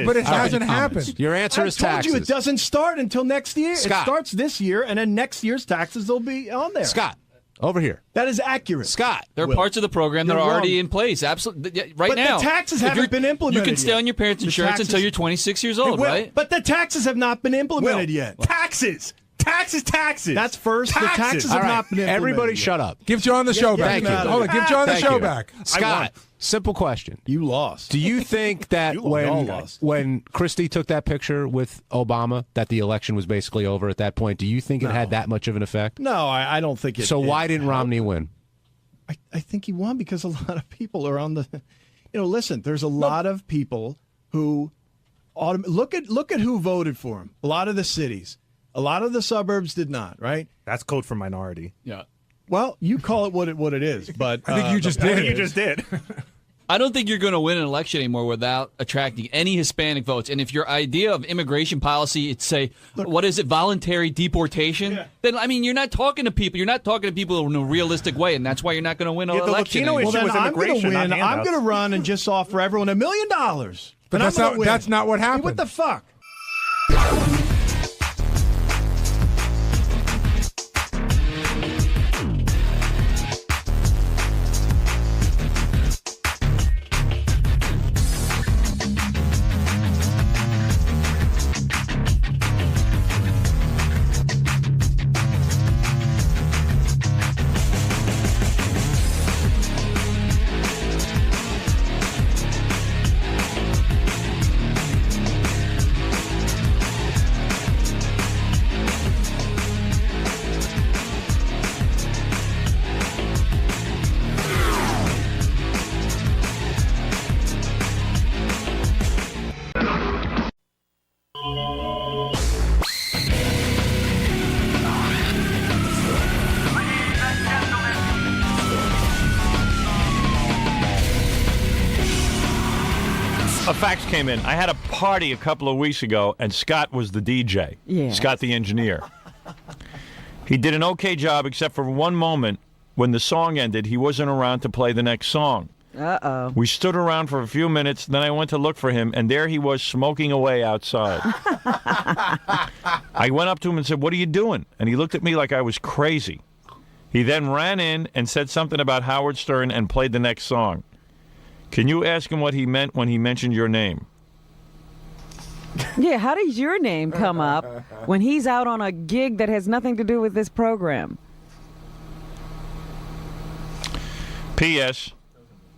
But it hasn't happened. Your answer is taxes. I told you it doesn't start until next year. Scott. It starts this year, and then next year's taxes will be on there. Scott, over here. That is accurate. Scott. There are parts of the program that are already in place. Absolutely. Right now. But the taxes haven't been implemented You can stay yet. on your parents' insurance until you're 26 years old, right? But the taxes have not been implemented yet. Taxes. That's first. The taxes have not been implemented. Everybody yet. shut up. Give John the show back. Hold on. Give John the show back. Scott, simple question. You lost. Do you think that when Christie took that picture with Obama, that the election was basically over at that point? Do you think it had that much of an effect? No, I don't think it. So why didn't Romney win? I think he won because a lot of people are on the. Listen. There's a lot of people who look at who voted for him. A lot of the cities. A lot of the suburbs did not, right? That's code for minority. Yeah. Well, you call it what it is, but I think you just did. I don't think you're going to win an election anymore without attracting any Hispanic votes. And if your idea of immigration policy is, say, what is it, voluntary deportation? Then, you're not talking to people. You're not talking to people in a realistic way, and that's why you're not going to win an election. Well, then I'm going to win. I'm going to run and just offer everyone $1 million. But that's not what happened. What the fuck? fax came in. I had a party a couple of weeks ago, and Scott was the DJ. Yeah. Scott, the engineer. He did an okay job, except for one moment when the song ended. He wasn't around to play the next song. Uh-oh. We stood around for a few minutes. Then I went to look for him, and there he was smoking away outside. I went up to him and said, "What are you doing?" And he looked at me like I was crazy. He then ran in and said something about Howard Stern and played the next song. Can you ask him what he meant when he mentioned your name? Yeah, how does your name come up when he's out on a gig that has nothing to do with this program? P.S.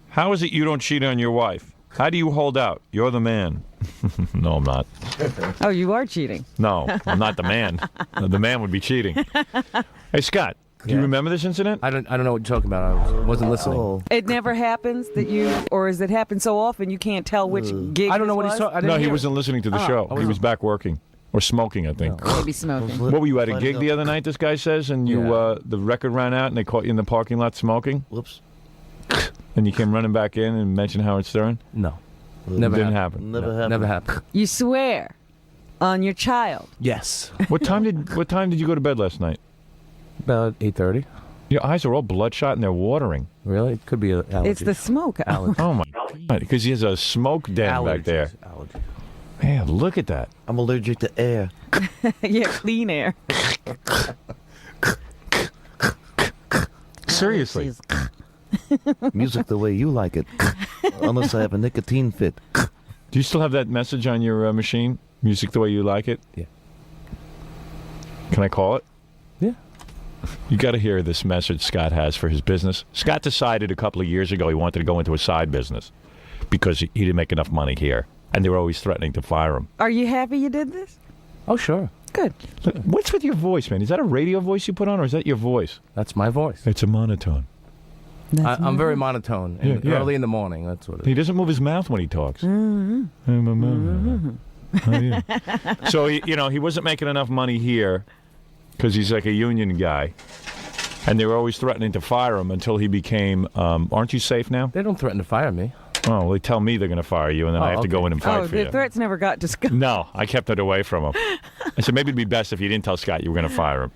How is it you don't cheat on your wife? How do you hold out? You're the man. No, I'm not. Oh, you are cheating. No, I'm not the man. The man would be cheating. Hey, Scott, do you remember this incident? I don't know what you're talking about. I wasn't listening. It never happens that you, or does it happen so often you can't tell which gig? I don't know this what he's was? talking. No, he wasn't listening to the show. Oh. He was back working. Or smoking, I think. Maybe smoking. What were you at a gig the other night, this guy says, and you the record ran out and they caught you in the parking lot smoking? Whoops. And you came running back in and mentioned Howard Stern? No. Never didn't happen. Never happened. You swear on your child. Yes. What time did you go to bed last night? About 8:30. Your eyes are all bloodshot and they're watering. Really? It could be an allergy. It's the smoke. Oh my God! Because he has a smoke den back there. Allergy. Man, look at that. I'm allergic to air. Yeah, clean air. Seriously. Music the way you like it. Unless I have a nicotine fit. Do you still have that message on your machine? Music the way you like it? Yeah. Can I call it? Yeah. You got to hear this message Scott has for his business. Scott decided a couple of years ago he wanted to go into a side business because he didn't make enough money here. And they were always threatening to fire him. Are you happy you did this? Oh, sure. Good. Look, what's with your voice, man? Is that a radio voice you put on, or is that your voice? That's my voice. It's a monotone. I'm very monotone. And early in the morning, that's what it is. He doesn't move his mouth when he talks. Mm-hmm. Oh, yeah. So, he wasn't making enough money here because he's like a union guy. And they were always threatening to fire him until he became, aren't you safe now? They don't threaten to fire me. Oh, well, they tell me they're going to fire you, and then I have to go in and fight for you. The threats never got discussed. No, I kept it away from him. I said maybe it'd be best if you didn't tell Scott you were going to fire him.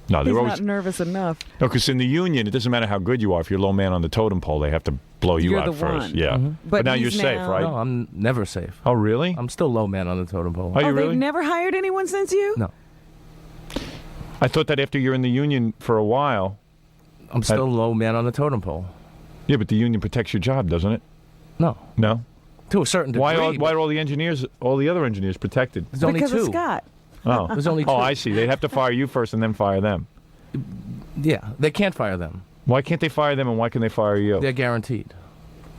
No, they He's were not always nervous enough. no, because in the union, it doesn't matter how good you are. If you're low man on the totem pole, they have to blow you You're out the first. one. Yeah, Mm-hmm. but now you're he's safe, now- right? No, I'm never safe. Oh, really? I'm still low man on the totem pole. Are you They've really? never hired anyone since you? No. I thought that after you're in the union for a while. I'm still low man on the totem pole. Yeah, but the union protects your job, doesn't it? No. No. To a certain degree. Why are all the other engineers protected? There's only Because two. of Scott. Oh, There's only two. Oh, I see. They'd have to fire you first and then fire them. Yeah, they can't fire them. Why can't they fire them and why can they fire you? They're guaranteed.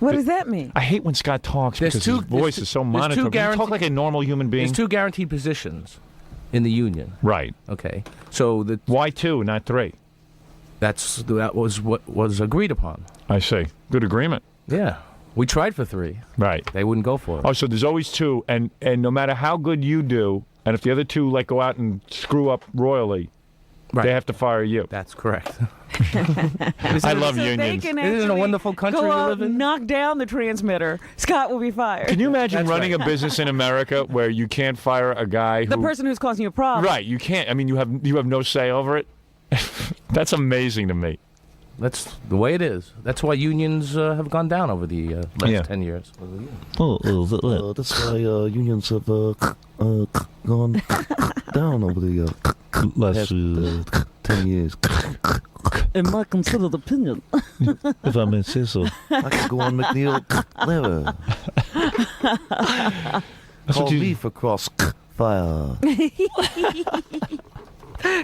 What does that mean? I hate when Scott talks because his voice is so monotone. Can you talk like a normal human being? There's two guaranteed positions in the union. Right. Okay. So why two, not three? That was what was agreed upon. I see. Good agreement. Yeah. We tried for three. Right. They wouldn't go for it. Oh, so there's always two, and no matter how good you do, and if the other two go out and screw up royally, they have to fire you. That's correct. I love unions. Isn't it a wonderful country go we out live in? and knock down the transmitter. Scott will be fired. Can you imagine running a business in America where you can't fire a guy who... The person who's causing you a problem. Right, you can't. I mean, you have no say over it. That's amazing to me. That's the way it is. That's why unions have gone down over the last 10 years. That's why unions have gone down over the last 10 years. In my considered opinion. If I may say so. I could go on McNeil Clever. Call me for crossfire.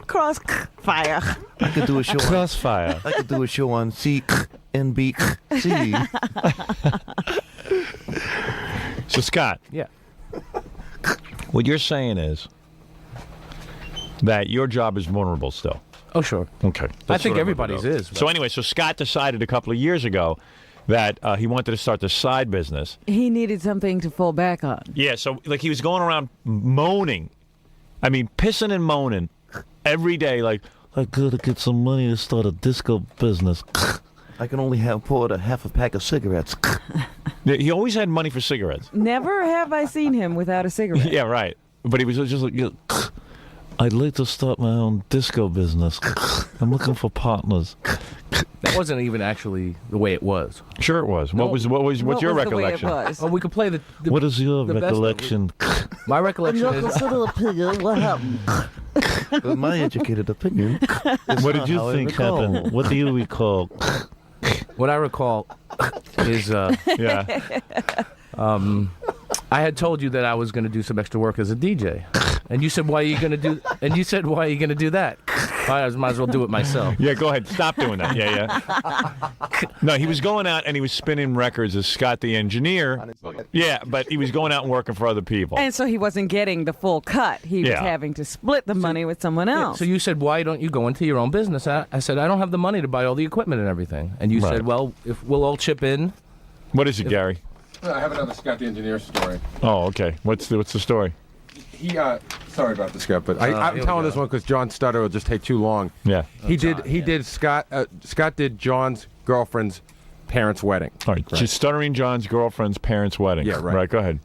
Crossfire. I could do a show Crossfire. I could do a show on CNBC. So, Scott. Yeah. What you're saying is that your job is vulnerable still. Oh, sure. Okay. I think everybody's is. So anyway, so Scott decided a couple of years ago that he wanted to start the side business. He needed something to fall back on. Yeah, so he was going around moaning. I mean, pissing and moaning every day, I gotta get some money to start a disco business. I can only afford a half a pack of cigarettes. Yeah, he always had money for cigarettes. Never have I seen him without a cigarette. Yeah, right. But he was just like, I'd like to start my own disco business. I'm looking for partners. That wasn't even actually the way it was. Sure, it was. What's your recollection? Oh, we could play the what is your the best of it. recollection? My recollection is. What happened? In my educated opinion, What did you think happened? What do you recall? What I recall is, Yeah. I had told you that I was going to do some extra work as a DJ, and you said, "Why are you going to do?" And you said, "Why are you going to do that?" I might as well do it myself. Yeah, go ahead. Stop doing that. Yeah. No, he was going out and he was spinning records as Scott the engineer. Yeah, but he was going out and working for other people. And so he wasn't getting the full cut. He was having to split the money with someone else. So you said, "Why don't you go into your own business?" I said, "I don't have the money to buy all the equipment and everything." And you said, "Well, if we'll all chip in." What is it, Gary? I have another Scott the Engineer story. Oh, okay. What's the story? He sorry about this, Scott, but I'm telling this one because John's stutter will just take too long. Yeah. He did Scott did John's girlfriend's parents' wedding. All right. She's stuttering John's girlfriend's parents' wedding. Yeah, right. Right, go ahead.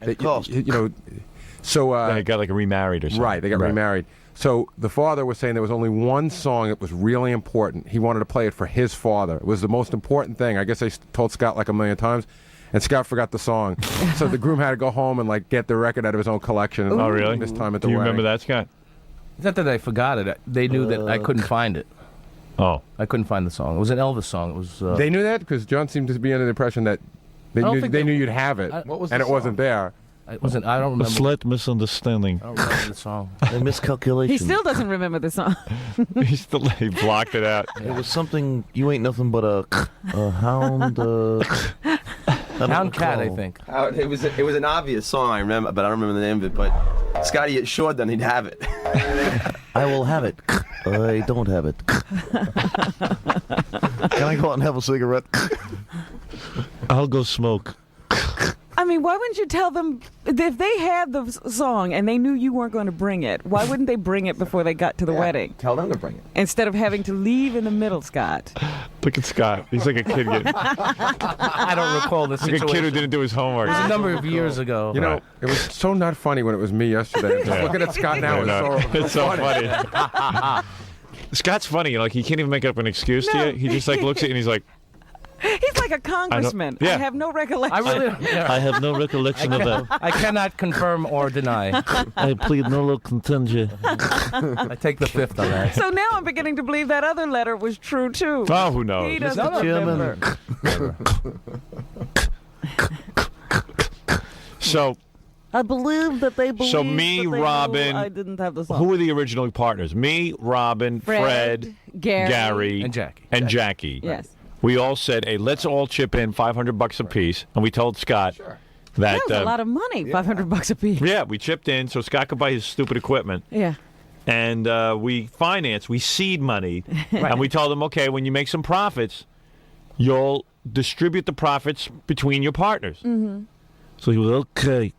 So they got like remarried or something. Right, they got remarried. So the father was saying there was only one song that was really important. He wanted to play it for his father. It was the most important thing. I guess they told Scott like a million times. And Scott forgot the song, so the groom had to go home and like get the record out of his own collection. Oh, really? This time at the Do you wedding. remember that, Scott? It's not that I forgot it. They knew that I couldn't find it. Oh, I couldn't find the song. It was an Elvis song. It was. They knew that because John seemed to be under the impression that they knew you'd have it, and it wasn't there. It wasn't. I don't remember. A slight misunderstanding. I don't remember the song. A miscalculation. He still doesn't remember the song. He blocked it out. It was something. You ain't nothing but a hound. Hound cat, I think. It was an obvious song, I remember, but I don't remember the name of it. But Scotty assured them he'd have it. I will have it. I don't have it. Can I go out and have a cigarette? I'll go smoke. I mean, why wouldn't you tell them if they had the song and they knew you weren't going to bring it? Why wouldn't they bring it before they got to the wedding? Tell them to bring it. Instead of having to leave in the middle, Scott. Look at Scott. He's like a kid. I don't recall this. Like a kid who didn't do his homework. It was a number of years ago. You know, it was so not funny when it was me yesterday. Just looking at Scott now it's so funny. Scott's funny. Like he can't even make up an excuse to you. He just like looks at you and he's like. He's like a congressman. I have no recollection. I have no recollection of that. I cannot confirm or deny. I plead no contendere. I take the fifth on that. So now I'm beginning to believe that other letter was true too. Oh, who knows? He doesn't remember. So. I believe that they believe. So me, that they Robin. I didn't have the song. Who were the original partners? Me, Robin, Fred, Gary, and Jackie. Yes. We all said, "Hey, let's all chip in $500 a piece," and we told Scott that was a lot of money, $500 a piece. Yeah, we chipped in so Scott could buy his stupid equipment. Yeah. And we seed money, and we told him, okay, when you make some profits, you'll distribute the profits between your partners. Mm-hmm. So he was okay.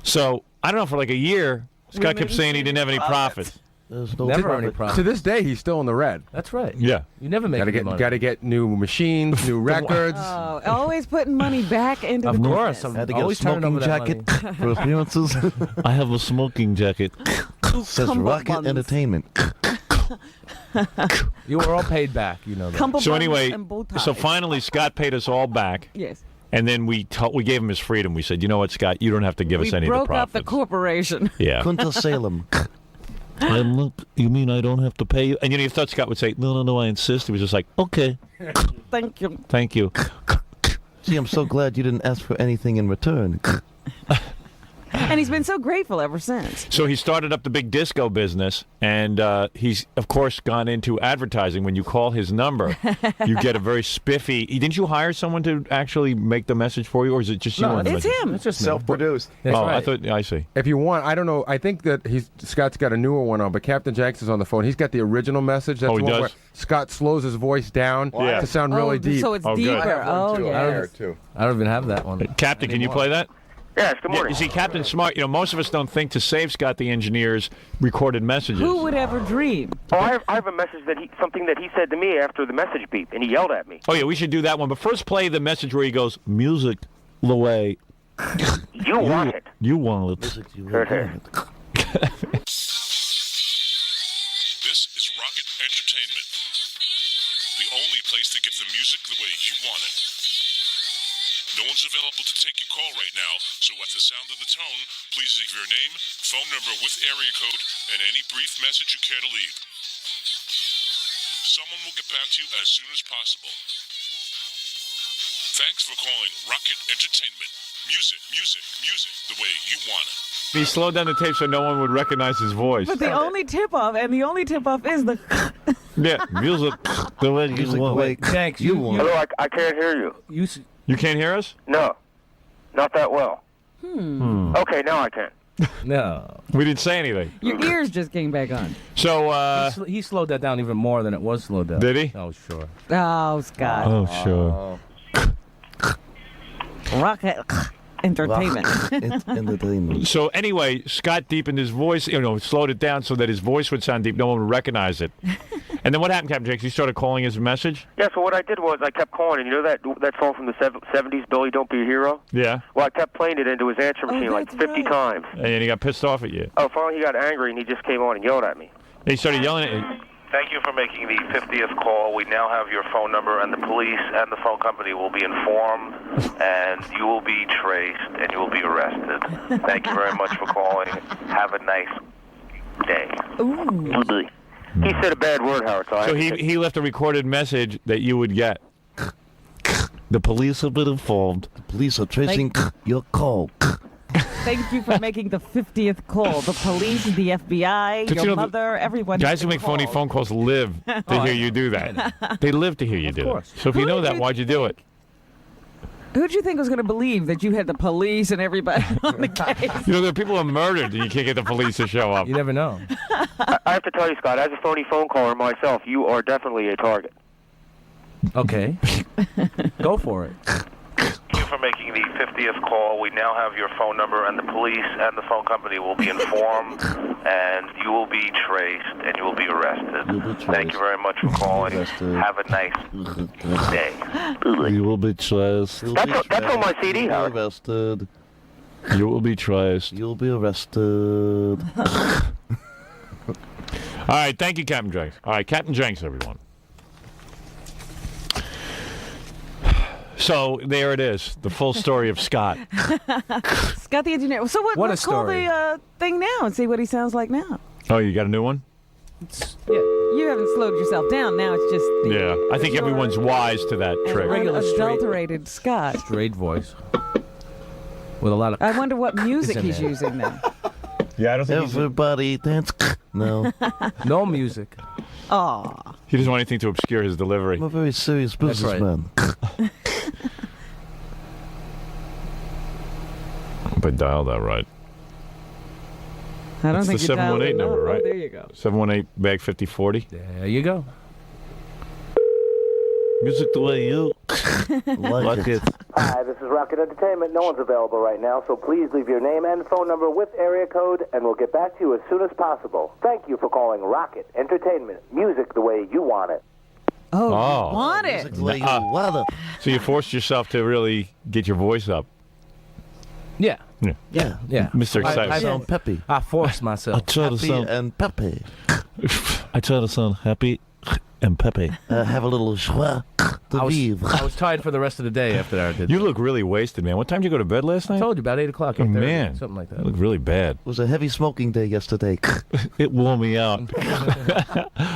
So I don't know, for like a year, Scott kept saying he didn't have any profits. Never any profit. To this day, he's still in the red. That's right. Yeah. You never make any money. Got to get new machines, new records. Oh, always putting money back into the business. I had to get a smoking jacket for appearances. I have a smoking jacket. Says Rocket Entertainment. You were all paid back, you know that. So anyway, so finally Scott paid us all back. Yes. And then we gave him his freedom. We said, you know what, Scott, you don't have to give us any of the broke up profits. the corporation. Yeah. Kunta Salem. You mean I don't have to pay you? And you thought Scott would say, no, I insist. He was just like, okay. Thank you. Thank you. See, I'm so glad you didn't ask for anything in return. And he's been so grateful ever since. So he started up the big disco business, and he's, of course, gone into advertising. When you call his number, you get a very spiffy... Didn't you hire someone to actually make the message for you, or is it just you? No, it's him. It's just self-produced. Right. I see. If you want, I don't know. I think that Scott's got a newer one on, but Captain Jackson's on the phone. He's got the original message. That's he the one does? where Scott slows his voice down to sound really deep. So it's deeper. I have one too. Yeah. Too. I don't even have that one. Captain, can you play that? Yes, good morning. You see, Captain Smart, most of us don't think to save Scott the engineer's recorded messages. Who would ever dream? Oh, I have a message something that he said to me after the message beep, and he yelled at me. Oh, yeah, we should do that one. But first play the message where he goes, music the way you want it. You want it. This is Rocket Entertainment. The only place that gets the music the way you want it. No one's available to take your call right now, so at the sound of the tone, please leave your name, phone number with area code, and any brief message you care to leave. Someone will get back to you as soon as possible. Thanks for calling Rocket Entertainment. Music, music, music, the way you want it. He slowed down the tape so no one would recognize his voice. But the only tip-off is the... Yeah, music the way you want it. Thanks. Hello, I can't hear you. You can't hear us? No, not that well. Okay, now I can. No. We didn't say anything. Your ears just came back on. So, he slowed that down even more than it was slowed down. Did he? Oh, sure. Oh, Scott. Oh, sure. Rocket Entertainment. Entertainment. So anyway, Scott deepened his voice, slowed it down so that his voice would sound deep. No one would recognize it. And then what happened, Captain Jakes? You started calling his message? Yeah, so what I did was I kept calling, and you know that song from the 70s, Billy Don't Be a Hero? Yeah. Well, I kept playing it into his answer machine like 50 times. And then he got pissed off at you. Oh, finally he got angry, and he just came on and yelled at me. He started yelling at you. Thank you for making the 50th call. We now have your phone number, and the police and the phone company will be informed, and you will be traced, and you will be arrested. Thank you very much for calling. Have a nice day. Ooh. He said a bad word, Howard. So he left a recorded message that you would get. The police have been informed. The police are tracing your call. Thank you for making the 50th call. The police, the FBI, your mother, everyone. Guys who make phony phone calls live to hear you do that. They live to hear you do it. So if you know that, why'd you do it? Who'd you think was going to believe that you had the police and everybody on the case? There are people who are murdered and you can't get the police to show up. You never know. I have to tell you, Scott, as a phony phone caller myself, you are definitely a target. Okay. Go for it. Thank you for making the 50th call. We now have your phone number, and the police and the phone company will be informed, and you will be traced, and you will be arrested. Thank you very much for calling. Have a nice day. You will be traced. That's on my CD, Howard. Arrested. You will be traced. You'll be arrested. All right, thank you, Captain Jenks. All right, Captain Jenks, everyone. So there it is, the full story of Scott. Scott the engineer. So let's call the thing now and see what he sounds like now. Oh, you got a new one? Yeah, you haven't slowed yourself down. Now it's just I think everyone's wise to that trick. Regular adulterated Scott. Straight voice with a lot of. I wonder what music he's using now. Yeah, I don't think everybody dance. No, no music. Oh, he doesn't want anything to obscure his delivery. I'm a very serious businessman. I hope I dialed that right. I don't That's think the you dialed 718 it number, up. right? Oh, there you go. 718 bag 5040. There you go. Music the way you like it. Hi, this is Rocket Entertainment. No one's available right now, so please leave your name and phone number with area code, and we'll get back to you as soon as possible. Thank you for calling Rocket Entertainment. Music the way you want it. Oh, you want it. Music the way you want it. So you forced yourself to really get your voice up. Yeah. Yeah. Mr. Excitement. I sound peppy. I forced myself. I try to sound and peppy. I try to sound happy and peppy. Have a little joie de vivre. I was tired for the rest of the day after I did. You look really wasted, man. What time did you go to bed last night? I told you, about 8 o'clock. Oh, man. Something like that. You look really bad. It was a heavy smoking day yesterday. It wore me out.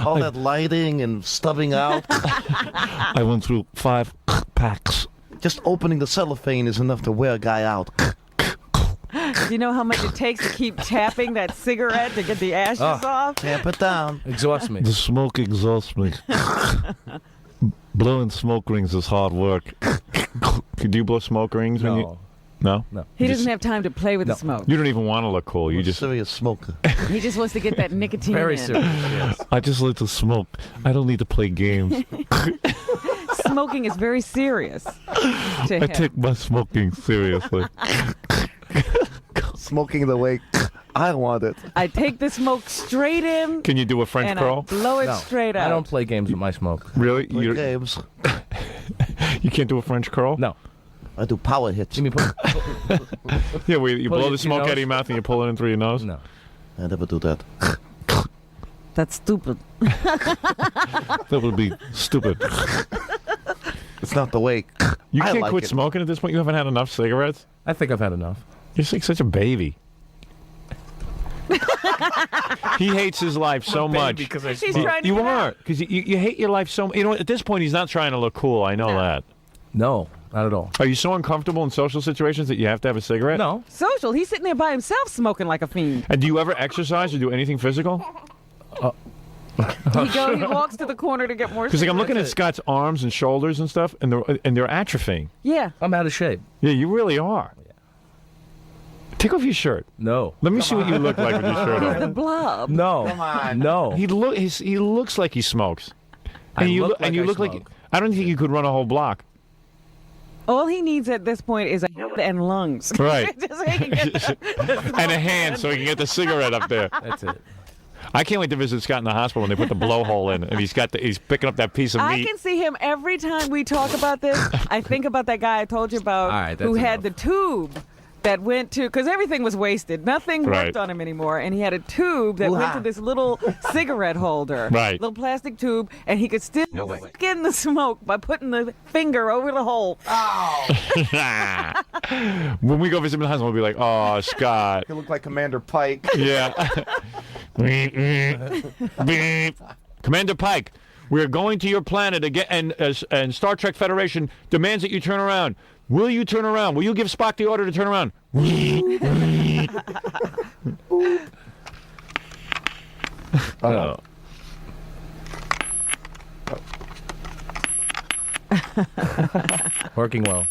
All that lighting and stubbing out. I went through 5 packs. Just opening the cellophane is enough to wear a guy out. Do you know how much it takes to keep tapping that cigarette to get the ashes off? Tamp it down. Exhausts me. The smoke exhausts me. Blowing smoke rings is hard work. Could you blow smoke rings? No. When you... No? No. He doesn't have time to play with the smoke. You don't even want to look cool. You just serious smoker. He just wants to get that nicotine Very in. serious. Yes. I just like to smoke. I don't need to play games. Smoking is very serious to I him. take my smoking seriously. smoking the way I want it. I take the smoke straight in. Can you do a French and curl? I blow it No, straight out. I don't play games with my smoke. Really? Play games. You can't do a French curl? No. I do power hits. You mean put? Yeah, where you Pull blow it the through your smoke out of nose? your mouth and you pull it in through your nose? No. I never do that. That's stupid. That would be stupid. It's not the way. You I can't like quit it. smoking at this point? You haven't had enough cigarettes? I think I've had enough. You're like such a baby. He hates his life so much. Because I He's smoke. trying to You get are. out. Because you hate your life so much. You know, at this point, he's not trying to look cool. I know that. No, not at all. Are you so uncomfortable in social situations that you have to have a cigarette? No. Social. He's sitting there by himself smoking like a fiend. And do you ever exercise or do anything physical? He walks to the corner to get more. Because like I'm looking at cigarettes. Scott's arms and shoulders and stuff, and they're atrophying. Yeah. I'm out of shape. Yeah, you really are. Take off your shirt. No. Let me see what you look like with your shirt The on. blob. No. Come on. No. He looks like he smokes. I And you look like I look like smoke. I don't think you could run a whole block. All he needs at this point is a and lungs. Right. Just so he can get the And a hand so he can get the cigarette up there. That's it. I can't wait to visit Scott in the hospital when they put the blowhole in, and he's picking up that piece of I meat. can see him every time we talk about this. I think about that guy I told you about All right, who that's had the tube that went to, because everything was wasted. Nothing Right. worked on him anymore. And he had a tube that went to this little cigarette holder. Right. Little plastic tube. And he could still skin the smoke by putting the finger over the hole. When we go visit him in the hospital, we'll be like, "Oh, Scott." You look like Commander Pike. Yeah. Beep. Commander Pike, we're going to your planet again, and Star Trek Federation demands that you turn around. Will you turn around? Will you give Spock the order to turn around? Oh. Working well.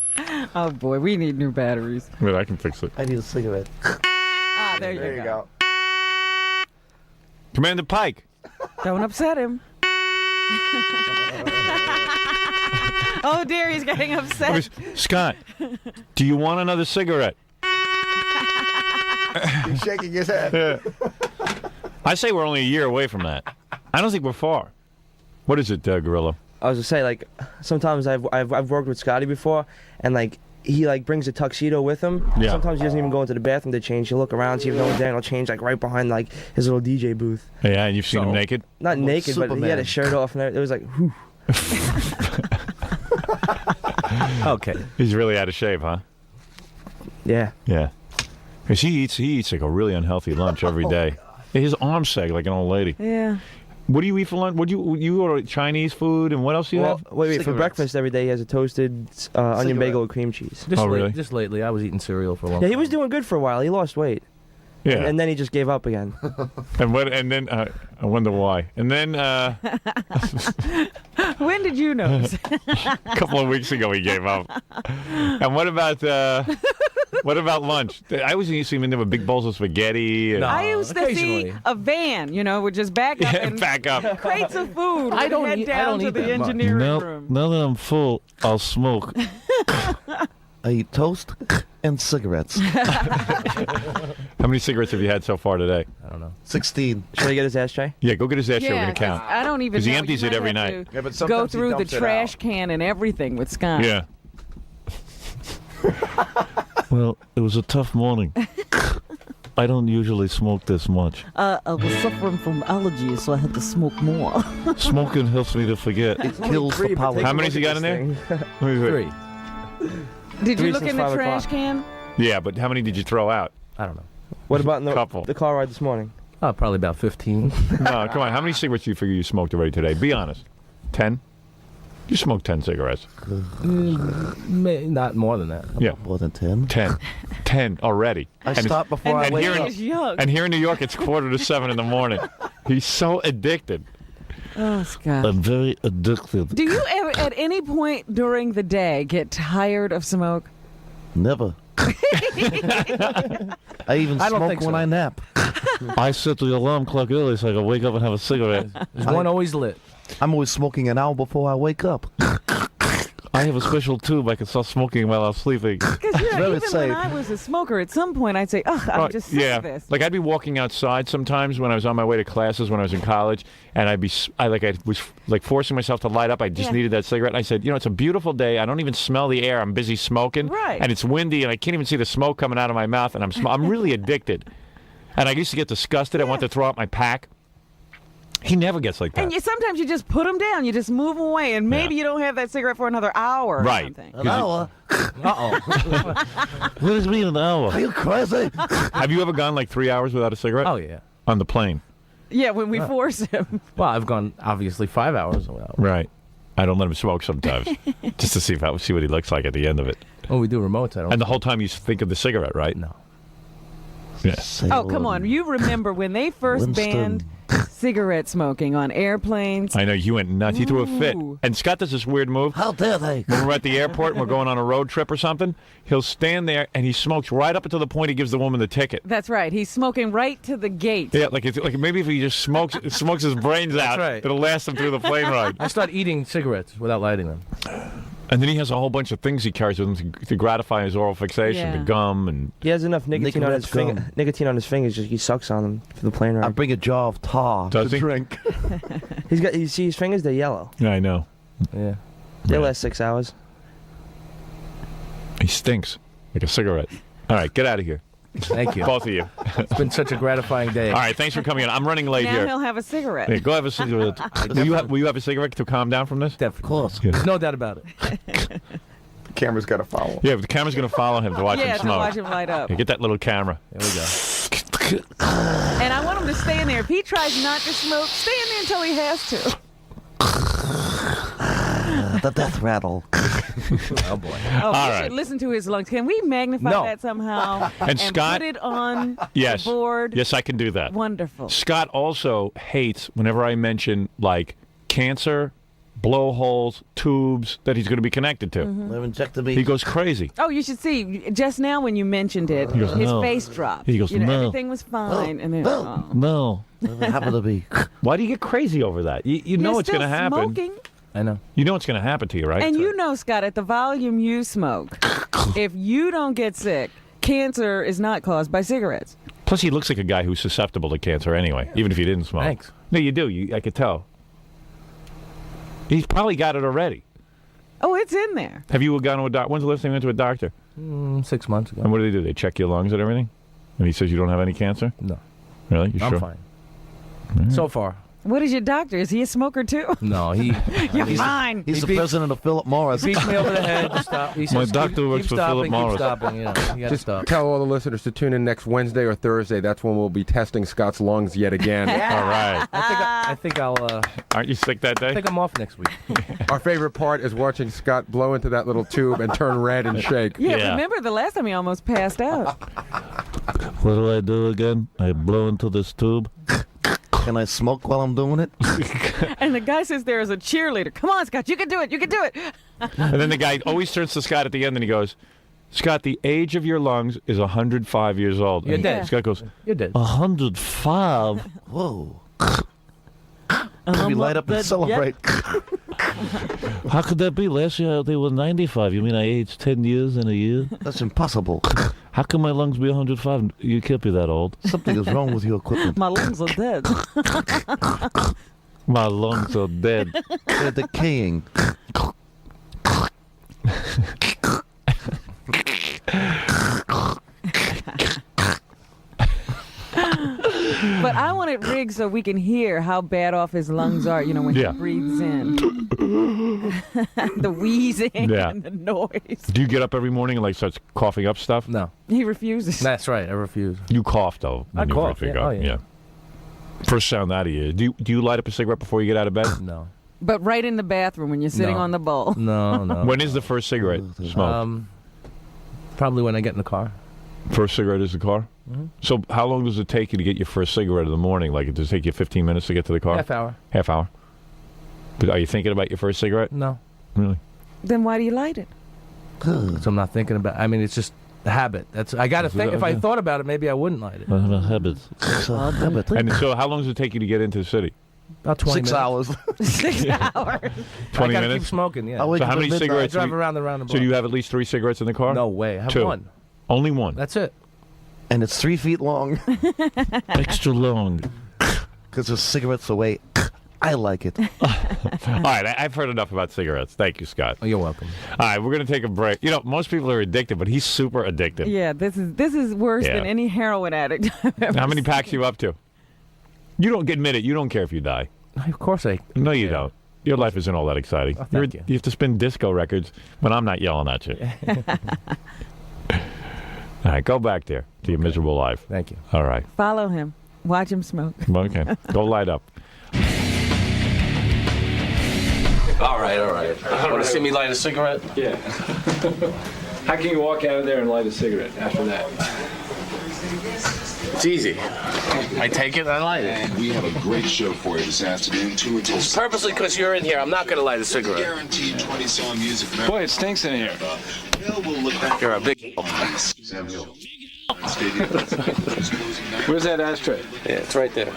Oh, boy. We need new batteries. Wait, I can fix it. I need a cigarette. Ah, there you go. Commander Pike. Don't upset him. Oh, dear. He's getting upset. Scott, do you want another cigarette? He's shaking his head. Yeah. I say we're only a year away from that. I don't think we're far. What is it, Gorilla? I was gonna say, like, sometimes I've worked with Scotty before, and like he like brings a tuxedo with him. Yeah. Sometimes he doesn't even go into the bathroom to change. He'll look around, see if no one's there, and he'll change like right behind like his little DJ booth. Yeah, and you've seen him naked? Not naked, but he Superman. had a shirt off, and it was like, whew. Okay. He's really out of shape, huh? Yeah. Yeah. Because he eats like a really unhealthy lunch every day. His arms sag like an old lady. Yeah. What do you eat for lunch? You order Chinese food, and what else do you have? Wait, for breakfast every day he has a toasted onion bagel with cream cheese. Just lately, I was eating cereal for a long Yeah, time. he was doing good for a while. He lost weight. Yeah. And then he just gave up again. And then I wonder why. And then When did you notice? a couple of weeks ago he gave up. And what about lunch? I always used to see him in there with big bowls of spaghetti. And, I used to see a van, would just back up and back up. crates of food. I don't head eat- I down don't to eat the that much. engineering room. Now that I'm full, I'll smoke. I eat toast and cigarettes. How many cigarettes have you had so far today? I don't know. 16. Should I get his ashtray? Yeah, go get his ashtray. We're Yeah, going to count. 'cause I don't even Because he know. empties You it might every have night. to Yeah, but Go sometimes he through the dumps it trash out. can and everything with Scott. Yeah. Well, it was a tough morning. I don't usually smoke this much. I was suffering from allergies, so I had to smoke more. Smoking helps me to forget. It kills the power. How many's he got in there? Three. Did you Three look since in the 5 trash o'clock. can? Yeah, but how many did you throw out? I don't know. What about in Couple. the car ride this morning? Oh, probably about 15. No, come on. How many cigarettes do you figure you smoked already today? Be honest. 10? You smoked 10 cigarettes. Not more than that. Yeah. More than 10? 10. 10 already. I stopped before I wake here up. He's young. And here in New York, it's 6:45 in the morning. He's so addicted. Oh, Scott. I'm very addicted. Do you ever, at any point during the day, get tired of smoke? Never. I even I don't smoke think when so. I nap. I set the alarm clock early so I can wake up and have a cigarette. There's one always lit. I'm always smoking an hour before I wake up. I have a special tube. I can start smoking while I'm sleeping. Because even when I was a smoker, at some point I'd say, "Ugh, I'm just sick of this." Like I'd be walking outside sometimes when I was on my way to classes when I was in college, and I was forcing myself to light up. I just needed that cigarette. And I said, it's a beautiful day. I don't even smell the air. I'm busy smoking, right? And it's windy, and I can't even see the smoke coming out of my mouth. And I'm really addicted. And I used to get disgusted. I want to throw out my pack. He never gets like that. And sometimes you just put them down. You just move them away, and maybe you don't have that cigarette for another hour or something. An hour? Uh-oh. What does it mean an hour? Are you crazy? Have you ever gone like 3 hours without a cigarette? Oh, yeah. On the plane? Yeah, when we force him. Well, I've gone, obviously, 5 hours without. Right. I don't let him smoke sometimes, just to see what he looks like at the end of it. Oh, we do remotes. And the whole time you think of the cigarette, right? No. Yeah. Oh, come on. You remember when they first banned cigarette smoking on airplanes? I know. You went nuts. He threw a fit. And Scott does this weird move. How dare they? When we're at the airport and we're going on a road trip or something, he'll stand there and he smokes right up until the point he gives the woman the ticket. That's right. He's smoking right to the gate. Yeah, like maybe if he just smokes his brains out, it'll last him through the plane ride. I start eating cigarettes without lighting them. And then he has a whole bunch of things he carries with him to gratify his oral fixation, the gum and... He has enough nicotine on his fingers, just he sucks on them for the plane ride. I bring a jar of tar to drink. You see his fingers? They're yellow. Yeah, I know. Yeah. They last 6 hours. He stinks like a cigarette. All right, get out of here. Thank you. Both of you. It's been such a gratifying day. All right, thanks for coming in. I'm running late now here. He'll have a cigarette. Hey, go have a cigarette. Will you have a cigarette to calm down from this? Definitely. Of course. Yeah. No doubt about it. Camera's got to follow. Yeah, the camera's going to follow him to watch him smoke. to watch him light up. Yeah, get that little camera. There we go. And I want him to stay in there. If he tries not to smoke, stay in there until he has to. The death rattle. Oh, boy. Oh, we should listen to his lungs. Can we magnify that somehow and Scott, put it on the board? Yes, I can do that. Wonderful. Scott also hates whenever I mention, like, cancer, blowholes, tubes that he's going to be connected to. Mm-hmm. He goes crazy. Oh, you should see. Just now when you mentioned it, He goes, his no. face dropped. He goes, no. Everything was fine. And then, No. It happened to be. Why do you get crazy over that? You know it's going to happen. Smoking. I know. You know what's going to happen to you, right? And you know, Scott, at the volume you smoke, if you don't get sick, cancer is not caused by cigarettes. Plus, he looks like a guy who's susceptible to cancer anyway, even if he didn't smoke. Thanks. No, you do. I could tell. He's probably got it already. Oh, it's in there. Have you gone to a doctor? When's the last time you went to a doctor? 6 months ago. And what do? They check your lungs and everything? And he says you don't have any cancer? No. Really? You I'm sure? fine. Mm-hmm. So far. What is your doctor? Is he a smoker too? No, he's fine. He's the president of Philip Morris. He beats me over the head. Just stop. He My says, doctor works for Philip Morris. Keep stopping. You gotta Just stop. tell all the listeners to tune in next Wednesday or Thursday. That's when we'll be testing Scott's lungs yet again. All right. I think I'll. Aren't you sick that day? I think I'm off next week. Our favorite part is watching Scott blow into that little tube and turn red and shake. Yeah, remember the last time he almost passed out. What do I do again? I blow into this tube. Can I smoke while I'm doing it? And the guy sits there as a cheerleader. Come on, Scott, you can do it. You can do it. And then the guy always turns to Scott at the end and he goes, Scott, the age of your lungs is 105 years old. You're and dead. Scott goes, You're dead. 105? Whoa. We light up and celebrate. How could that be? Last year they were 95. You mean I aged 10 years in a year? That's impossible. How can my lungs be 105? You can't be that old. Something is wrong with your equipment. My lungs are dead. My lungs are dead. They're decaying. But I want it rigged so we can hear how bad off his lungs are, when he breathes in. The wheezing and the noise. do you get up every morning and like starts coughing up stuff? No. He refuses. That's right. I refuse. You cough, though. I when you cough, wake yeah. up. Oh, yeah. First sound out of you. Do you light up a cigarette before you get out of bed? No. But right in the bathroom when you're sitting No. on the bowl. No. When is the first cigarette smoked? Probably when I get in the car. First cigarette is the car? Mhm. So how long does it take you to get your first cigarette in the morning? Like, does it take you 15 minutes to get to the car? Half hour. Half hour? But are you thinking about your first cigarette? No. Really? Then why do you light it? So I'm not thinking about. I mean, it's just a habit. I got to think. If I thought about it, maybe I wouldn't light it. I have a habit. It's a habit. And so how long does it take you to get into the city? About 20 6 minutes. hours. 6 hours. 20 I gotta minutes? keep smoking, yeah. I'll wait So how till many midnight. cigarettes? I drive around the So block. do you have at least 3 cigarettes in the car? No way. I have 2. one. Only one. That's it. And it's 3 feet long. Extra long. Because there's cigarettes away. I like it. All right, I've heard enough about cigarettes. Thank you, Scott. Oh, you're welcome. All right, we're going to take a break. You know, most people are addicted, but he's super addicted. Yeah, this is worse Yeah. than any heroin addict I've ever How many packs you up to? You don't admit it. You don't care if you die. Of course I. No, you don't. Your life isn't all that exciting. Oh, thank you. You have to spin disco records when I'm not yelling at you. All right, go back there to your miserable life. Thank you. All right. Follow him. Watch him smoke. Okay. Go light up. All right. Want to see me light a cigarette? Yeah. How can you walk out of there and light a cigarette after that? It's easy. I take it and I light it. And we have a great show for you this afternoon, 2 until 6. Purposely because you're in here, I'm not going to light a cigarette. Guaranteed 20-song music. Boy, it stinks in here. We'll look back. You're a big. Where's that ashtray? Yeah, it's right there.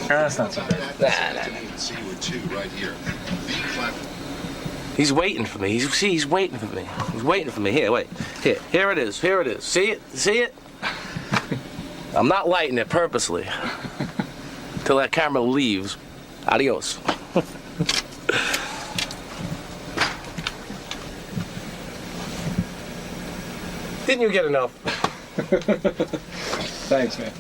That's not so bad. He's waiting for me. He's waiting for me. He's waiting for me. Here, wait. Here it is. Here it is. See it? See it? I'm not lighting it purposely. Till that camera leaves. Adios. Didn't you get enough? Thanks, man.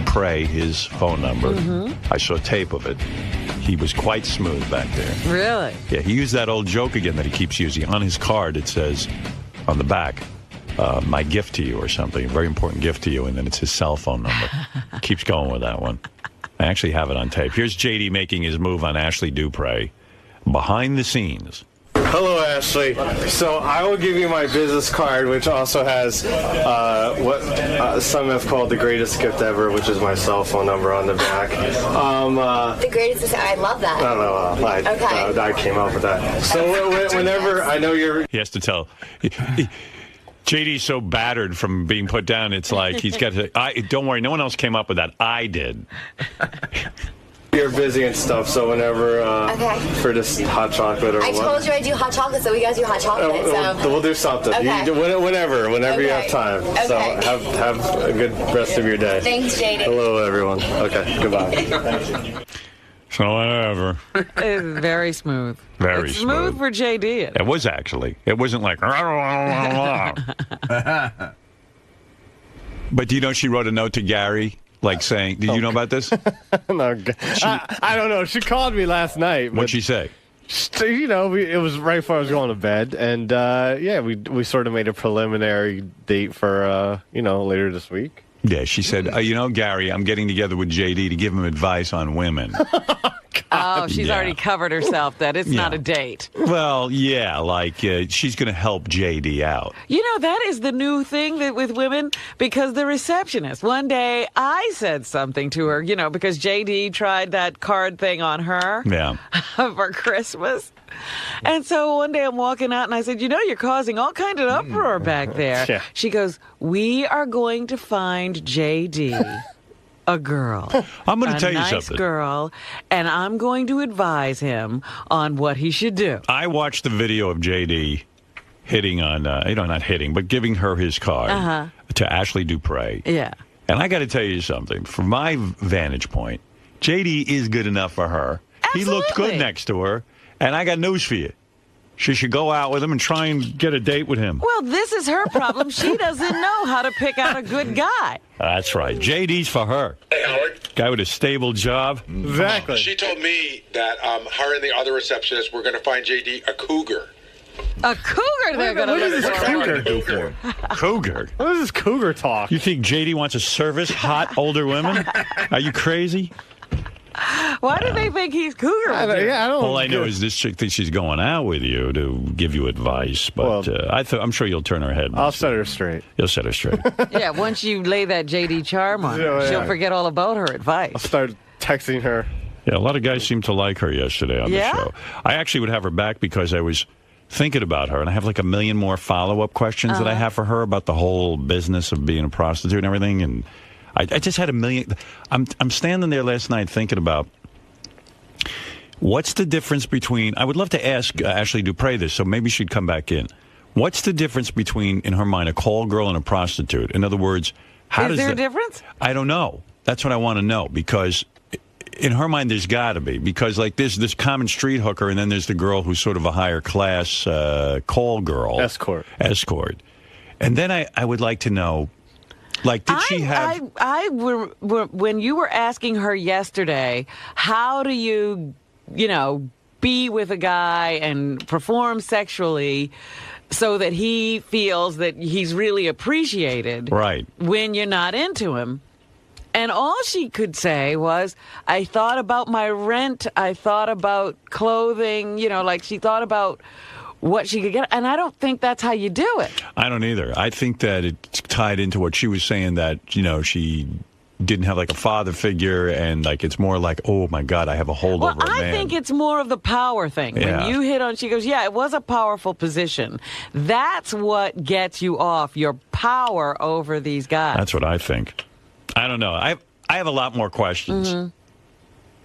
Pray his phone number. Mm-hmm. I saw tape of it. He was quite smooth back there. Really? Yeah, he used that old joke again that he keeps using. On his card, it says on the back, my gift to you or something, a very important gift to you, and then it's his cell phone number. Keeps going with that one. I actually have it on tape. Here's JD making his move on Ashley Dupre. Behind the scenes. Hello, Ashley. So I will give you my business card, which also has what some have called the greatest gift ever, which is my cell phone number on the back. The greatest, I love that. I don't know. I came up with that. So whenever I know you're... He has to tell. JD's so battered from being put down, it's like he's got to... don't worry, no one else came up with that. I did. You're busy and stuff, so whenever for this hot chocolate or I what... told you I do hot chocolate, so we guys do hot chocolate. So We'll do something. Okay. Whenever you have time. So Okay. have a good rest of your day. Thanks, JD. Hello, everyone. Okay, goodbye. So whatever. It's very smooth. Very it's smooth for JD. It was actually. It wasn't like... But do you know she wrote a note to Gary, like saying... Did you know about this? No, I don't know. She called me last night. What'd she say? You know, it was right before I was going to bed, and we sort of made a preliminary date for later this week. Yeah, she said, Gary, I'm getting together with JD to give him advice on women. Oh, she's Yeah. already covered herself that it's not a date. Well, yeah, like she's going to help JD out. You know, that is the new thing that with women, because the receptionist, one day I said something to her, because JD tried that card thing on her Yeah. for Christmas. And so one day I'm walking out and I said, you're causing all kind of uproar back there. Yeah. She goes, we are going to find JD a girl. I'm going to tell you nice something. Girl, and I'm going to advise him on what he should do. I watched the video of JD hitting on, not hitting, but giving her his card to Ashley Dupre. Yeah. And I got to tell you something. From my vantage point, JD is good enough for her. Absolutely. He looked good next to her. And I got news for you. She should go out with him and try and get a date with him. Well, this is her problem. She doesn't know how to pick out a good guy. That's right. JD's for her. Hey, Howard. Guy with a stable job. Exactly. She told me that her and the other receptionist were going to find JD a cougar. A cougar they're going to What look does this for. cougar do for him? Cougar? What is this cougar talk? You think JD wants to service hot older women? Are you crazy? Why do they think he's cougar? All I know is this chick thinks she's going out with you to give you advice, but I'm sure you'll turn her head. I'll set her straight. You'll set her straight. Yeah, once you lay that JD charm on her, Yeah. she'll forget all about her advice. I'll start texting her. Yeah, a lot of guys seem to like her yesterday on the show. I actually would have her back because I was thinking about her, and I have like a million more follow-up questions that I have for her about the whole business of being a prostitute and everything, and I just had a million. I'm standing there last night thinking about what's the difference between. I would love to ask Ashley Dupre this, so maybe she'd come back in. What's the difference between, in her mind, a call girl and a prostitute? In other words, how does there a difference? I don't know. That's what I want to know, because in her mind, there's got to be, because like there's this common street hooker, and then there's the girl who's sort of a higher class call girl, escort, and then I would like to know. Like, did she have... when you were asking her yesterday, how do you, be with a guy and perform sexually so that he feels that he's really appreciated when you're not into him? And all she could say was, I thought about my rent, I thought about clothing, she thought about what she could get, and I don't think that's how you do it. I don't either. I think that it's tied into what she was saying, that, she didn't have like a father figure, and like it's more like, oh my God, I have a hold over a man. I think it's more of the power thing. Yeah. When you hit on, she goes, yeah, it was a powerful position. That's what gets you off, your power over these guys. That's what I think. I don't know. I have a lot more questions. Mm-hmm.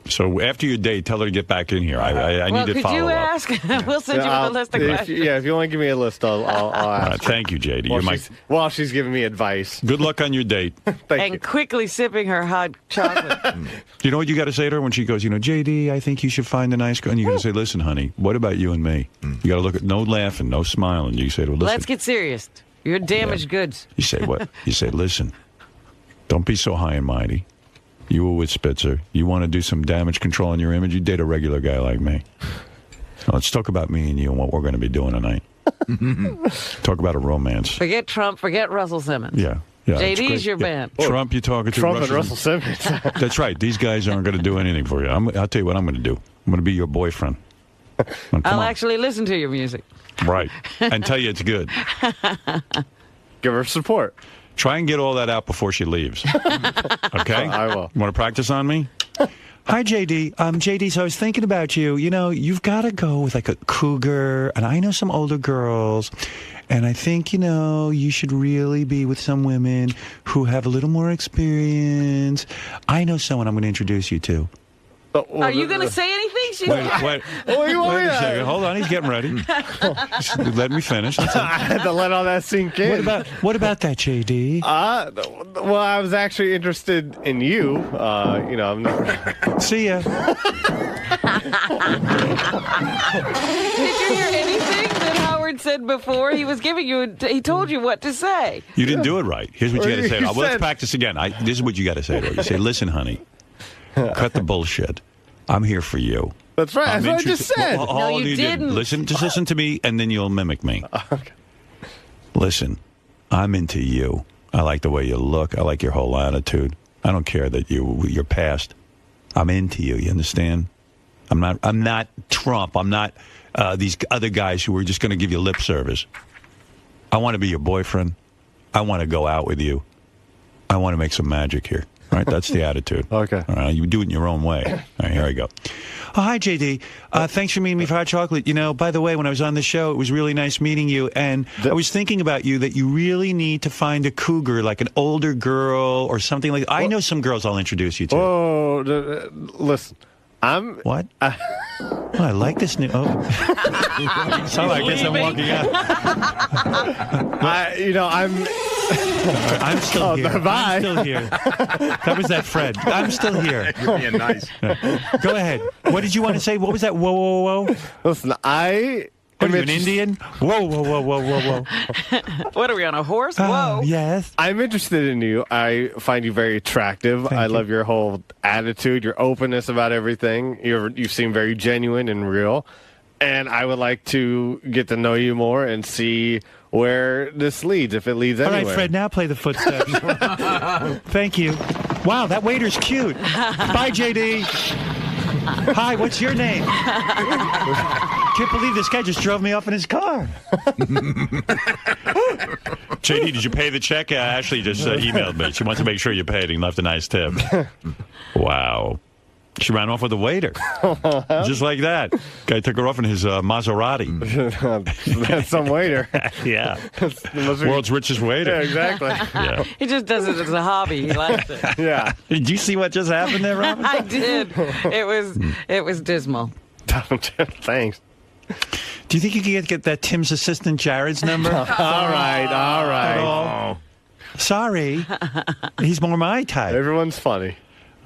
So after your date, tell her to get back in here. I need to follow up. Could you ask? We'll send you with a list of questions. If you want to give me a list, I'll ask. All right, thank you, JD. While she's giving me advice. Good luck on your date. And quickly sipping her hot chocolate. You know what you got to say to her when she goes, JD, I think you should find a nice girl. And you got to say, listen, honey, what about you and me? You got to look at no laughing, no smiling. You say to her, listen. Let's get serious. You're damaged goods. You say what? You say, listen, don't be so high and mighty. You were with Spitzer. You want to do some damage control on your image? You date a regular guy like me. Now, let's talk about me and you and what we're going to be doing tonight. Talk about a romance. Forget Trump. Forget Russell Simmons. Yeah. JD's your man. Trump, you're talking to Trump and Russell Simmons. That's right. These guys aren't going to do anything for you. I'll tell you what I'm going to do. I'm going to be your boyfriend. I'll actually listen to your music. Right. And tell you it's good. Give her support. Try and get all that out before she leaves. Okay? I will. You want to practice on me? Hi, JD. JD, so I was thinking about you. You've got to go with like a cougar, and I know some older girls, and I think, you should really be with some women who have a little more experience. I know someone I'm going to introduce you to. Are you going to say anything? Wait a second. Hold on. He's getting ready. Let me finish. I had to let all that sink in. What about that, JD? Well, I was actually interested in you. I'm not. See ya. Did you hear anything that Howard said before? He was giving you. He told you what to say. You didn't do it right. Here's what you got to say. Let's practice again. This is what you got to say to her. You say, "Listen, honey, cut the bullshit. I'm here for you." That's right. That's what I just said. No, you didn't. Just listen to me, and then you'll mimic me. Okay. Listen, I'm into you. I like the way you look. I like your whole attitude. I don't care that you're past. I'm into you. You understand? I'm not Trump. I'm not these other guys who are just going to give you lip service. I want to be your boyfriend. I want to go out with you. I want to make some magic here. All right, that's the attitude. Okay. All right, you do it in your own way. All right, here I go. Oh, hi, JD. Thanks for meeting me for hot chocolate. By the way, when I was on the show, it was really nice meeting you. And I was thinking about you, that you really need to find a cougar, like an older girl or something like that. I know some girls I'll introduce you to. Oh, listen. What? I like this new... Oh. So I guess I'm walking out. I'm still here. Bye. I'm still here. That was that Fred. I'm still here. You're being nice. Go ahead. What did you want to say? What was that? Whoa, whoa, whoa. Listen, I What are you, an Indian? Whoa, whoa, whoa, whoa, whoa, whoa. What are we on a horse? Whoa. Yes. I'm interested in you. I find you very attractive. I love your whole attitude, your openness about everything. You seem very genuine and real. And I would like to get to know you more and see where this leads, if it leads anywhere. All right, Fred, now play the footsteps. Thank you. Wow, that waiter's cute. Bye, JD. Hi, what's your name? Can't believe this guy just drove me off in his car. JD, did you pay the check? Ashley just emailed me. She wants to make sure you paid and left a nice tip. Wow. She ran off with a waiter. Just like that. Guy took her off in his Maserati. That's some waiter. Yeah. World's richest waiter. Yeah, exactly. Yeah. He just does it as a hobby. He likes it. Yeah. Did you see what just happened there, Robin? I did. It was dismal. Thanks. Do you think you can get that Tim's assistant Jared's number? All right. Oh. Sorry. He's more my type. Everyone's funny.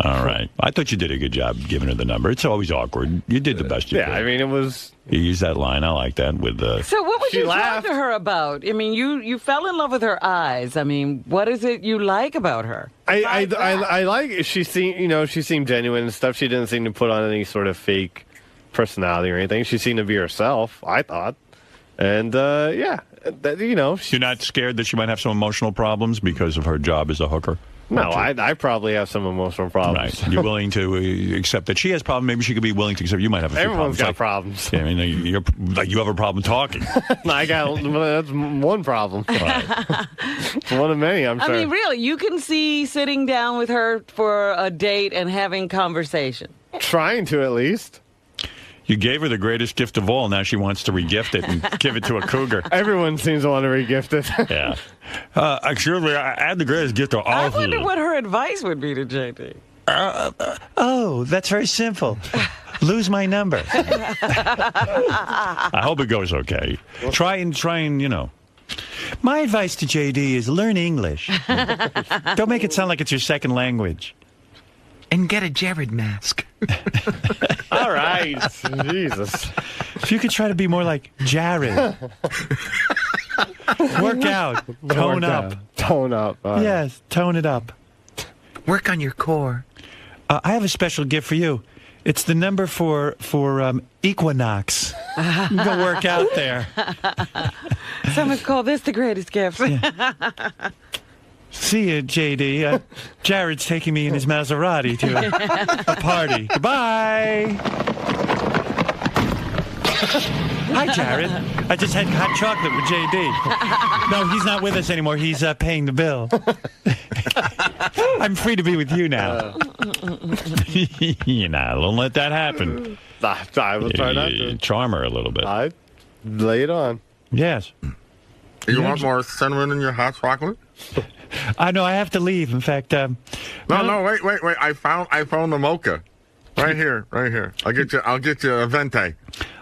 All right. I thought you did a good job giving her the number. It's always awkward. You did the best you could. Yeah, I mean, it was... You used that line. I like that. With So what would you laughed. talk to her about? I mean, you fell in love with her eyes. I mean, what is it you like about her? I like... She seemed genuine and stuff. She didn't seem to put on any sort of fake personality or anything. She seemed to be herself, I thought. And, yeah, You're not scared that she might have some emotional problems because of her job as a hooker? No, I probably have some emotional problems. Right. You're willing to accept that she has problems. Maybe she could be willing to accept you might have a few Everyone's problems. got problems. Yeah, I mean, you have a problem talking. That's one problem. Right. It's one of many, I'm sure. I mean, really, you can see sitting down with her for a date and having conversation. Trying to, at least. You gave her the greatest gift of all. Now she wants to regift it and give it to a cougar. Everyone seems to want to regift it. Yeah. Actually, I had the greatest gift of all. I wonder what her advice would be to JD. Oh, that's very simple. Lose my number. I hope it goes okay. Try and, My advice to JD is learn English. Don't make it sound like it's your second language. And get a Jared mask. All right. Jesus. If you could try to be more like Jared. Work out. Tone up. Tone up. Right. Yes, tone it up. Work on your core. I have a special gift for you. It's the number for Equinox. You can go work out there. Someone's called this the greatest gift. Yeah. See you, JD. Jared's taking me in his Maserati to a party. Goodbye. Hi, Jared. I just had hot chocolate with JD. No, he's not with us anymore. He's paying the bill. I'm free to be with you now. Don't let that happen. I will try not to. Charm her a little bit. I lay it on. Yes. You want more cinnamon in your hot chocolate? I know I have to leave. In fact, No, wait. I found the mocha. Right here. I'll get you a venti.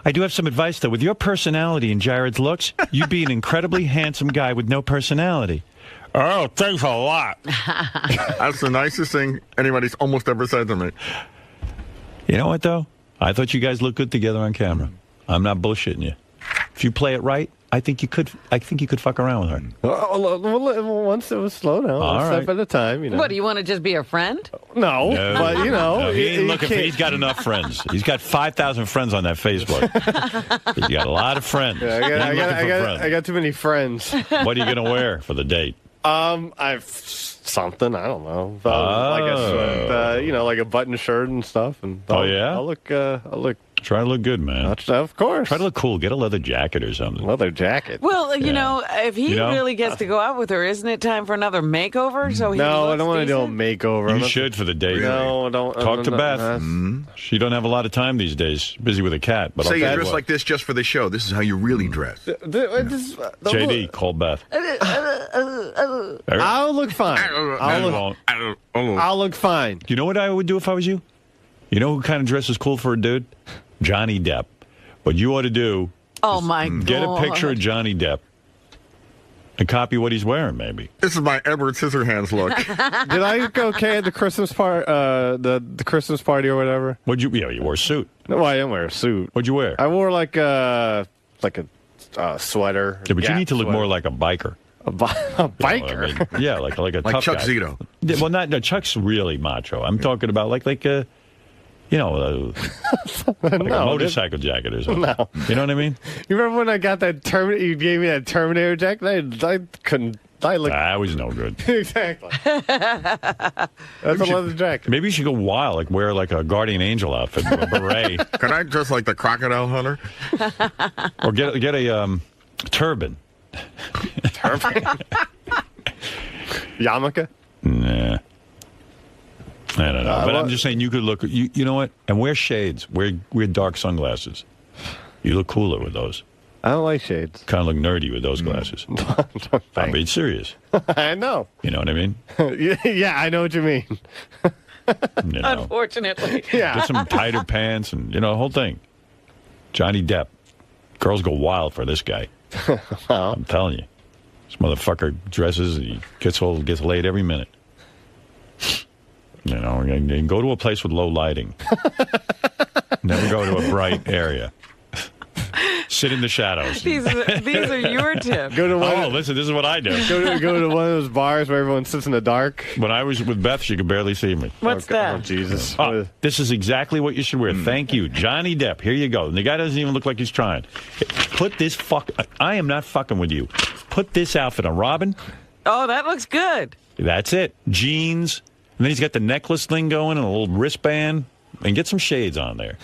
I do have some advice though. With your personality and Jared's looks, you'd be an incredibly handsome guy with no personality. Oh, thanks a lot. That's the nicest thing anybody's almost ever said to me. You know what though? I thought you guys looked good together on camera. I'm not bullshitting you. If you play it right, I think you could fuck around with her. Once it was slow down, one step at a time. What, do you want to just be a friend? No, but No, he ain't looking for. He's got enough friends. He's got 5,000 friends on that Facebook. He's got a lot of friends. Yeah, I got too many friends. What are you gonna wear for the date? I've something. I don't know. Like a button shirt and stuff. And I'll look. Try to look good, man. Of course. Try to look cool. Get a leather jacket or something. Leather jacket. Well, you know, if he really gets to go out with her, isn't it time for another makeover? So I don't want to do a makeover. You should for the date. No, don't. Talk to Beth. She don't have a lot of time these days. Busy with a cat. But Say you dress like this just for the show. This is how you really dress. JD, call Beth. I'll look fine. I'll look fine. You know what I would do if I was you? You know who kind of dress is cool for a dude? Johnny Depp. What you ought to do Oh, my God. get a picture of Johnny Depp and copy what he's wearing, maybe. This is my Edward Scissorhands look. Did I go okay at the Christmas party, the Christmas party or whatever? You wore a suit. No, I didn't wear a suit. What'd you wear? I wore like like a sweater. Yeah, but you need to look more like a biker. A biker? You know, I mean, yeah, like a tough Chuck guy. Zito. Yeah, well, no, Chuck's really macho. I'm talking about like a, you know, like a motorcycle jacket or something. No. You know what I mean? You remember when I got that Terminator? You gave me that Terminator jacket. I couldn't. I looked. That was no good. Exactly. That's a leather jacket. Maybe you should go wild, like wear like a guardian angel outfit, a beret. Can I dress like the crocodile hunter? Or get a turban. Turban? Yarmulke? Nah. I don't know. But I'm just saying you could look, you know what? And wear shades. Wear dark sunglasses. You look cooler with those. I don't like shades. Kind of look nerdy with those glasses. I'm being serious. I know. You know what I mean? Yeah, I know what you mean. You know. Unfortunately. Yeah. Get some tighter pants and, you know, the whole thing. Johnny Depp. Girls go wild for this guy. Well, I'm telling you. This motherfucker dresses, he gets laid every minute. You know, and go to a place with low lighting. Never go to a bright area. Sit in the shadows. These are your tips. Listen, this is what I do. Go to one of those bars where everyone sits in the dark. When I was with Beth, she could barely see me. What's that? Oh, Jesus. This is exactly what you should wear. Thank you. Johnny Depp. Here you go. And the guy doesn't even look like he's trying. Put this I am not fucking with you. Put this outfit on. Robin? Oh, that looks good. That's it. Jeans. And then he's got the necklace thing going and a little wristband. And get some shades on there.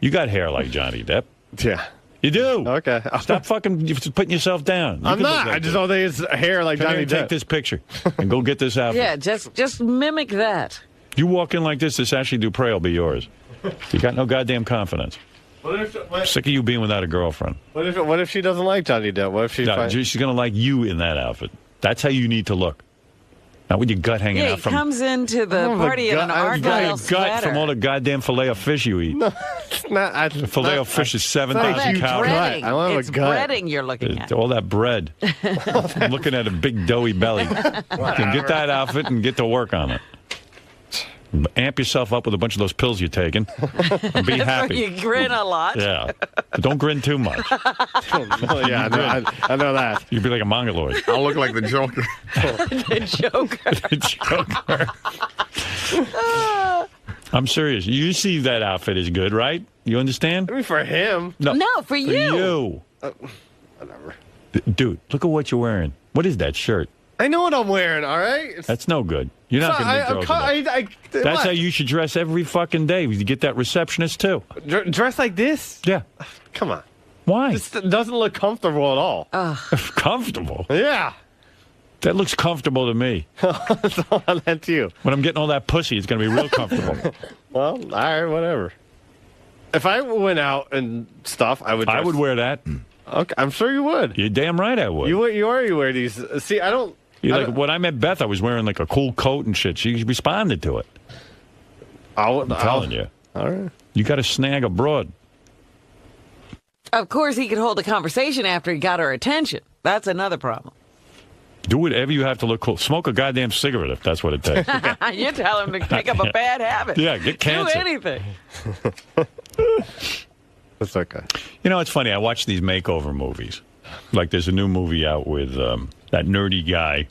You got hair like Johnny Depp. Yeah. You do. Okay. Stop fucking putting yourself down. I'm not. I just don't think it's hair like Johnny Depp. Take this picture and go get this outfit. Yeah, just mimic that. You walk in like this Ashley Dupre will be yours. You got no goddamn confidence. I'm sick of you being without a girlfriend. What if she doesn't like Johnny Depp? What if she? She's going to like you in that outfit. That's how you need to look. Not with your gut hanging out from. He comes into the party in an Argyle gut from all the goddamn filet of fish you eat. No, it's not. The filet of fish is 7,000 calories. I don't have It's a gut. breading you're looking at. All that bread. I'm looking at a big doughy belly. You can get that outfit and get to work on it. Amp yourself up with a bunch of those pills you're taking. And be happy. You grin a lot. Yeah. But don't grin too much. Yeah, I know that. You'd be like a mongoloid. I'll look like the Joker. The Joker. The Joker. I'm serious. You see that outfit is good, right? You understand? I mean, for him. No, for you. For you. Whatever. Dude, look at what you're wearing. What is that shirt? I know what I'm wearing, all right? That's no good. You're not going to meet girls with that. That's how you should dress every fucking day. You get that receptionist, too. Dress like this? Yeah. Come on. Why? This doesn't look comfortable at all. Comfortable? Yeah. That looks comfortable to me. That's you. When I'm getting all that pussy, it's going to be real comfortable. Well, all right, whatever. If I went out and stuff, I would dress. I would wear that. Okay, I'm sure you would. You're damn right I would. You already wear these. See, I don't. When I met Beth, I was wearing like a cool coat and shit. She responded to it. I'm telling you. All right. You got to snag a broad. Of course, he could hold a conversation after he got her attention. That's another problem. Do whatever you have to look cool. Smoke a goddamn cigarette if that's what it takes. You tell him to pick up a bad habit. Yeah, get cancer. Do anything. That's okay. You know, it's funny. I watch these makeover movies. Like there's a new movie out with that nerdy guy.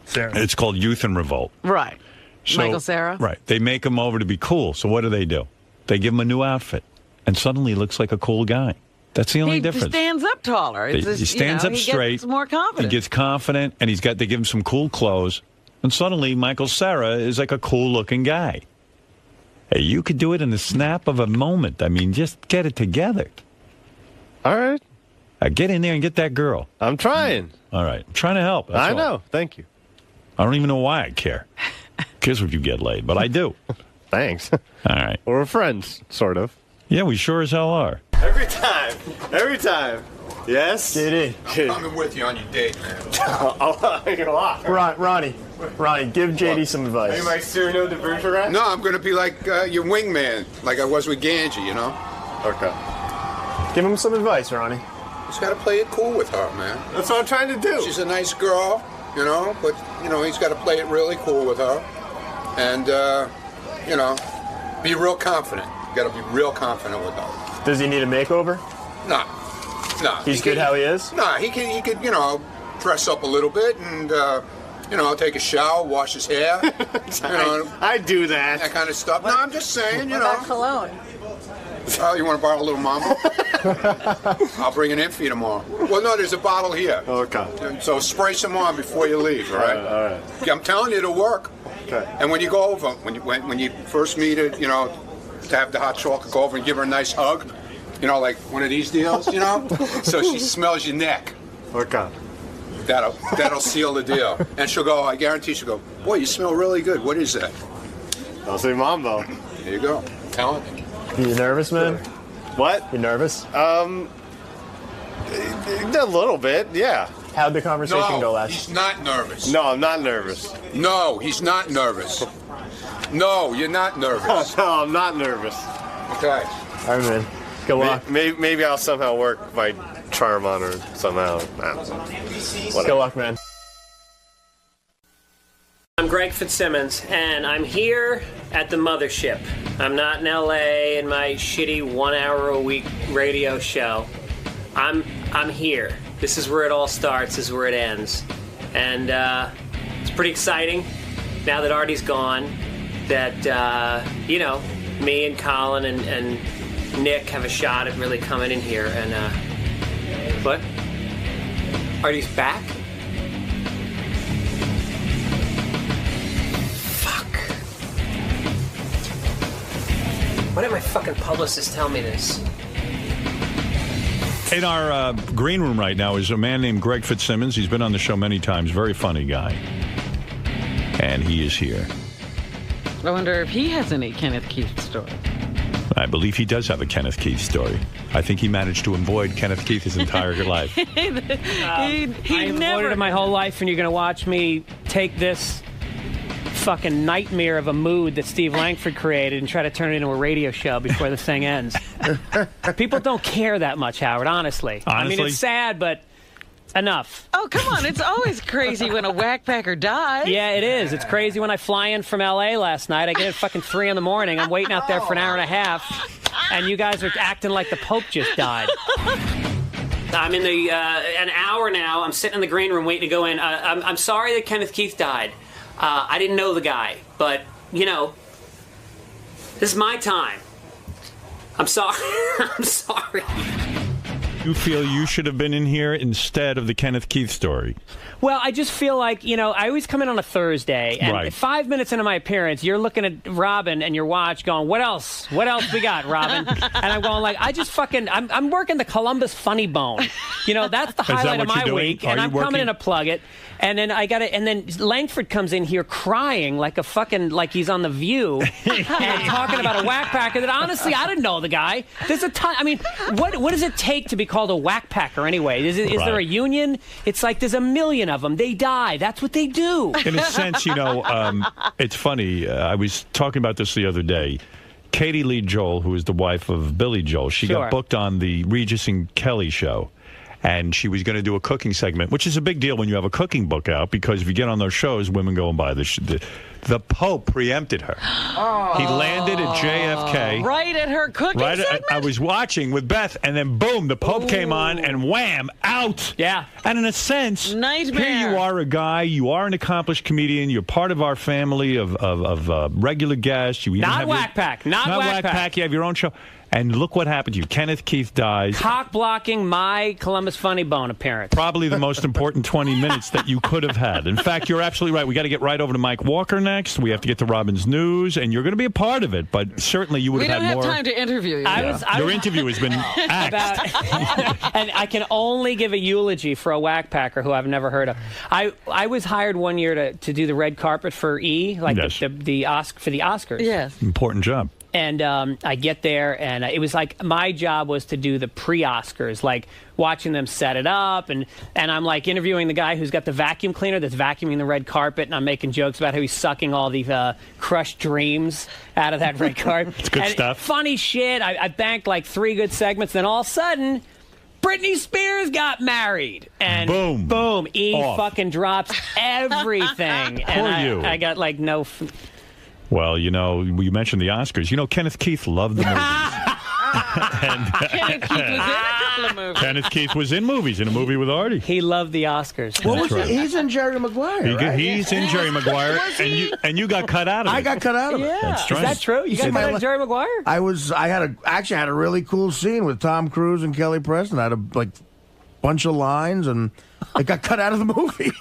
Sarah. It's called Youth in Revolt. Right. So, Michael Cera? Right. They make him over to be cool. So what do? They give him a new outfit. And suddenly he looks like a cool guy. That's the only difference. He stands up taller. He stands up straight. He gets more confident. He gets confident, and they give him some cool clothes. And suddenly Michael Cera is like a cool-looking guy. Hey, you could do it in the snap of a moment. I mean, just get it together. All right. Get in there and get that girl. I'm trying. All right. I'm trying to help. That's I all. know. Thank you. I don't even know why I care. Kids if you get laid, but I do. Thanks. All right. We're friends, sort of. Yeah, we sure as hell are. Every time. Yes? JD. I'm coming with you on your date, man. You're locked. Ronnie, give JD some advice. Are you my Cyrano de Bergerac? No, I'm going to be like your wingman, like I was with Ganji, you know? Okay. Give him some advice, Ronnie. He's got to play it cool with her, man. That's what I'm trying to do. She's a nice girl, you know, but, you know, he's got to play it really cool with her. And, you know, be real confident. You got to be real confident with her. Does he need a makeover? No. No. He's good how he is? No, he could, dress up a little bit and, take a shower, wash his hair. I do that. That kind of stuff. No, I'm just saying, What about cologne? Oh, you want to borrow a little mama? I'll bring it in for you tomorrow. Well, no, there's a bottle here. Okay. So spray some on before you leave, all right? All right. Yeah, I'm telling you, it'll work. Okay. And when you go over, when you first meet it, to have the hot chocolate, go over and give her a nice hug, like one of these deals, so she smells your neck. Okay. That'll seal the deal. And she'll go, I guarantee she'll go, boy, you smell really good. What is that? I'll say Mambo. There you go. Tell her. You nervous, man? What? You nervous? A little bit, yeah. How'd the conversation go last? He's not nervous. No, I'm not nervous. No, he's not nervous. No, you're not nervous. No, I'm not nervous. Okay. All right, man. Good luck. Maybe I'll somehow work my charm on her somehow. I don't know. Good luck, man. I'm Greg Fitzsimmons, and I'm here at the mothership. I'm not in LA in my shitty 1 hour a week radio show. I'm here. This is where it all starts. This is where it ends. And it's pretty exciting now that Artie's gone that, me and Colin and Nick have a shot at really coming in here. And, what? Artie's back? Why did my fucking publicist tell me this? In our green room right now is a man named Greg Fitzsimmons. He's been on the show many times. Very funny guy. And he is here. I wonder if he has any Kenneth Keith story. I believe he does have a Kenneth Keith story. I think he managed to avoid Kenneth Keith his entire life. I've avoided it my whole life, and you're going to watch me take this fucking nightmare of a mood that Steve Langford created and try to turn it into a radio show before this thing ends. People don't care that much, Howard, honestly. I mean, it's sad, but enough. Oh, come on. It's always crazy when a whackpacker dies. Yeah, it is. It's crazy when I fly in from L.A. last night. I get at fucking 3 in the morning. I'm waiting out there for an hour and a half, and you guys are acting like the Pope just died. I'm in the an hour now. I'm sitting in the green room waiting to go in. I'm sorry that Kenneth Keith died. I didn't know the guy, but, this is my time. I'm sorry. I'm sorry. You feel you should have been in here instead of the Kenneth Keith story? Well, I just feel like, I always come in on a Thursday, and right. 5 minutes into my appearance, you're looking at Robin and your watch going, what else? What else we got, Robin? And I'm going like, I'm working the Columbus funny bone. That's the highlight of my week, and I'm coming in to plug it. And then and then Langford comes in here crying like he's on The View and talking about a whackpacker that honestly, I didn't know the guy. There's a ton. I mean, what does it take to be called a whackpacker anyway? Is there a union? It's like there's a million of them. They die. That's what they do. In a sense, it's funny. I was talking about this the other day. Katie Lee Joel, who is the wife of Billy Joel, she got booked on the Regis and Kelly show. And she was going to do a cooking segment, which is a big deal when you have a cooking book out, because if you get on those shows, women go and buy the Pope preempted her. Oh. He landed at JFK. Right at her cooking segment? I was watching with Beth, and then boom, the Pope came on, and wham, out. Yeah. And in a sense, nightmare. Here you are a guy, you are an accomplished comedian, you're part of our family of regular guests. You not whack-pack. Not whack-pack. You have your own show. And look what happened to you. Kenneth Keith dies. Cock-blocking my Columbus Funny Bone appearance. Probably the most important 20 minutes that you could have had. In fact, you're absolutely right. We got to get right over to Mike Walker next. We have to get to Robin's News, and you're going to be a part of it. But certainly you would have had more. We don't have time to interview you. Your interview has been axed. And I can only give a eulogy for a whackpacker who I've never heard of. I was hired one year to do the red carpet for E, like yes. for the Oscars. Yes. Important job. And I get there, and it was like my job was to do the pre-Oscars, like watching them set it up, and I'm like interviewing the guy who's got the vacuum cleaner that's vacuuming the red carpet, and I'm making jokes about how he's sucking all the crushed dreams out of that red carpet. It's good stuff. Funny shit. I banked like 3 good segments, then all of a sudden, Britney Spears got married, and boom, E off. Fucking drops everything. And I got like no. Well, you mentioned the Oscars. Kenneth Keith loved the movies. Kenneth Keith was in a couple couple of movies. Kenneth Keith was in movies, in a movie with Artie. He loved the Oscars. What was right. He's in Jerry Maguire, right? He's in Jerry Maguire, and you got cut out of it. I got cut out of it. Yeah. That's Is right. that true? You got cut out of Jerry Maguire? I had a really cool scene with Tom Cruise and Kelly Preston. I had a bunch of lines, and it got cut out of the movie.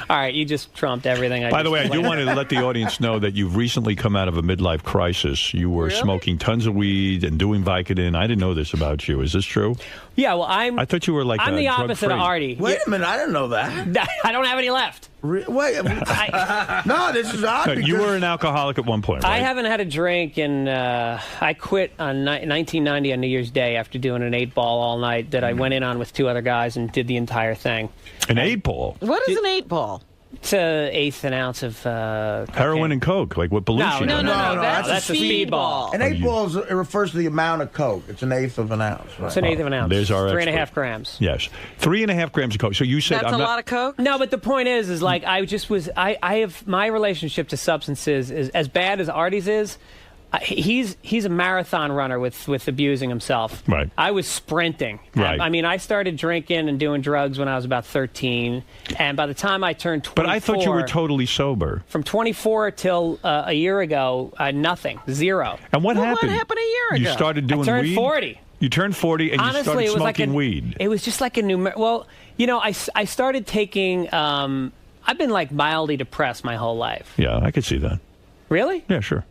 All right, you just trumped everything. By the way, I do want to let the audience know that you've recently come out of a midlife crisis. You were smoking tons of weed and doing Vicodin. I didn't know this about you. Is this true? Yeah, well, I thought you were like I'm the opposite of drug-free. Artie. Wait a minute, I didn't know that. I don't have any left. Wait, no, this is odd. You were an alcoholic at one point, right? I haven't had a drink, and I quit on 1990 on New Year's Day after doing an 8-ball all night that I went in on with 2 other guys and did the entire thing. An 8-ball? What is an 8-ball? It's an eighth an ounce of heroin and coke, like what Belushi. No, that's a speedball. An 8-ball it refers to the amount of coke. It's an eighth of an ounce. Right? It's an eighth of an ounce. There's our 3.5 grams. Yes, 3.5 grams of coke. So you said that's a lot of coke. No, but the point is like I just was. I have my relationship to substances is as bad as Artie's is. He's a marathon runner with abusing himself. Right. I was sprinting. Right. I mean, I started drinking and doing drugs when I was about 13, and by the time I turned 24, But I thought you were totally sober. From 24 till a year ago, nothing, zero. And what happened? What happened a year ago? You started doing I turned weed? 40. You turned 40 and Honestly, you started it was smoking like weed. It was just like a new. Well, you know, I started taking. I've been like mildly depressed my whole life. Yeah, I could see that. Really? Yeah, sure.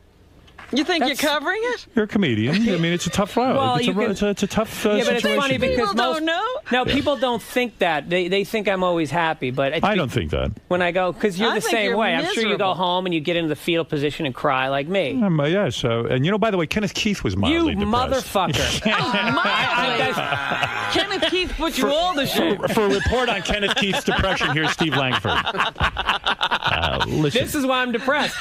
You think you're covering it? You're a comedian. I mean, it's a tough road. Well, it's a tough yeah, but situation. it's funny because People don't know. No, people don't think that. They think I'm always happy, but I don't think that. when I go, because you're I the think same you're way. I'm sure you go miserable. home and you get into the fetal position and cry like me. Yeah, so, and you know, by the way, Kenneth Keith was mildly You depressed. motherfucker. Kenneth Keith put you all to shame. For a report on Kenneth Keith's depression, here's Steve Langford. Listen. This is why I'm depressed.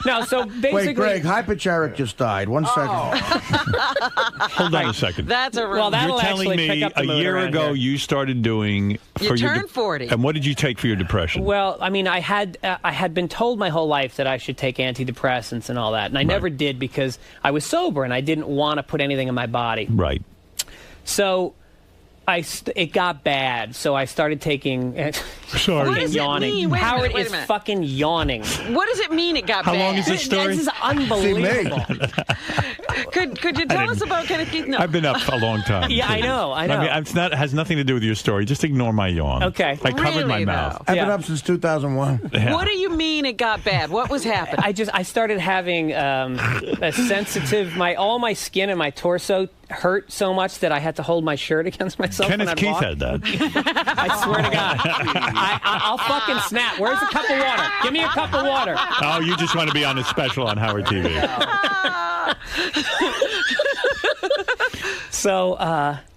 No, so basically. Wait, Greg, Hypercharic just died. 1 second. Hold on a second. That's a Well, that'll You're telling actually pick me up the a mood year around ago here. you started doing... You turned 40. And what did you take for your depression? Well, I mean, I had been told my whole life that I should take antidepressants and all that, and I never did because I was sober and I didn't want to put anything in my body. Right. So it got bad, so I started taking. Sorry. What does it yawning. mean? Wait a Howard minute, wait a is minute. fucking yawning. What does it mean it got How bad? long is this story? This is unbelievable. Could you tell us about Kenneth Keith? No. I've been up a long time. Yeah, I know. I mean, it has nothing to do with your story. Just ignore my yawn. Okay. I covered my Really, mouth. I've been up since 2001. Yeah. What do you mean it got bad? What was happening? I started having a sensitive. All my skin and my torso hurt so much that I had to hold my shirt against myself. when Kenneth I'd Keith walk. had that. I swear to God. I'll fucking snap. Where's a cup of water? Give me a cup of water. Oh, you just want to be on a special on Howard TV. So,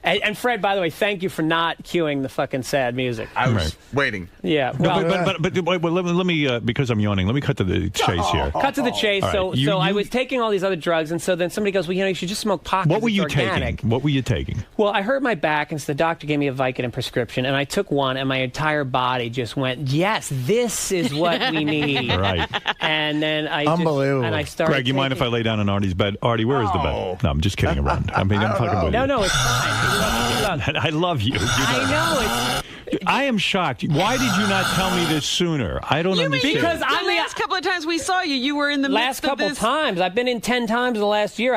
and Fred, by the way, thank you for not cueing the fucking sad music. I was waiting. Yeah. No, Well, but wait, let me because I'm yawning, let me cut to the chase here. cut to the chase. All right. So I was taking all these other drugs, and so then somebody goes, well, you know, you should just smoke pot. What were you organic. taking? What were you taking? Well, I hurt my back, and so the doctor gave me a Vicodin prescription, and I took one, and my entire body just went, yes, this is what we need. Right. And then I Unbelievable. and I started. Greg, you mind if I lay down on Artie's bed? Artie, where is the bed? No, I'm just kidding around. I mean, I'm fucking with you. No, it's fine. I love you. I know I am shocked. Why did you not tell me this sooner? I don't understand. Because the last couple of times we saw you, you were in the last midst of couple this. times. I've been in 10 times the last year.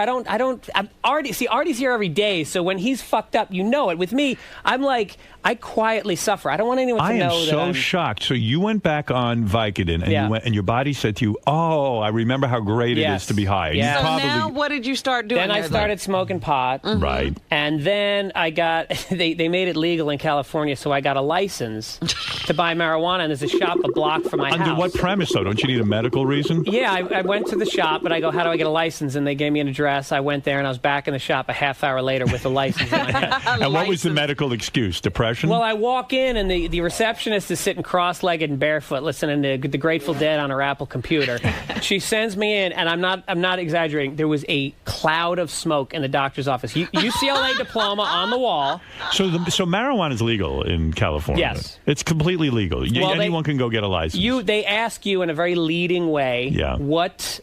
Artie's here every day, so when he's fucked up, you know it. With me, I'm like, I quietly suffer. I don't want anyone to know that I am so shocked. So you went back on Vicodin, and you went, and your body said to you, "Oh, I remember how great it is to be high." Yeah. So You probably, now, what did you start doing? Then I started smoking pot. Mm-hmm. Right. And then I got, they made it legal in California, so I got a license to buy marijuana, and there's a shop a block from my house. Under what premise, though? Don't you need a medical reason? Yeah, I went to the shop, and I go, how do I get a license? And they gave me an address. I went there, and I was back in the shop a half hour later with a license in my hand. And what was the medical excuse? Depression? Well, I walk in, and the receptionist is sitting cross-legged and barefoot, listening to the Grateful Dead on her Apple computer. She sends me in, and I'm not exaggerating. There was a cloud of smoke in the doctor's office. UCLA diploma on the wall. So marijuana is legal in California. California. Yes. It's completely legal. Anyone can go get a license. They ask you in a very leading way. Yeah. What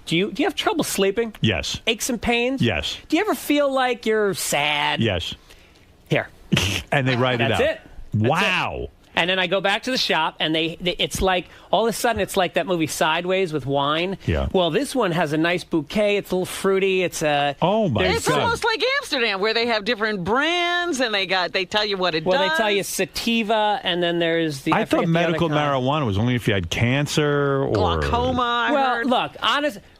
do you have trouble sleeping? Yes. Aches and pains? Yes. Do you ever feel like you're sad? Yes. Here. And they write it out. That's it. Wow. It. And then I go back to the shop, and it's like, all of a sudden, it's like that movie Sideways with wine. Yeah. Well, this one has a nice bouquet. It's a little fruity. It's oh my It's almost like Amsterdam, where they have different brands, and they tell you what it does. Well, they tell you sativa, and then there's the. I thought medical marijuana was only if you had cancer or glaucoma. Well, look,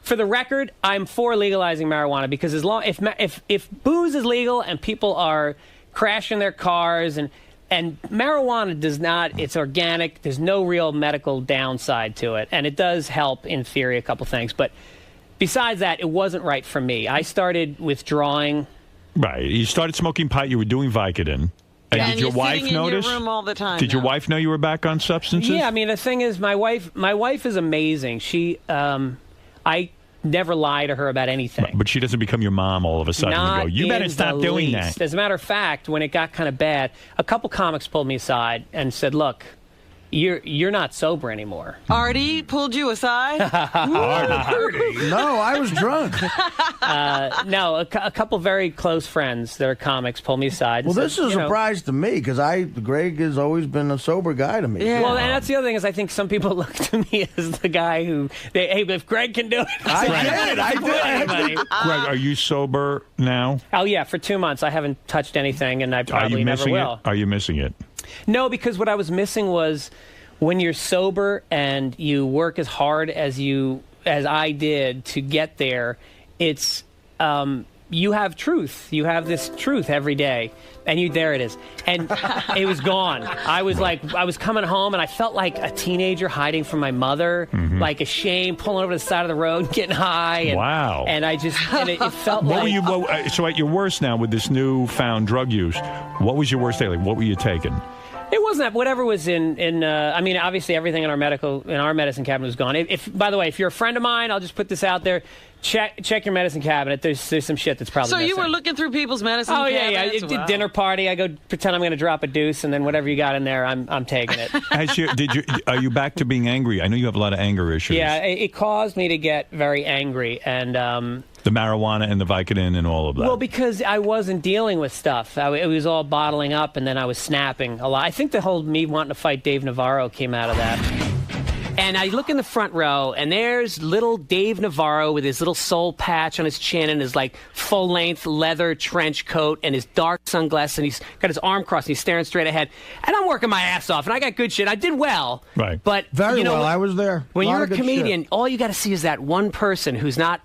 for the record, I'm for legalizing marijuana because as long if booze is legal and people are crashing their cars and marijuana does not, it's organic, there's no real medical downside to it, and it does help in theory a couple things, but besides that, it wasn't right for me. I started withdrawing. Right, you started smoking pot, you were doing Vicodin. And did your wife notice? In your room all the time did your wife know you were back on substances? Yeah, I mean, the thing is, my wife is amazing. She, I never lie to her about anything. But she doesn't become your mom all of a sudden and go, you better stop doing that. As a matter of fact, when it got kind of bad, a couple comics pulled me aside and said, look, you're not sober anymore. Artie pulled you aside? Artie? No, I was drunk. No, a couple very close friends that are comics pulled me aside. Well, said, this is a surprise to me because Greg has always been a sober guy to me. Yeah. Well, and that's the other thing is I think some people look to me as the guy who, hey, if Greg can do it. I did. Greg, are you sober now? Oh, yeah, for 2 months. I haven't touched anything, and I probably never will. Are you missing it? No, because what I was missing was when you're sober and you work as hard as I did to get there, it's you have truth. You have this truth every day, and there it is. And it was gone. I was coming home, and I felt like a teenager hiding from my mother, like ashamed, pulling over to the side of the road, getting high. And, wow. And it felt what like... Were you, so at your worst now with this newfound drug use, what was your worst day? Like, what were you taking? It wasn't that. Whatever was I mean, obviously everything in our medicine cabinet was gone. By the way, if you're a friend of mine, I'll just put this out there. Check your medicine cabinet. There's some shit that's probably missing. You were looking through people's medicine cabinets? Oh, yeah. Dinner party. I go pretend I'm going to drop a deuce, and then whatever you got in there, I'm taking it. Are you back to being angry? I know you have a lot of anger issues. Yeah, it caused me to get very angry, and the marijuana and the Vicodin and all of that. Well, because I wasn't dealing with stuff. It was all bottling up, and then I was snapping a lot. I think the whole me wanting to fight Dave Navarro came out of that. And I look in the front row, and there's little Dave Navarro with his little soul patch on his chin and his full-length leather trench coat and his dark sunglasses, and he's got his arm crossed, and he's staring straight ahead. And I'm working my ass off, and I got good shit. I did well. Right. But Very well. I was there. When you're a comedian, all you got to see is that one person who's not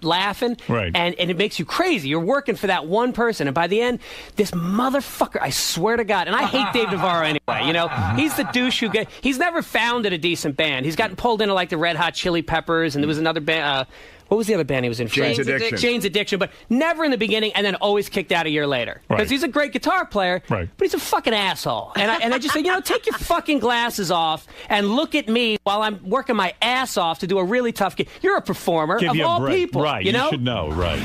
laughing, right. And it makes you crazy. You're working for that one person, and by the end, this motherfucker, I swear to God, and I hate Dave Navarro anyway, he's the douche he's never founded a decent band. He's gotten pulled into the Red Hot Chili Peppers, and there was another band. What was the other band he was in? Jane's Addiction. Jane's Addiction, but never in the beginning, and then always kicked out a year later. Because he's a great guitar player, but he's a fucking asshole. And I just say, take your fucking glasses off and look at me while I'm working my ass off to do a really tough gig. You're a performer of all people. Right, you should know, right.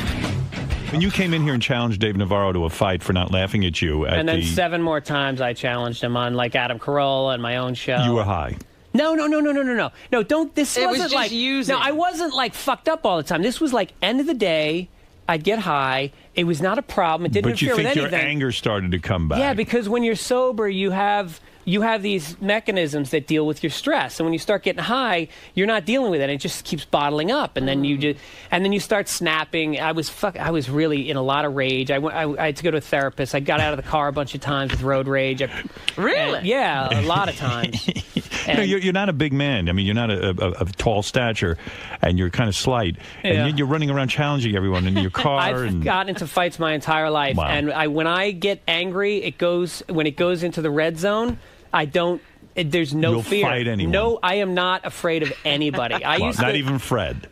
When you came in here and challenged Dave Navarro to a fight for not laughing at you, and then 7 more times I challenged him on Adam Carolla and my own show. You were high. No, don't. This it wasn't was just using. No, I wasn't fucked up all the time. This was end of the day. I'd get high. It was not a problem. It didn't interfere with anything. But you think your anger started to come back? Yeah, because when you're sober, you have these mechanisms that deal with your stress, and when you start getting high, you're not dealing with it. It just keeps bottling up, and then you start snapping. I was really in a lot of rage. I had to go to a therapist. I got out of the car a bunch of times with road rage. Really? Yeah, a lot of times. No, you're not a big man. I mean, you're not a tall stature, and you're kind of slight. And yet you're running around challenging everyone in your car. I've gotten into fights my entire life, and when I get angry, when it goes into the red zone. There's no You'll fear. Fight anyone. No, I am not afraid of anybody. Not even Fred.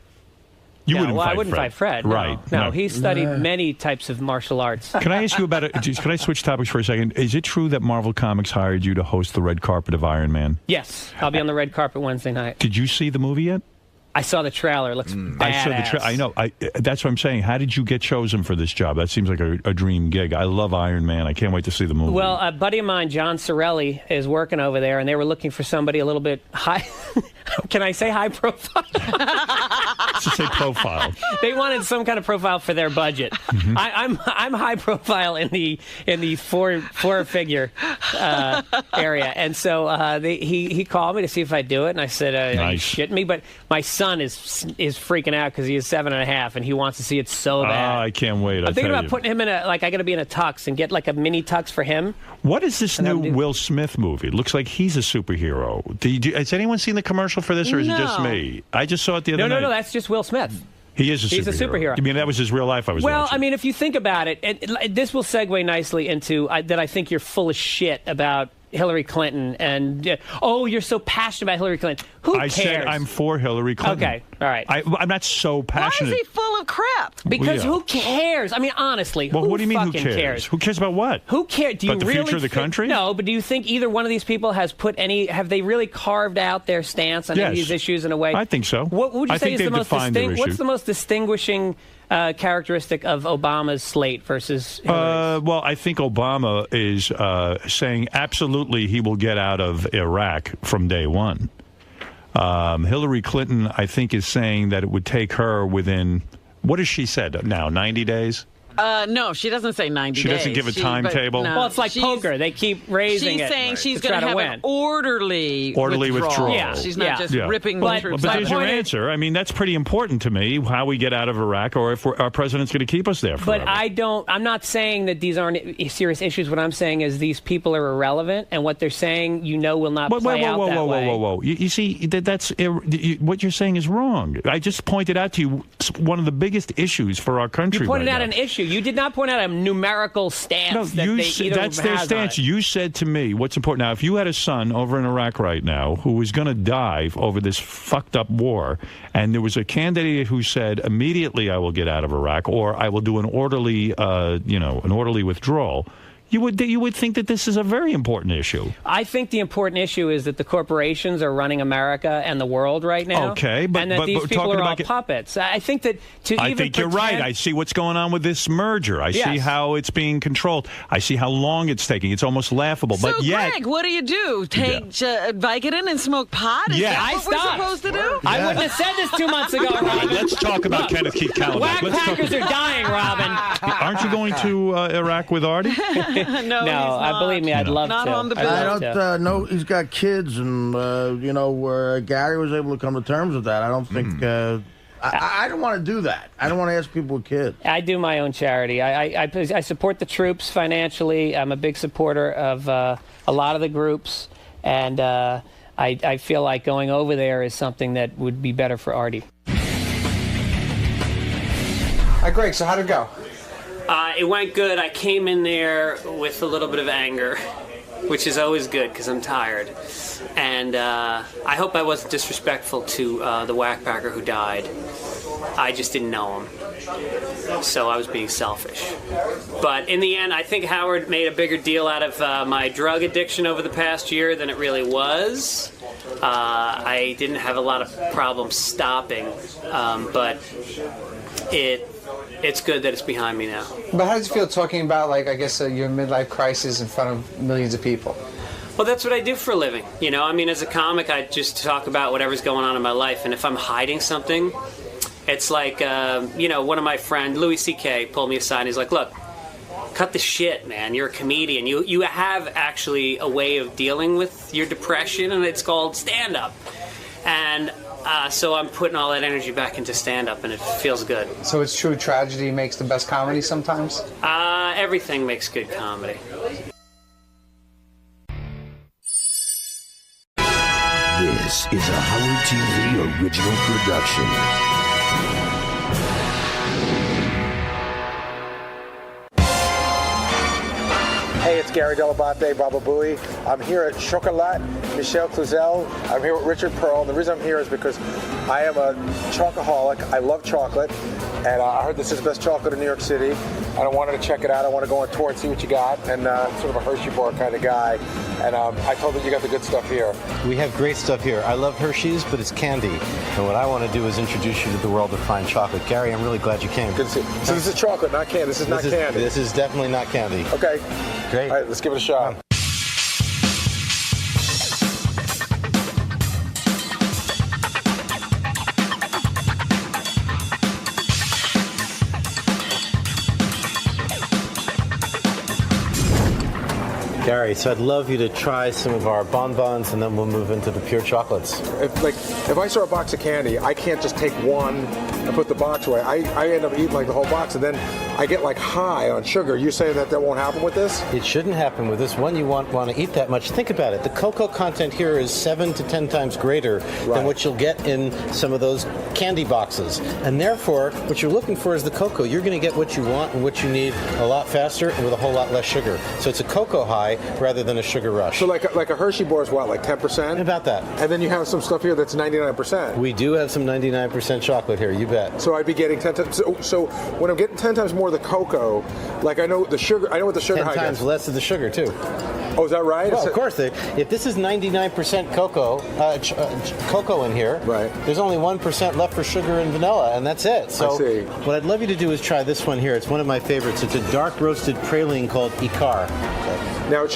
I wouldn't fight Fred. Right. No, he studied many types of martial arts. Can I ask you about it? Can I switch topics for a second? Is it true that Marvel Comics hired you to host the red carpet of Iron Man? Yes. I'll be on the red carpet Wednesday night. Did you see the movie yet? I saw the trailer. It looks badass. I saw the trailer. I know. That's what I'm saying. How did you get chosen for this job? That seems like a dream gig. I love Iron Man. I can't wait to see the movie. Well, a buddy of mine, John Sorelli, is working over there, and they were looking for somebody a little bit high. Can I say high profile? Let's just say profile. They wanted some kind of profile for their budget. Mm-hmm. I'm high profile in the four figure area, and so he called me to see if I'd do it, and I said, "Are you shitting me?" But my son is freaking out because he is 7.5 and he wants to see it so bad. I can't wait. I'm thinking about putting him in I got to be in a tux and get like a mini tux for him. What is this new Will Smith movie? It looks like he's a superhero. Has anyone seen the commercial for this, or is it just me? I just saw it the other night. No, that's just Will Smith. He is a superhero. He's a superhero. I mean, that was his real life I was watching. I mean, if you think about it, this will segue nicely into that I think you're full of shit about Hillary Clinton and you're so passionate about Hillary Clinton. Who cares? I said I'm for Hillary Clinton. Okay, all right. I'm not so passionate. Why is he full of crap? Because who cares? I mean, honestly, well, who what do you mean? Who cares? cares? Who cares about what? Who cares? Do you about the really future of the country? No, but do you think either one of these people has have they really carved out their stance on any of these issues in a way? I think so. What would you say is the most what's the most distinguishing characteristic of Obama's slate versus Hillary's? Well, I think Obama is saying absolutely he will get out of Iraq from day one. Hillary Clinton, I think, is saying that it would take her within, what has she said now, 90 days? No, she doesn't say 90 days. She doesn't give a timetable? No, well, it's like poker. They keep raising it. She's saying she's going to have an orderly withdrawal. Yeah, she's not just ripping the troops But out. there's your answer. I mean, that's pretty important to me, how we get out of Iraq, or if our president's going to keep us there forever. But I'm not saying that these aren't serious issues. What I'm saying is these people are irrelevant, and what they're saying, will not play out that way. Whoa. You see, what you're saying is wrong. I just pointed out to you one of the biggest issues for our country. You pointed right out now. An issue. You did not point out a numerical stance that's their stance. You said to me, what's important now, if you had a son over in Iraq right now who was going to die over this fucked up war, and there was a candidate who said, immediately I will get out of Iraq, or I will do an orderly withdrawal, you would think that this is a very important issue. I think the important issue is that the corporations are running America and the world right now. Okay, and that these people are all puppets. I think that I think you're right. I see what's going on with this merger. I see how it's being controlled. I see how long it's taking. It's almost laughable. So, but yet, Greg, what do? Take Vicodin and smoke pot? Is that what we're supposed to do? I wouldn't have said this 2 months ago, Robin. Let's talk about Kenneth Keith Calloway. Whack packers are dying, Robin. Aren't you going to Iraq with Artie? No, believe me, I'd love not to. On the I don't know. He's got kids, and Gary was able to come to terms with that. I don't think. I don't want to do that. I don't want to ask people with kids. I do my own charity. I support the troops financially. I'm a big supporter of a lot of the groups, and I feel like going over there is something that would be better for Artie. Hi, Greg. So how'd it go? It went good. I came in there with a little bit of anger, which is always good because I'm tired. And I hope I wasn't disrespectful to the whackpacker who died. I just didn't know him. So I was being selfish. But in the end, I think Howard made a bigger deal out of my drug addiction over the past year than it really was. I didn't have a lot of problems stopping, but it's good that it's behind me now. But how does it feel talking about, your midlife crisis in front of millions of people? Well, that's what I do for a living. As a comic, I just talk about whatever's going on in my life. And if I'm hiding something, it's like, one of my friends, Louis C.K., pulled me aside and he's like, look, cut the shit, man. You're a comedian. You have actually a way of dealing with your depression, and it's called stand-up. And so I'm putting all that energy back into stand-up, and it feels good. So it's true tragedy makes the best comedy sometimes? Everything makes good comedy. This is a Howard TV original production. Hey, it's Gary Dell'Abate, Baba Booey. I'm here at Chocolat, Michel Cluzel. I'm here with Richard Pearl. And the reason I'm here is because I am a chocoholic. I love chocolate. And I heard this is the best chocolate in New York City. And I wanted to check it out. I want to go on tour and see what you got. And I'm sort of a Hershey bar kind of guy. And I told that you got the good stuff here. We have great stuff here. I love Hershey's, but it's candy. And what I want to do is introduce you to the world of fine chocolate. Gary, I'm really glad you came. Good to see you. So this is chocolate, not candy. This is not candy. This is definitely not candy. Okay. Great. All right, let's give it a shot. Gary, so I'd love you to try some of our bonbons, and then we'll move into the pure chocolates. If I saw a box of candy, I can't just take one and put the box away. I end up eating like the whole box, and then I get like high on sugar. You saying that won't happen with this? It shouldn't happen with this. One, you want to eat that much. Think about it. The cocoa content here is 7 to 10 times greater than what you'll get in some of those candy boxes. And therefore, what you're looking for is the cocoa. You're going to get what you want and what you need a lot faster and with a whole lot less sugar. So it's a cocoa high rather than a sugar rush. So like a Hershey bar is what, like 10%? About that. And then you have some stuff here that's 99%. We do have some 99% chocolate here, you bet. So I'd be getting 10 times. So when I'm getting 10 times more of the cocoa, like I know the sugar, I know what the sugar 10 times gets. less of the sugar too. Oh, is that right? Well, of course. If this is 99% cocoa in here, there's only 1% left for sugar and vanilla, and that's it. So I see. What I'd love you to do is try this one here. It's one of my favorites. It's a dark roasted praline called Icar. Now,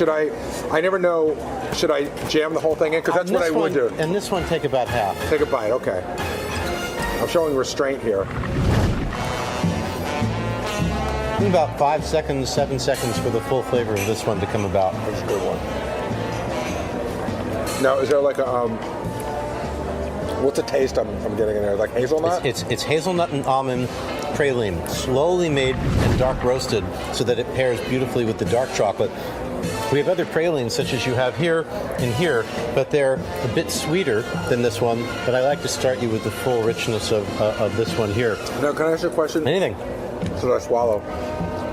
I never know, should I jam the whole thing in? Because that's what I would do. And this one, take about half. Take a bite, okay. I'm showing restraint here. About 5 seconds, 7 seconds for the full flavor of this one to come about. That's a good one. Now, is there like a, what's the taste I'm getting in there? Like hazelnut? It's hazelnut and almond praline, slowly made and dark roasted so that it pairs beautifully with the dark chocolate. We have other pralines such as you have here and here, but they're a bit sweeter than this one. But I like to start you with the full richness of this one here. Now, can I ask you a question? Anything. So I swallow.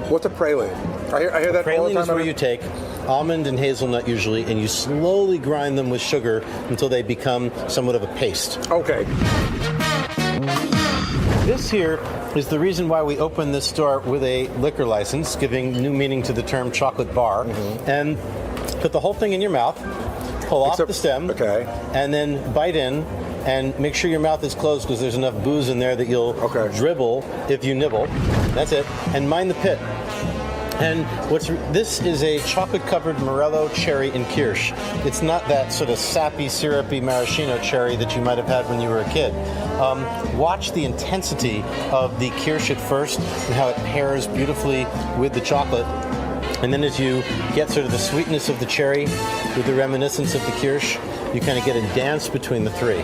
What's a praline? I hear that all the time. Praline is where you take almond and hazelnut usually, and you slowly grind them with sugar until they become somewhat of a paste. Okay. This here is the reason why we opened this store with a liquor license, giving new meaning to the term chocolate bar, and put the whole thing in your mouth, pull off the stem, and then bite in, and make sure your mouth is closed because there's enough booze in there that you'll dribble if you nibble. That's it. And mind the pit. And this is a chocolate-covered Morello cherry and kirsch. It's not that sort of sappy, syrupy maraschino cherry that you might have had when you were a kid. Watch the intensity of the kirsch at first and how it pairs beautifully with the chocolate. And then as you get sort of the sweetness of the cherry with the reminiscence of the kirsch, you kind of get a dance between the three.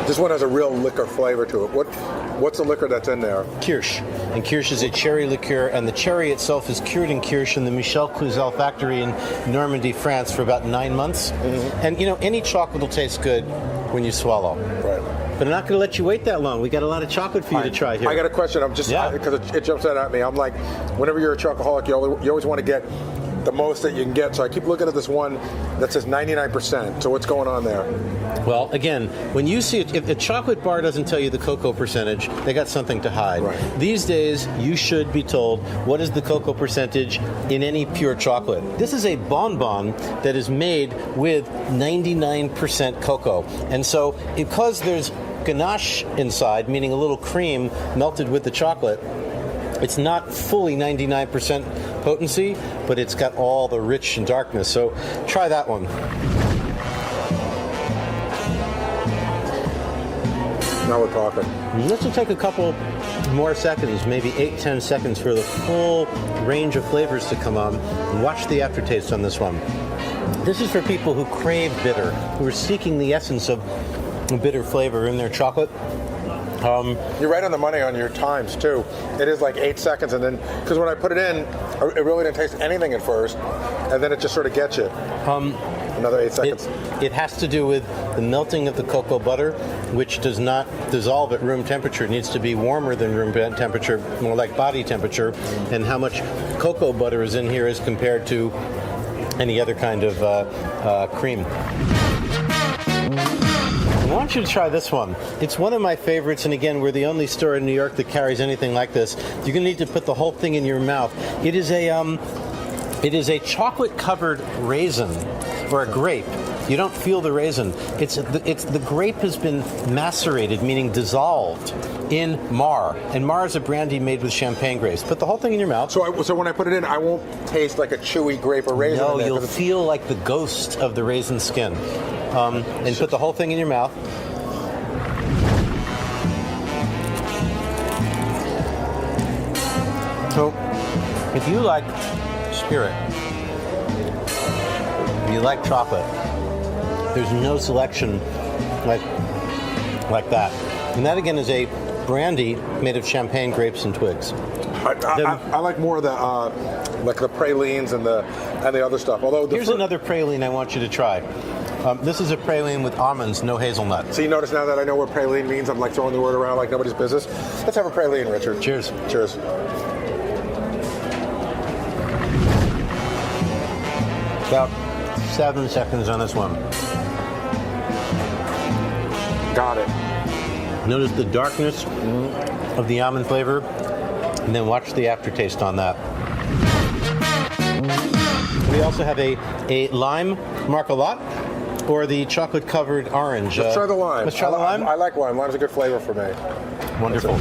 This one has a real liquor flavor to it. What's the liquor that's in there? Kirsch. And kirsch is a cherry liqueur, and the cherry itself is cured in kirsch in the Michel Cluzel factory in Normandy, France for about 9 months. And any chocolate will taste good when you swallow. Right. But I'm not going to let you wait that long. We got a lot of chocolate for you to try here. I got a question. I'm just, because it jumps out at me. I'm like, whenever you're a chocoholic, you always want to get the most that you can get. So I keep looking at this one that says 99%. So what's going on there? Well, again, when you see if a chocolate bar doesn't tell you the cocoa percentage, they got something to hide. Right. These days, you should be told what is the cocoa percentage in any pure chocolate. This is a bonbon that is made with 99% cocoa. And so because there's ganache inside, meaning a little cream melted with the chocolate, it's not fully 99% potency, but it's got all the rich and darkness. So try that one. Now we're talking. This will take a couple more seconds, maybe 8-10 seconds for the full range of flavors to come on. And watch the aftertaste on this one. This is for people who crave bitter, who are seeking the essence of bitter flavor in their chocolate. You're right on the money on your times too. It is like 8 seconds, and then because when I put it in, it really didn't taste anything at first, and then it just sort of gets you. Another 8 seconds. It has to do with the melting of the cocoa butter, which does not dissolve at room temperature. It needs to be warmer than room temperature, more like body temperature, and how much cocoa butter is in here as compared to any other kind of cream. I want you to try this one. It's one of my favorites, and again, we're the only store in New York that carries anything like this. You're going to need to put the whole thing in your mouth. It is a chocolate-covered raisin, or a grape. You don't feel the raisin. It's the grape has been macerated, meaning dissolved, in Mar. And Mar is a brandy made with champagne grapes. Put the whole thing in your mouth. So when I put it in, I won't taste like a chewy grape or raisin. No, you'll feel like the ghost of the raisin skin. And put the whole thing in your mouth. So, if you like spirit, if you like chocolate, there's no selection like that. And that again is a brandy made of champagne grapes and twigs. I like more of the like the pralines and the other stuff. Although here's another praline I want you to try. This is a praline with almonds, no hazelnut. So you notice now that I know what praline means, I'm like throwing the word around like nobody's business. Let's have a praline, Richard. Cheers. Cheers. About 7 seconds on this one. Got it. Notice the darkness of the almond flavor, and then watch the aftertaste on that. We also have a lime marcolat, or the chocolate-covered orange. Let's try the lime. Let's try the lime? I like lime. Lime's a good flavor for me. Wonderful.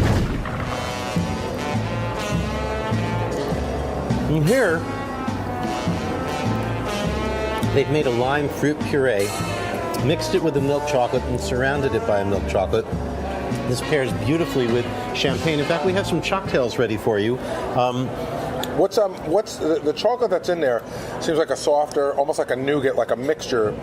And here, they've made a lime fruit puree, mixed it with a milk chocolate, and surrounded it by a milk chocolate. This pairs beautifully with champagne. In fact, we have some cocktails ready for you. What's the chocolate that's in there? Seems like a softer, almost like a nougat, like a mixture.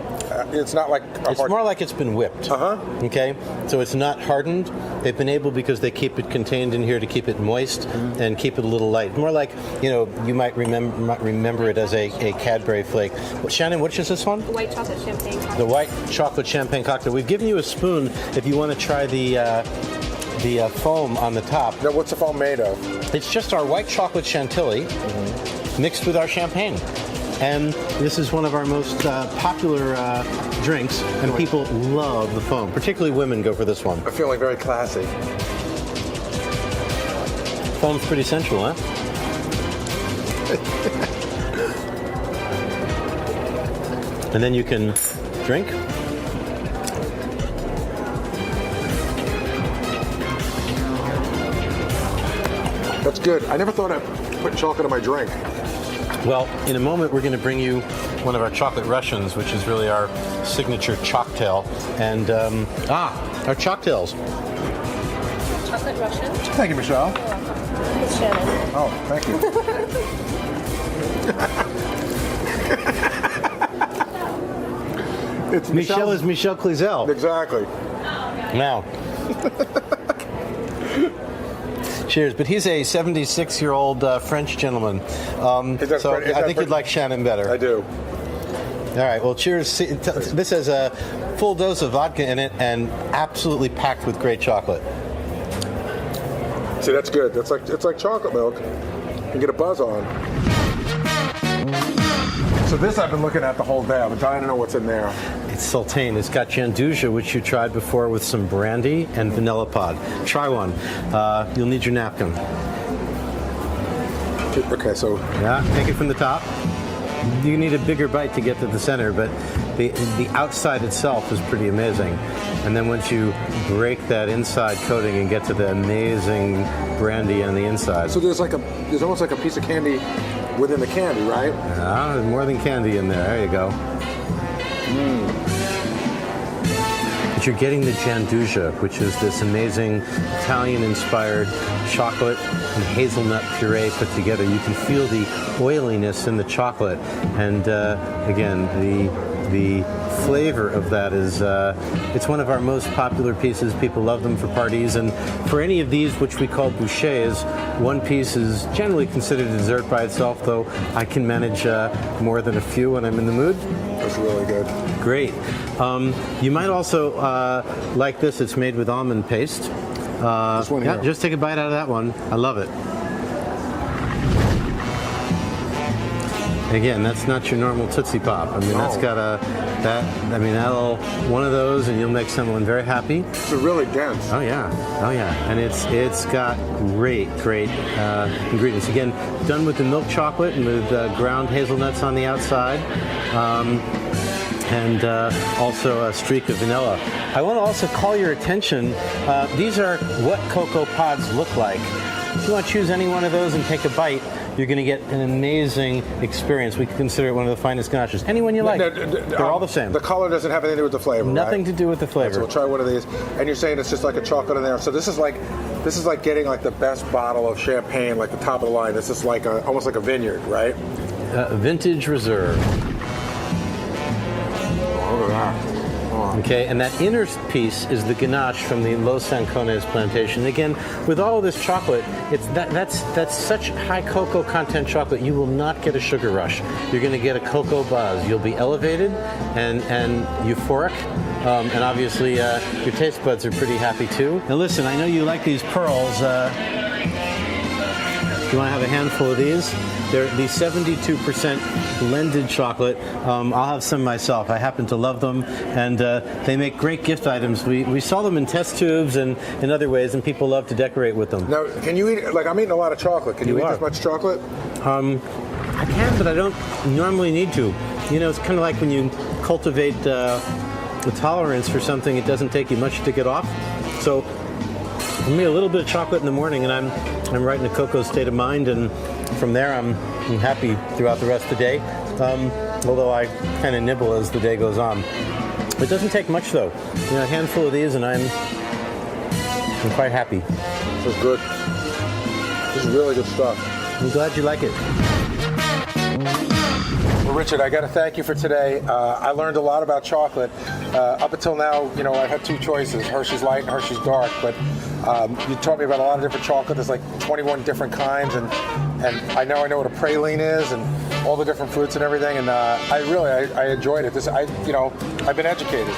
It's not like it's more like it's been whipped. Okay, so it's not hardened. They've been able, because they keep it contained in here, to keep it moist and keep it a little light. More like, you might remember it as a Cadbury flake. Shannon, which is this one? The white chocolate champagne cocktail. The white chocolate champagne cocktail. We've given you a spoon if you want to try the foam on the top. Now, what's the foam made of? It's just our white chocolate chantilly mixed with our champagne. And this is one of our most popular drinks, and people love the foam. Particularly women go for this one. I'm feeling very classy. Foam's pretty sensual, huh? And then you can drink. That's good. I never thought I'd put chocolate in my drink. Well, in a moment, we're going to bring you one of our chocolate Russians, which is really our signature chocktail. And, our chocktails. Chocolate Russian. Thank you, Michelle. It's Shannon. Oh, thank you. It's Michelle is Michelle Cluzel. Exactly. Now. Cheers. But he's a 76-year-old French gentleman. So I think you'd like Shannon better. I do. All right. Well, cheers. This has a full dose of vodka in it and absolutely packed with great chocolate. See, that's good. It's like chocolate milk. You get a buzz on. So this I've been looking at the whole day. I've been dying to know what's in there. It's sultane. It's got janduja, which you tried before, with some brandy and vanilla pod. Try one. You'll need your napkin. Okay, so... Yeah, take it from the top. You need a bigger bite to get to the center, but the outside itself is pretty amazing. And then once you break that inside coating and get to the amazing brandy on the inside. So there's almost like a piece of candy within the candy, right? Yeah, there's more than candy in there. There you go. But you're getting the janduja, which is this amazing Italian-inspired chocolate and hazelnut puree put together. You can feel the oiliness in the chocolate, and again, the flavor of that is it's one of our most popular pieces. People love them for parties, and for any of these, which we call bouchées, one piece is generally considered a dessert by itself, though I can manage more than a few when I'm in the mood. That's really good. Great. You might also like this. It's made with almond paste. This one here. Yeah, just take a bite out of that one. I love it. Again, that's not your normal Tootsie Pop. I mean, that's got that'll one of those, and you'll make someone very happy. It's really dense. Oh yeah, and it's got great ingredients. Again, done with the milk chocolate and with ground hazelnuts on the outside. And also a streak of vanilla. I want to also call your attention. These are what cocoa pods look like. If you want to choose any one of those and take a bite, you're going to get an amazing experience. We can consider it one of the finest ganaches. Anyone you like. They're all the same. The color doesn't have anything to do with the flavor. Nothing to do with the flavor. So we'll try one of these. And you're saying it's just like a chocolate in there. So this is like getting like the best bottle of champagne, like the top of the line. This is like almost like a vineyard, right? Vintage Reserve. Look at that. Okay, and that inner piece is the ganache from the Los Ancones plantation. Again, with all of this chocolate, that's such high cocoa content chocolate, you will not get a sugar rush. You're going to get a cocoa buzz. You'll be elevated and euphoric. And obviously, your taste buds are pretty happy too. Now listen, I know you like these pearls. Do you want to have a handful of these? They're the 72% blended chocolate. I'll have some myself. I happen to love them, and they make great gift items. We sell them in test tubes and in other ways, and people love to decorate with them. Now, can you eat, like I'm eating a lot of chocolate. Can you eat this much chocolate? I can, but I don't normally need to. You know, it's kind of like when you cultivate the tolerance for something, it doesn't take you much to get off. So for me, a little bit of chocolate in the morning, and I'm right in a cocoa state of mind, and from there I'm happy throughout the rest of the day. Although I kind of nibble as the day goes on. It doesn't take much though. You know, a handful of these, and I'm quite happy. This is good. This is really good stuff. I'm glad you like it. Well, Richard, I got to thank you for today. I learned a lot about chocolate. Up until now, you know, I had two choices, Hershey's Light and Hershey's Dark, but you taught me about a lot of different chocolate. There's like 21 different kinds, and I know what a praline is and all the different fruits and everything, and I enjoyed it. I've been educated.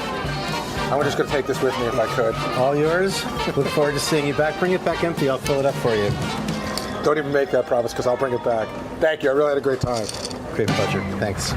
I'm just going to take this with me if I could. All yours. Look forward to seeing you back. Bring it back empty. I'll fill it up for you. Don't even make that promise, because I'll bring it back. Thank you. I really had a great time. Great pleasure. Thanks.